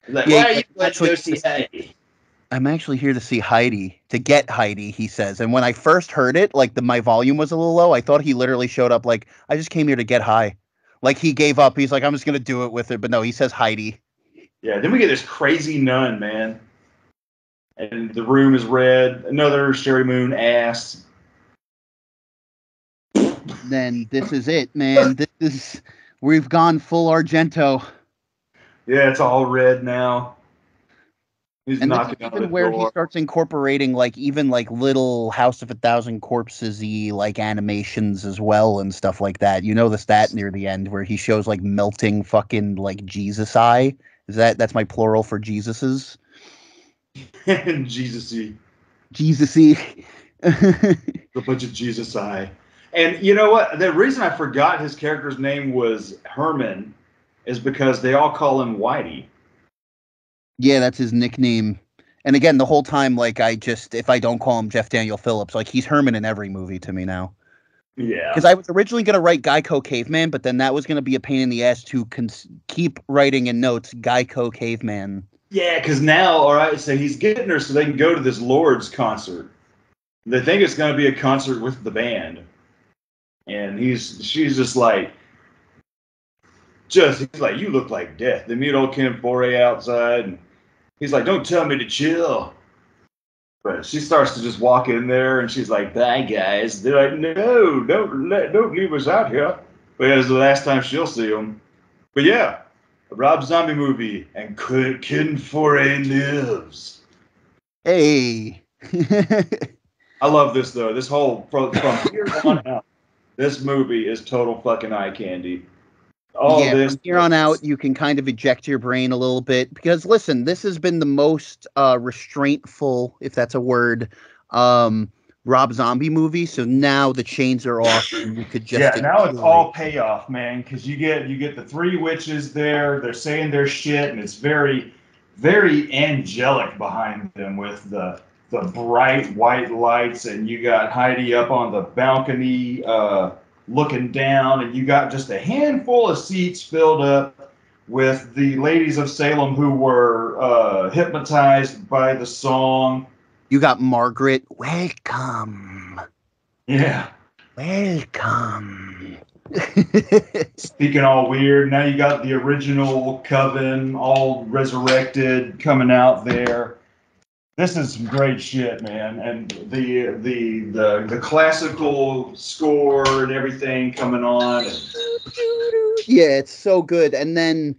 Like, Yeah, why he's are you like, going to go see actually, Heidi? I'm actually here to see Heidi, to get Heidi, he says. And when I first heard it, like my volume was a little low. I thought he literally showed up like, I just came here to get high. Like he gave up. He's like, I'm just gonna do it with her. But no, he says Heidi. Yeah, then we get this crazy nun, man. And the room is red. Another Sherry Moon ass. Then this is it, man. We've gone full Argento. Yeah, it's all red now. He's And this is knocking on the even where he door. starts incorporating like even like little House of a Thousand Corpses-y like animations as well and stuff like that. You know the stat near the end where he shows like melting fucking like Jesus eye. That's my plural for Jesus's? And Jesus-y. Jesus-y. A bunch of Jesus eye. And you know what? The reason I forgot his character's name was Herman is because they all call him Whitey. Yeah, that's his nickname. And again, the whole time, like, if I don't call him Jeff Daniel Phillips, like, he's Herman in every movie to me now. Because Yeah. I was originally going to write Geico Caveman, but then that was going to be a pain in the ass to keep writing in notes Geico Caveman. Yeah, because now, all right, so he's getting her so they can go to this Lords concert. They think it's going to be a concert with the band. And she's just like, he's like, you look like death. They meet old Ken Foray outside, and he's like, don't tell me to chill. But she starts to just walk in there, and she's like, bye, guys. They're like, no, don't leave us out here. But yeah, it's the last time she'll see him. But yeah, a Rob Zombie movie, and Ken Foray lives. Hey. I love this, though. This whole, from here on out, this movie is total fucking eye candy. All Yeah, this. from here on out, you can kind of eject your brain a little bit because, listen, this has been the most restraintful, if that's a word, Rob Zombie movie. So now the chains are off, and you could just Yeah, now it's enjoy. all payoff, man, because you get the three witches there. They're saying their shit, and it's very, very angelic behind them with the bright white lights, and you got Heidi up on the balcony looking down, and you got just a handful of seats filled up with the ladies of Salem who were hypnotized by the song. You got Margaret. Welcome. Yeah. Welcome. Speaking all weird, now you got the original Coven all resurrected coming out there. This is some great shit, man, and the classical score and everything coming on. Yeah, it's so good. And then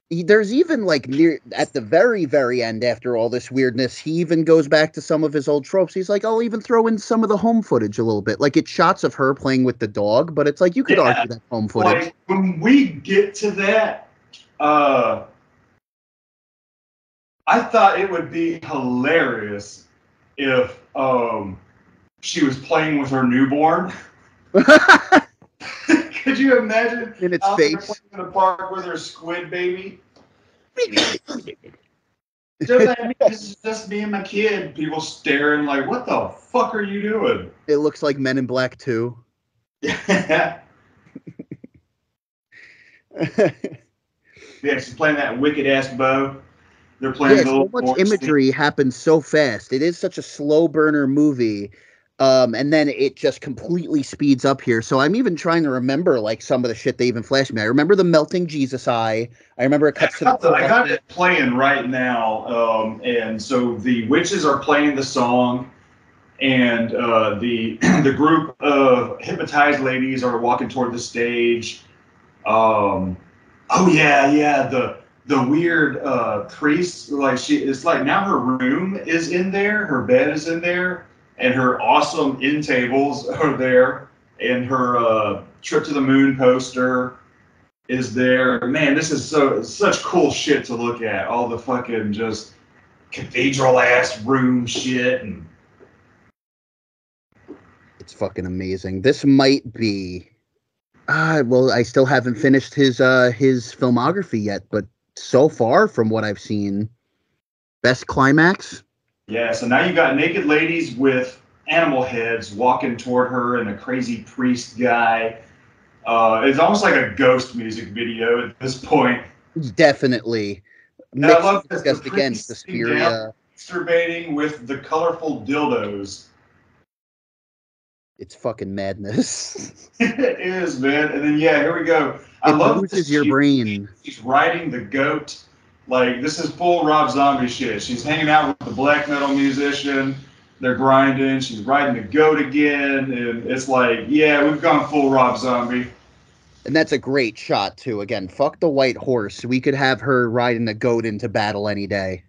there's even like near at the very, very end, after all this weirdness, he even goes back to some of his old tropes. He's like, I'll even throw in some of the home footage a little bit. Like it's shots of her playing with the dog, but it's like you could argue that home footage. Like when we get to that, I thought it would be hilarious if she was playing with her newborn. Could you imagine in its out face there in the park with her squid baby? This is just me and my kid. People staring like, what the fuck are you doing? It looks like Men in Black 2. Yeah, she's playing that wicked ass bow. They're playing the so much imagery happens so fast. It is such a slow burner movie. And then it just completely speeds up here. So I'm even trying to remember like some of the shit they even flashed me. I remember the melting Jesus eye. I remember it cuts to I got it playing right now. And so the witches are playing the song, and the group of hypnotized ladies are walking toward the stage. Oh yeah, the weird priest, like it's like now her room is in there, her bed is in there, and her awesome end tables are there, and her trip to the moon poster is there. Man, this is such cool shit to look at. All the fucking just cathedral ass room shit, and it's fucking amazing. This might be well, I still haven't finished his filmography yet, but so far from what I've seen, best climax. Yeah, so now you got naked ladies with animal heads walking toward her and a crazy priest guy. It's almost like a ghost music video at this point. Definitely. And I love this. Just again, Suspiria. Masturbating with the colorful dildos. It's fucking madness. It is, man. And then yeah, here we go. I love this. Your brain. She's riding the goat. Like this is full Rob Zombie shit. She's hanging out with the black metal musician. They're grinding. She's riding the goat again, and it's like, yeah, we've gone full Rob Zombie. And that's a great shot too. Again, fuck the white horse. We could have her riding the goat into battle any day.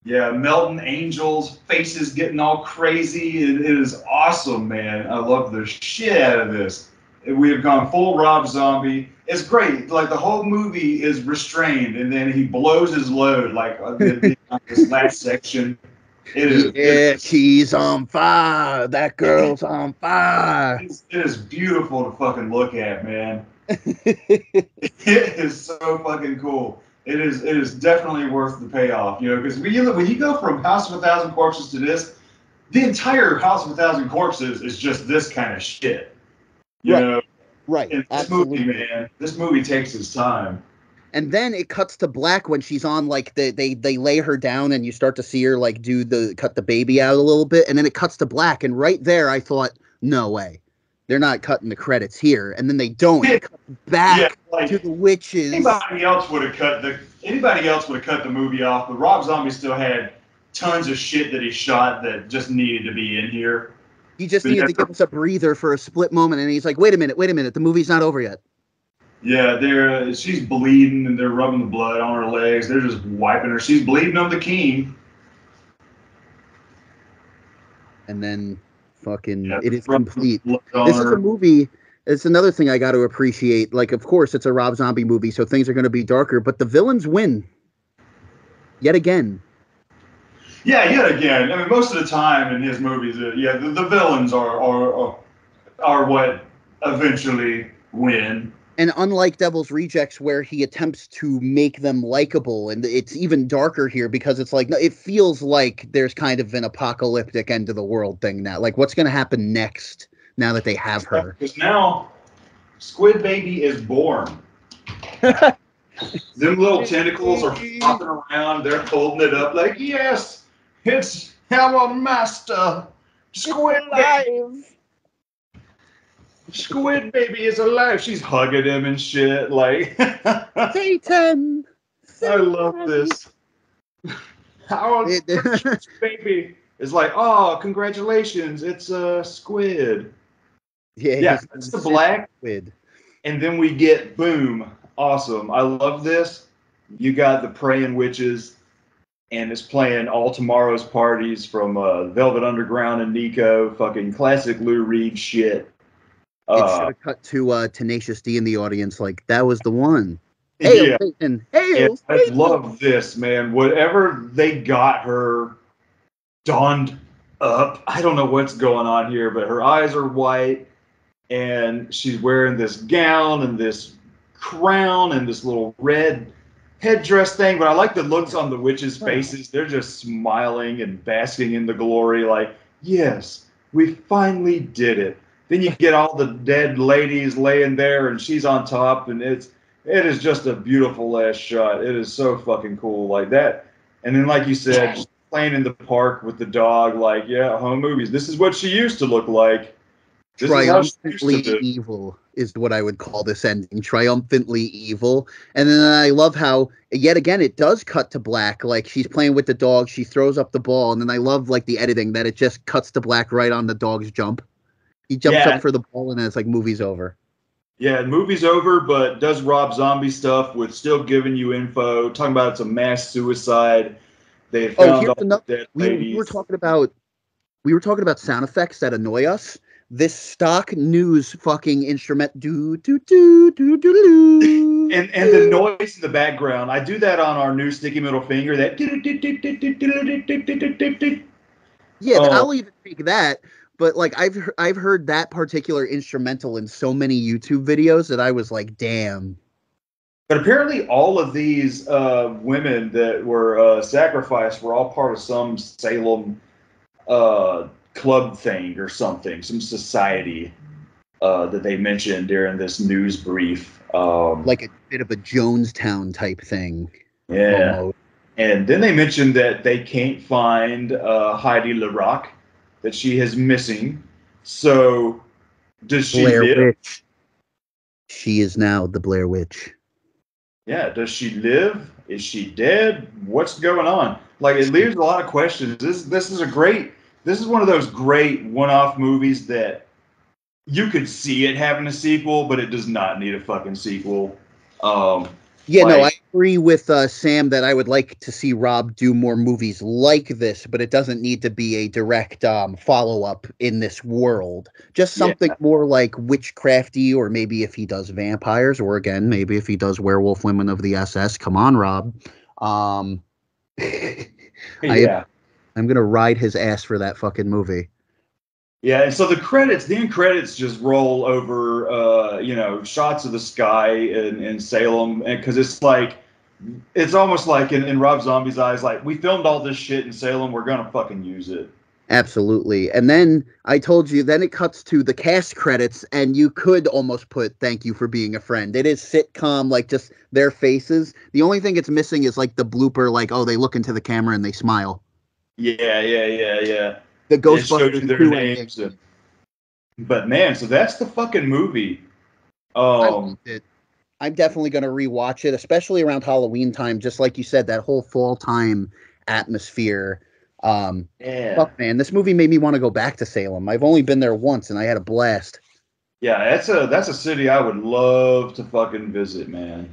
Yeah, melting angels, faces getting all crazy. It is awesome, man. I love the shit out of this. We have gone full Rob Zombie. It's great. Like the whole movie is restrained, and then he blows his load like this last section. It is. Yeah, she's on fire. That girl's on fire. It is beautiful to fucking look at, man. It is so fucking cool. It is definitely worth the payoff, you know, because when you go from House of a Thousand Corpses to this, the entire House of a Thousand Corpses is just this kind of shit. You Right. know, Right. in this Absolutely. movie, man, this movie takes its time. And then it cuts to black when she's on like they lay her down and you start to see her like cut the baby out a little bit, and then it cuts to black, and right there I thought, no way. They're not cutting the credits here. And then they don't. It cuts Yeah, back like to the witches. anybody else would have cut the movie off, but Rob Zombie still had tons of shit that he shot that just needed to be in here. He just But needed yeah, to give us a breather for a split moment, and he's like, wait a minute, the movie's not over yet. yeah, she's bleeding and they're rubbing the blood on her legs. They're just wiping her. She's bleeding on the king. And then fucking Yeah, it is rubbing complete. blood on This is her. a movie. It's another thing I got to appreciate. Like, of course, it's a Rob Zombie movie, so things are going to be darker, but the villains win. Yet again. Yeah, yet again. I mean, most of the time in his movies, the villains are what eventually win. And unlike Devil's Rejects, where he attempts to make them likable, and it's even darker here because it's like, it feels like there's kind of an apocalyptic end of the world thing now. Like, what's going to happen next now that they have her? Because now Squid Baby is born. Them little tentacles are flopping around. They're holding it up like, yes, it's our master. Squid Baby. Squid Baby is alive. She's hugging him and shit. Like, Satan! I love this. Our precious baby is like, oh, congratulations. It's a squid. Yeah, it's the black. Squid. And then we get boom. Awesome. I love this. You got the praying witches, and it's playing All Tomorrow's Parties from Velvet Underground and Nico. Fucking classic Lou Reed shit. It should have cut to Tenacious D in the audience, like, that was the one. Hail, Yeah. Satan! Hail, I Satan! love this, man. Whatever they got her donned up, I don't know what's going on here, but her eyes are white, and she's wearing this gown and this crown and this little red headdress thing. But I like the looks on the witches' faces. They're just smiling and basking in the glory, like, yes, we finally did it. Then you get all the dead ladies laying there, and she's on top, and it is just a beautiful last shot. It is so fucking cool, like that. And then, like you said, just playing in the park with the dog, like, yeah, home movies. This is what she used to look like. This Triumphantly evil is what I would call this ending. Triumphantly evil. And then I love how, yet again, it does cut to black. Like, she's playing with the dog, she throws up the ball, and then I love, like, the editing that it just cuts to black right on the dog's jump. He jumps up for the ball, and then it's like, movie's over. Yeah, movie's over, but does Rob Zombie stuff with still giving you info, talking about it's a mass suicide. They had found all the dead ladies. We were talking about sound effects that annoy us. This stock news fucking instrument do do do do do do. And the noise in the background. I do that on our new sticky middle finger. That. Yeah, I'll even take that. But like I've heard that particular instrumental in so many YouTube videos that I was like, damn. But apparently, all of these women that were sacrificed were all part of some Salem club thing or something, some society that they mentioned during this news brief. Like a bit of a Jonestown type thing. Yeah. Almost. And then they mentioned that they can't find Heidi LaRock, that she is missing. So, does she live? Witch. She is now the Blair Witch. Yeah, does she live? Is she dead? What's going on? Like, it leaves a lot of questions. This is one of those great one-off movies that you could see it having a sequel, but it does not need a fucking sequel. I agree with Sam that I would like to see Rob do more movies like this, but it doesn't need to be a direct follow-up in this world. Just something more like witchcrafty, or maybe if he does vampires, or again, maybe if he does Werewolf Women of the SS. Come on, Rob. I'm going to ride his ass for that fucking movie. Yeah, and so the end credits just roll over, shots of the sky in Salem, because it's like it's almost like in Rob Zombie's eyes, like, we filmed all this shit in Salem, we're gonna fucking use it. Absolutely. And then I told you, then it cuts to the cast credits, and you could almost put "Thank you for being a friend." It is sitcom, like just their faces. The only thing it's missing is like the blooper, like, oh, they look into the camera and they smile. Yeah. The It shows you Ghostbusters their 2 ending. names. But man, so that's the fucking movie. I loved it. I'm definitely going to rewatch it, especially around Halloween time. Just like you said, that whole fall time atmosphere. Yeah. Fuck, man, this movie made me want to go back to Salem. I've only been there once, and I had a blast. Yeah, that's a city I would love to fucking visit, man.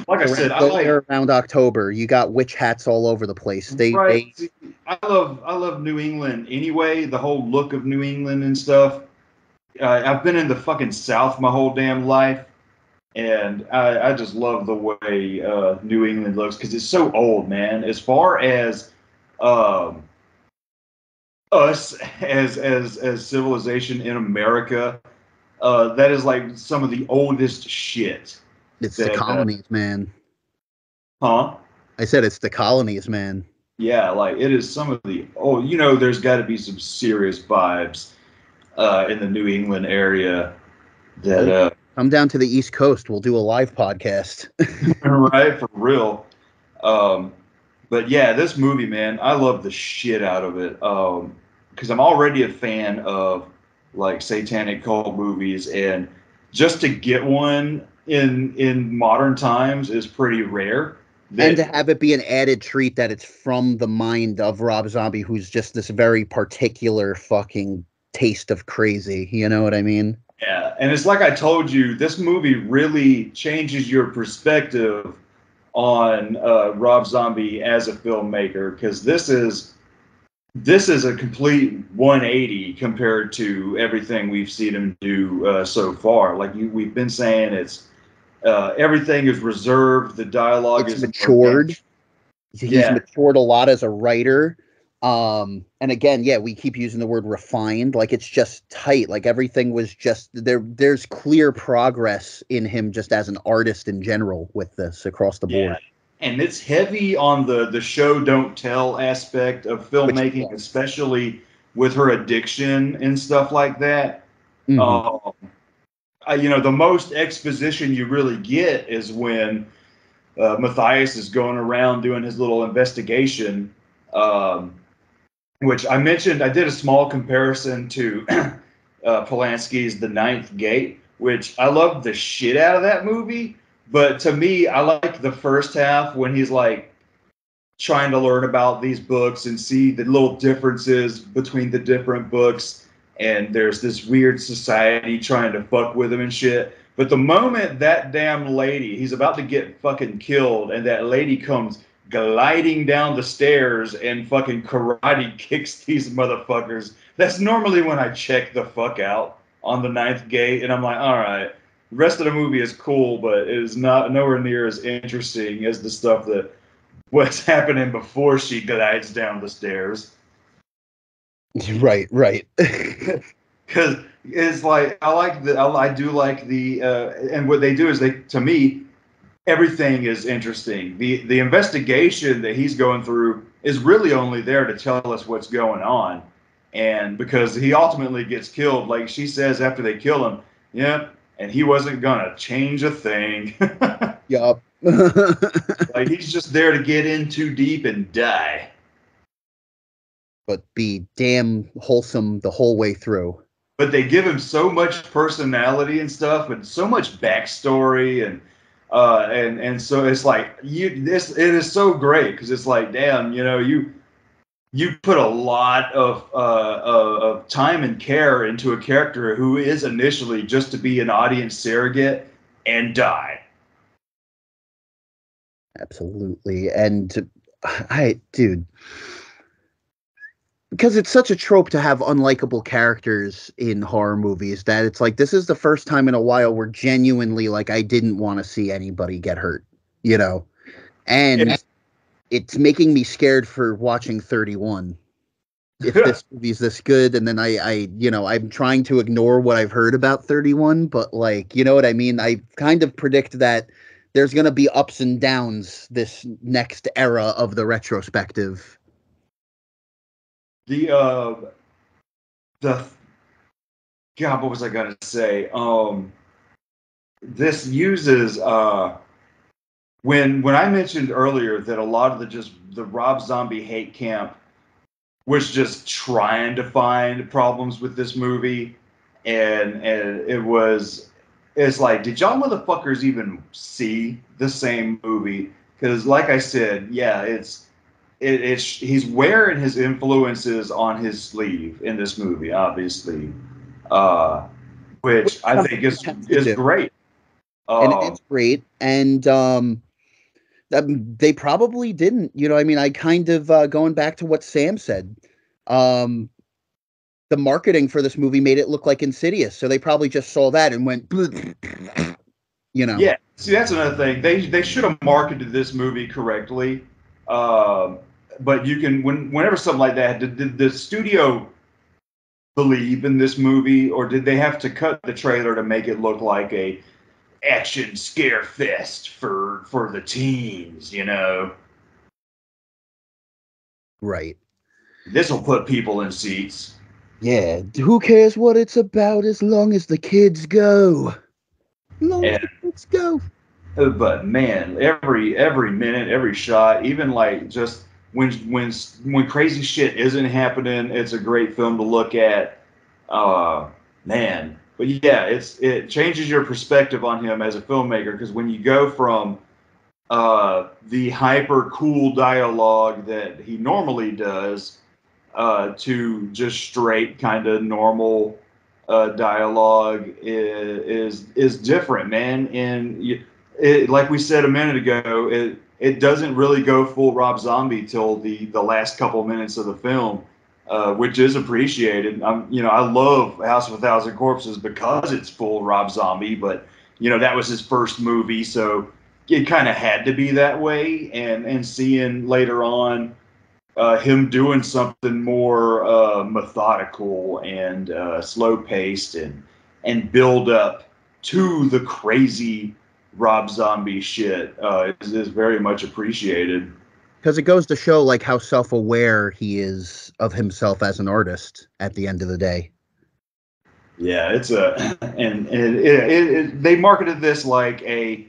Like I said, I Go like there around October. You got witch hats all over the place. right. They See, I love New England anyway. The whole look of New England and stuff. I've been in the fucking South my whole damn life, and I just love the way New England looks because it's so old, man. As far as um, us as civilization in America, that is like some of the oldest shit. It's the That colonies, man. huh? I said it's the colonies, man. Yeah, like it is some of the there's got to be some serious vibes in the New England area that Oh, come down to the East Coast. We'll do a live podcast. right for real. Um, but yeah, this movie, man, I love the shit out of it. Because I'm already a fan of like satanic cult movies, and just to get one in modern times is pretty rare. And to That have it be an added treat that it's from the mind of Rob Zombie, who's just this very particular fucking taste of crazy. You know what I mean? Yeah, and it's like I told you, this movie really changes your perspective on Rob Zombie as a filmmaker because this is a complete 180 compared to everything we've seen him do so far. We've been saying, it's everything is reserved, the dialogue It's is matured. organic. He's Yeah, matured a lot as a writer. And again, yeah, we keep using the word refined. Like it's just tight. Like everything was just there. There's clear progress in him just as an artist in general with this across the yeah, board. and it's heavy on the show don't tell aspect of Which filmmaking, especially with her addiction and stuff like that. mhm. Um, the most exposition you really get is when Matthias is going around doing his little investigation, um, which I mentioned. I did a small comparison to Polanski's The Ninth Gate, which I love the shit out of that movie. But to me, I like the first half when he's like trying to learn about these books and see the little differences between the different books. And there's this weird society trying to fuck with him and shit. But the moment that damn lady, he's about to get fucking killed, and that lady comes gliding down the stairs and fucking karate kicks these motherfuckers, that's normally when I check the fuck out on the ninth gate. And I'm like, all right, the rest of the movie is cool, but it is not nowhere near as interesting as the stuff that what's happening before she glides down the stairs. Right. Because it's like I do like the and what they do is they to me everything is interesting. The investigation that he's going through is really only there to tell us what's going on, and because he ultimately gets killed, like she says after they kill him, yeah, and he wasn't gonna change a thing. Yup. Like he's just there to get in too deep and die. But be damn wholesome the whole way through. But they give him so much personality and stuff, and so much backstory, and so it's like it is so great because it's like, damn, you put a lot of time and care into a character who is initially just to be an audience surrogate and die. Absolutely. And dude, because it's such a trope to have unlikable characters in horror movies that it's like this is the first time in a while where genuinely like I didn't want to see anybody get hurt, you know. And it's making me scared for watching 31. If this movie's this good, and then I'm trying to ignore what I've heard about 31, but like, you know what I mean? I kind of predict that there's going to be ups and downs this next era of the retrospective. The God, what was I gonna say? This uses when I mentioned earlier that a lot of the Rob Zombie hate camp was just trying to find problems with this movie, and it's like, did y'all motherfuckers even see the same movie? Because like I said, yeah, it's he's wearing his influences on his sleeve in this movie, obviously, uh, which I think is great. And it's great. And they probably didn't. You know, I mean, I kind of going back to what Sam said. Um, the marketing for this movie made it look like Insidious, so they probably just saw that and went, you know. Yeah, see, that's another thing. They should have marketed this movie correctly. Um, but you can whenever something like that, did the studio believe in this movie, or did they have to cut the trailer to make it look like a action scare fest for the teens? You know, Right. this will put people in seats. Yeah. Who cares what it's about as long as the kids go? Long as And the kids go. but man, every minute, every shot, even like just when crazy shit isn't happening, it's a great film to look at. Man, but yeah, it changes your perspective on him as a filmmaker, because when you go from the hyper cool dialogue that he normally does to just straight kind of normal dialogue is different, man. And like we said a minute ago, it doesn't really go full Rob Zombie till the last couple minutes of the film, which is appreciated. I love House of a Thousand Corpses because it's full Rob Zombie, but that was his first movie, so it kind of had to be that way. And seeing later on him doing something more methodical and slow paced and build up to the crazy Rob Zombie shit is very much appreciated. Because it goes to show like how self-aware he is of himself as an artist at the end of the day. Yeah, it's and they marketed this like a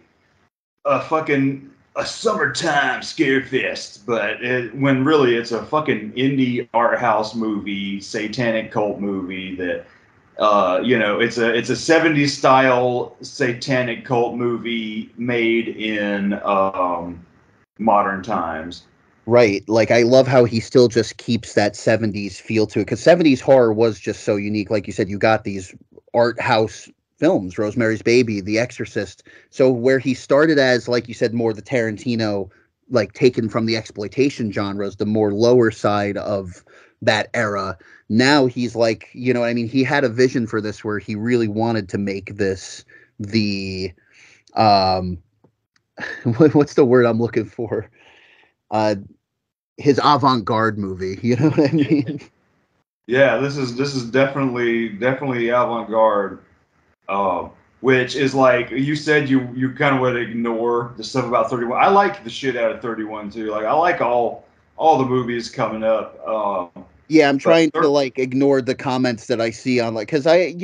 fucking a summertime scare fest, but when really it's a fucking indie art house movie, satanic cult movie that it's a 70s style satanic cult movie made in modern times. Right. Like I love how he still just keeps that 70s feel to it, because 70s horror was just so unique. Like you said, you got these art house films, Rosemary's Baby, The Exorcist. So where he started as, like you said, more the Tarantino, like taken from the exploitation genres, the more lower side of that era. Now he's like, you know what I mean? He had a vision for this where he really wanted to make this the um what's the word I'm looking for? Uh his avant-garde movie, you know what I mean? Yeah, this is definitely avant-garde. Uh, which is like you said, you kind of would ignore the stuff about 31. I like the shit out of 31 too. Like I like all the movies coming up. Yeah, I'm But trying to like ignore the comments that I see on, like, because I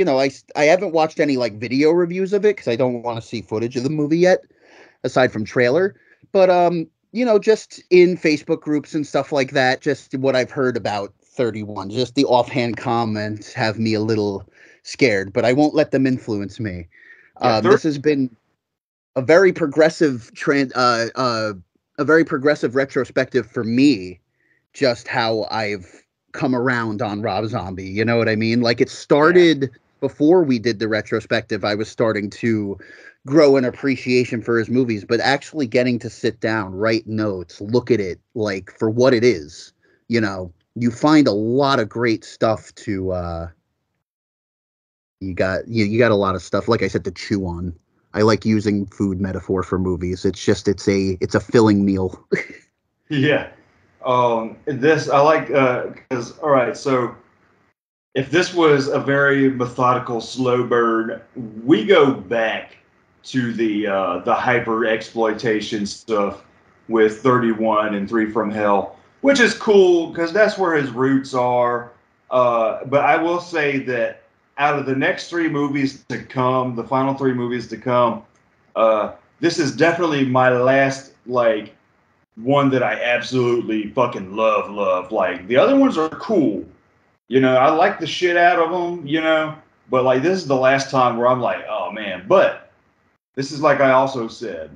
haven't watched any like video reviews of it because I don't want to see footage of the movie yet, aside from trailer. But just in Facebook groups and stuff like that, just what I've heard about 31, just the offhand comments have me a little scared, but I won't let them influence me. yeah, This has been a very progressive a very progressive retrospective for me, just how I've come around on Rob Zombie. You know what I mean? Like it yeah, started before we did the retrospective. I was starting to grow an appreciation for his movies, but actually getting to sit down, write notes, look at it like for what it is, you find a lot of great stuff to you got a lot of stuff, like I said, to chew on. I like using food metaphor for movies. It's a filling meal. yeah. This I like because all right. So if this was a very methodical slow burn, we go back to the hyper exploitation stuff with 31 and 3 from Hell, which is cool because that's where his roots are. But I will say that out of the next 3 movies to come, the final 3 movies to come, this is definitely my last like one that I absolutely fucking love. Like the other ones are cool, you know. I like the shit out of them, you know. But like this is the last time where I'm like, oh man. But this is like I also said,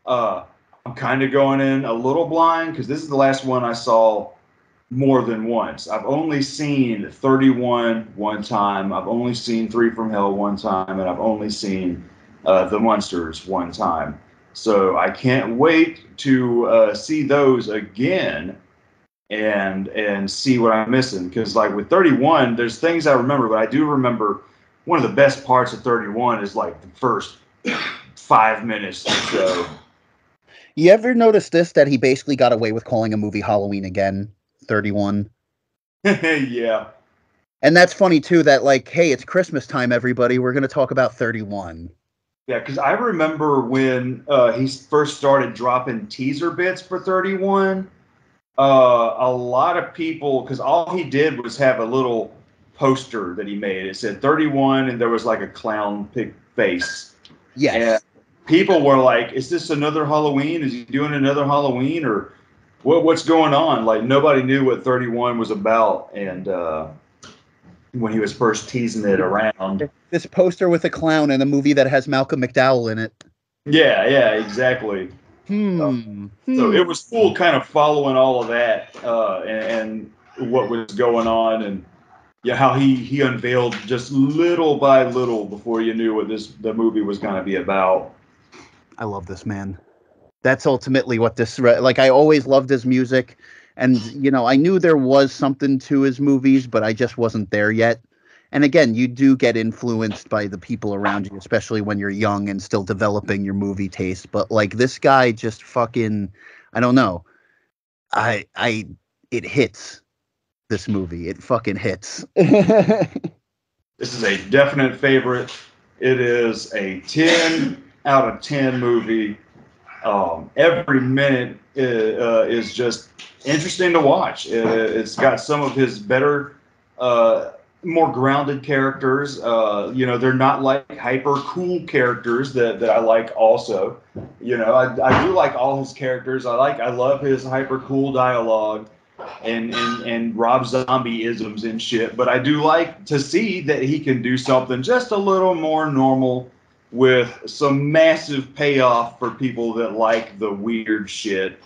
I'm kind of going in a little blind because this is the last one I saw more than once. I've only seen 31 one time. I've only seen 3 from Hell one time, and I've only seen The Munsters one time. So I can't wait to see those again and see what I'm missing. Because like with 31, there's things I remember, but I do remember one of the best parts of 31 is like the first 5 minutes or so. You ever notice this, that he basically got away with calling a movie Halloween again, 31? Yeah. And that's funny, too, that, like, hey, it's Christmas time, everybody. We're going to talk about 31. Yeah, because I remember when he first started dropping teaser bits for 31, a lot of people, because all he did was have a little poster that he made. It said 31, and there was like a clown pig face. Yes. And people were like, is this another Halloween? Is he doing another Halloween? Or what's going on? Like, nobody knew what 31 was about. And when he was first teasing it around. This poster with a clown in a movie that has Malcolm McDowell in it. Yeah, exactly. So it was cool kind of following all of that and what was going on, and yeah, how he unveiled just little by little before you knew what the movie was going to be about. I love this man. That's ultimately what this, like, I always loved his music, and you know, I knew there was something to his movies, but I just wasn't there yet. And again, you do get influenced by the people around you, especially when you're young and still developing your movie taste. But like this guy just fucking, I don't know. It hits. This movie. It fucking hits. This is a definite favorite. It is a 10 out of 10 movie. Every minute is just interesting to watch. It's got some of his better, more grounded characters. You know, they're not like hyper cool characters that I like also. You know, I do like all his characters. I love his hyper cool dialogue and Rob Zombie isms and shit. But I do like to see that he can do something just a little more normal with some massive payoff for people that like the weird shit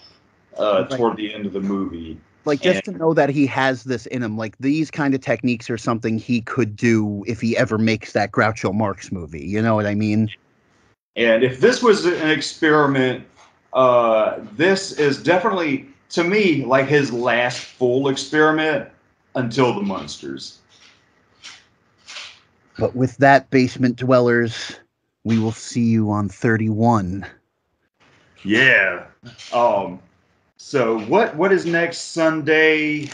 toward the end of the movie. Like, just to know that he has this in him, like, these kind of techniques are something he could do if he ever makes that Groucho Marx movie. You know what I mean? And if this was an experiment, this is definitely, to me, like his last full experiment until the Munsters. But with that, Basement Dwellers, we will see you on 31. Yeah. So what is next Sunday?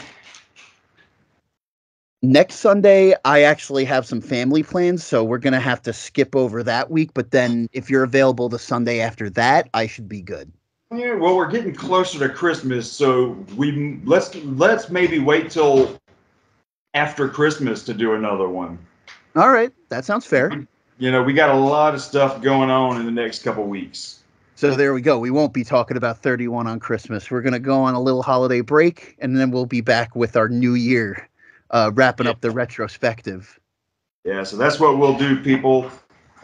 Next Sunday, I actually have some family plans, so we're gonna have to skip over that week. But then, if you're available the Sunday after that, I should be good. Yeah, well, we're getting closer to Christmas, so let's maybe wait till after Christmas to do another one. All right, that sounds fair. You know, we got a lot of stuff going on in the next couple weeks. So there we go. We won't be talking about 31 on Christmas. We're going to go on a little holiday break, and then we'll be back with our new year, wrapping up the retrospective. Yeah, so that's what we'll do, people.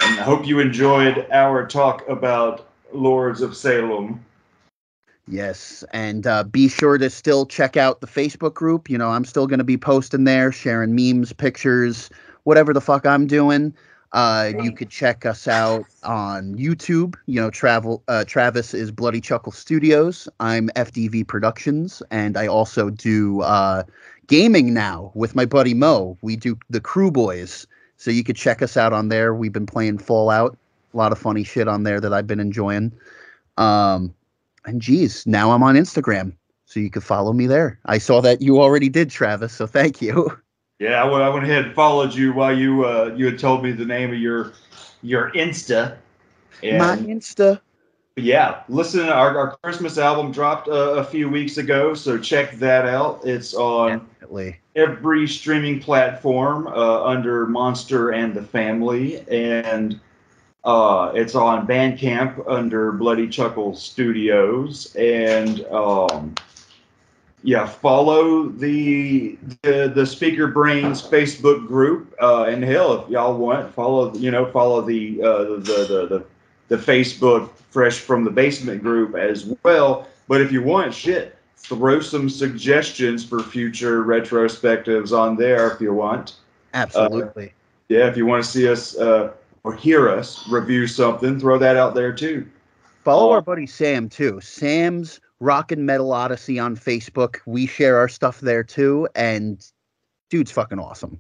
And I hope you enjoyed our talk about Lords of Salem. Yes, and be sure to still check out the Facebook group. You know, I'm still going to be posting there, sharing memes, pictures, whatever the fuck I'm doing. You could check us out on YouTube. You know, Travis is Bloody Chuckle Studios. I'm FDV Productions, and I also do gaming now with my buddy Mo. We do the Crew Boys, so you could check us out on there. We've been playing Fallout, a lot of funny shit on there that I've been enjoying. And geez, now I'm on Instagram, so you can follow me there. I saw that you already did, Travis, so thank you. Yeah, I went ahead and followed you while you had told me the name of your Insta. My And Insta. yeah, listen, our Christmas album dropped a few weeks ago, so check that out. It's on Definitely. every streaming platform under Monster and the Family, and it's on Bandcamp under Bloody Chuckle Studios, and yeah, follow the Speaker Brains Facebook group, and hell, if y'all want, follow the Facebook Fresh from the Basement group as well. But if you want, shit, throw some suggestions for future retrospectives on there if you want. Absolutely. Yeah, if you want to see us or hear us review something, throw that out there too. Follow Uh, our buddy Sam too. Sam's Rockin' Metal Odyssey on Facebook. We share our stuff there too, and dude's fucking awesome.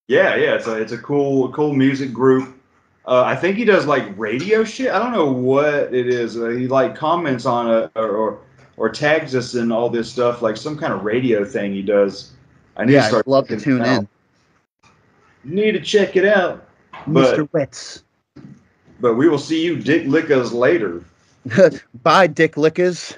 yeah, it's a cool music group. I think he does like radio shit. I don't know what it is. He like comments on it or tags us in all this stuff, like some kind of radio thing he does. I need to Yeah, I'd start love to checking it tune out. in. Need to check it out. Mr. Wetz. But we will see you dick lickers later. Bye, Dick Lickers.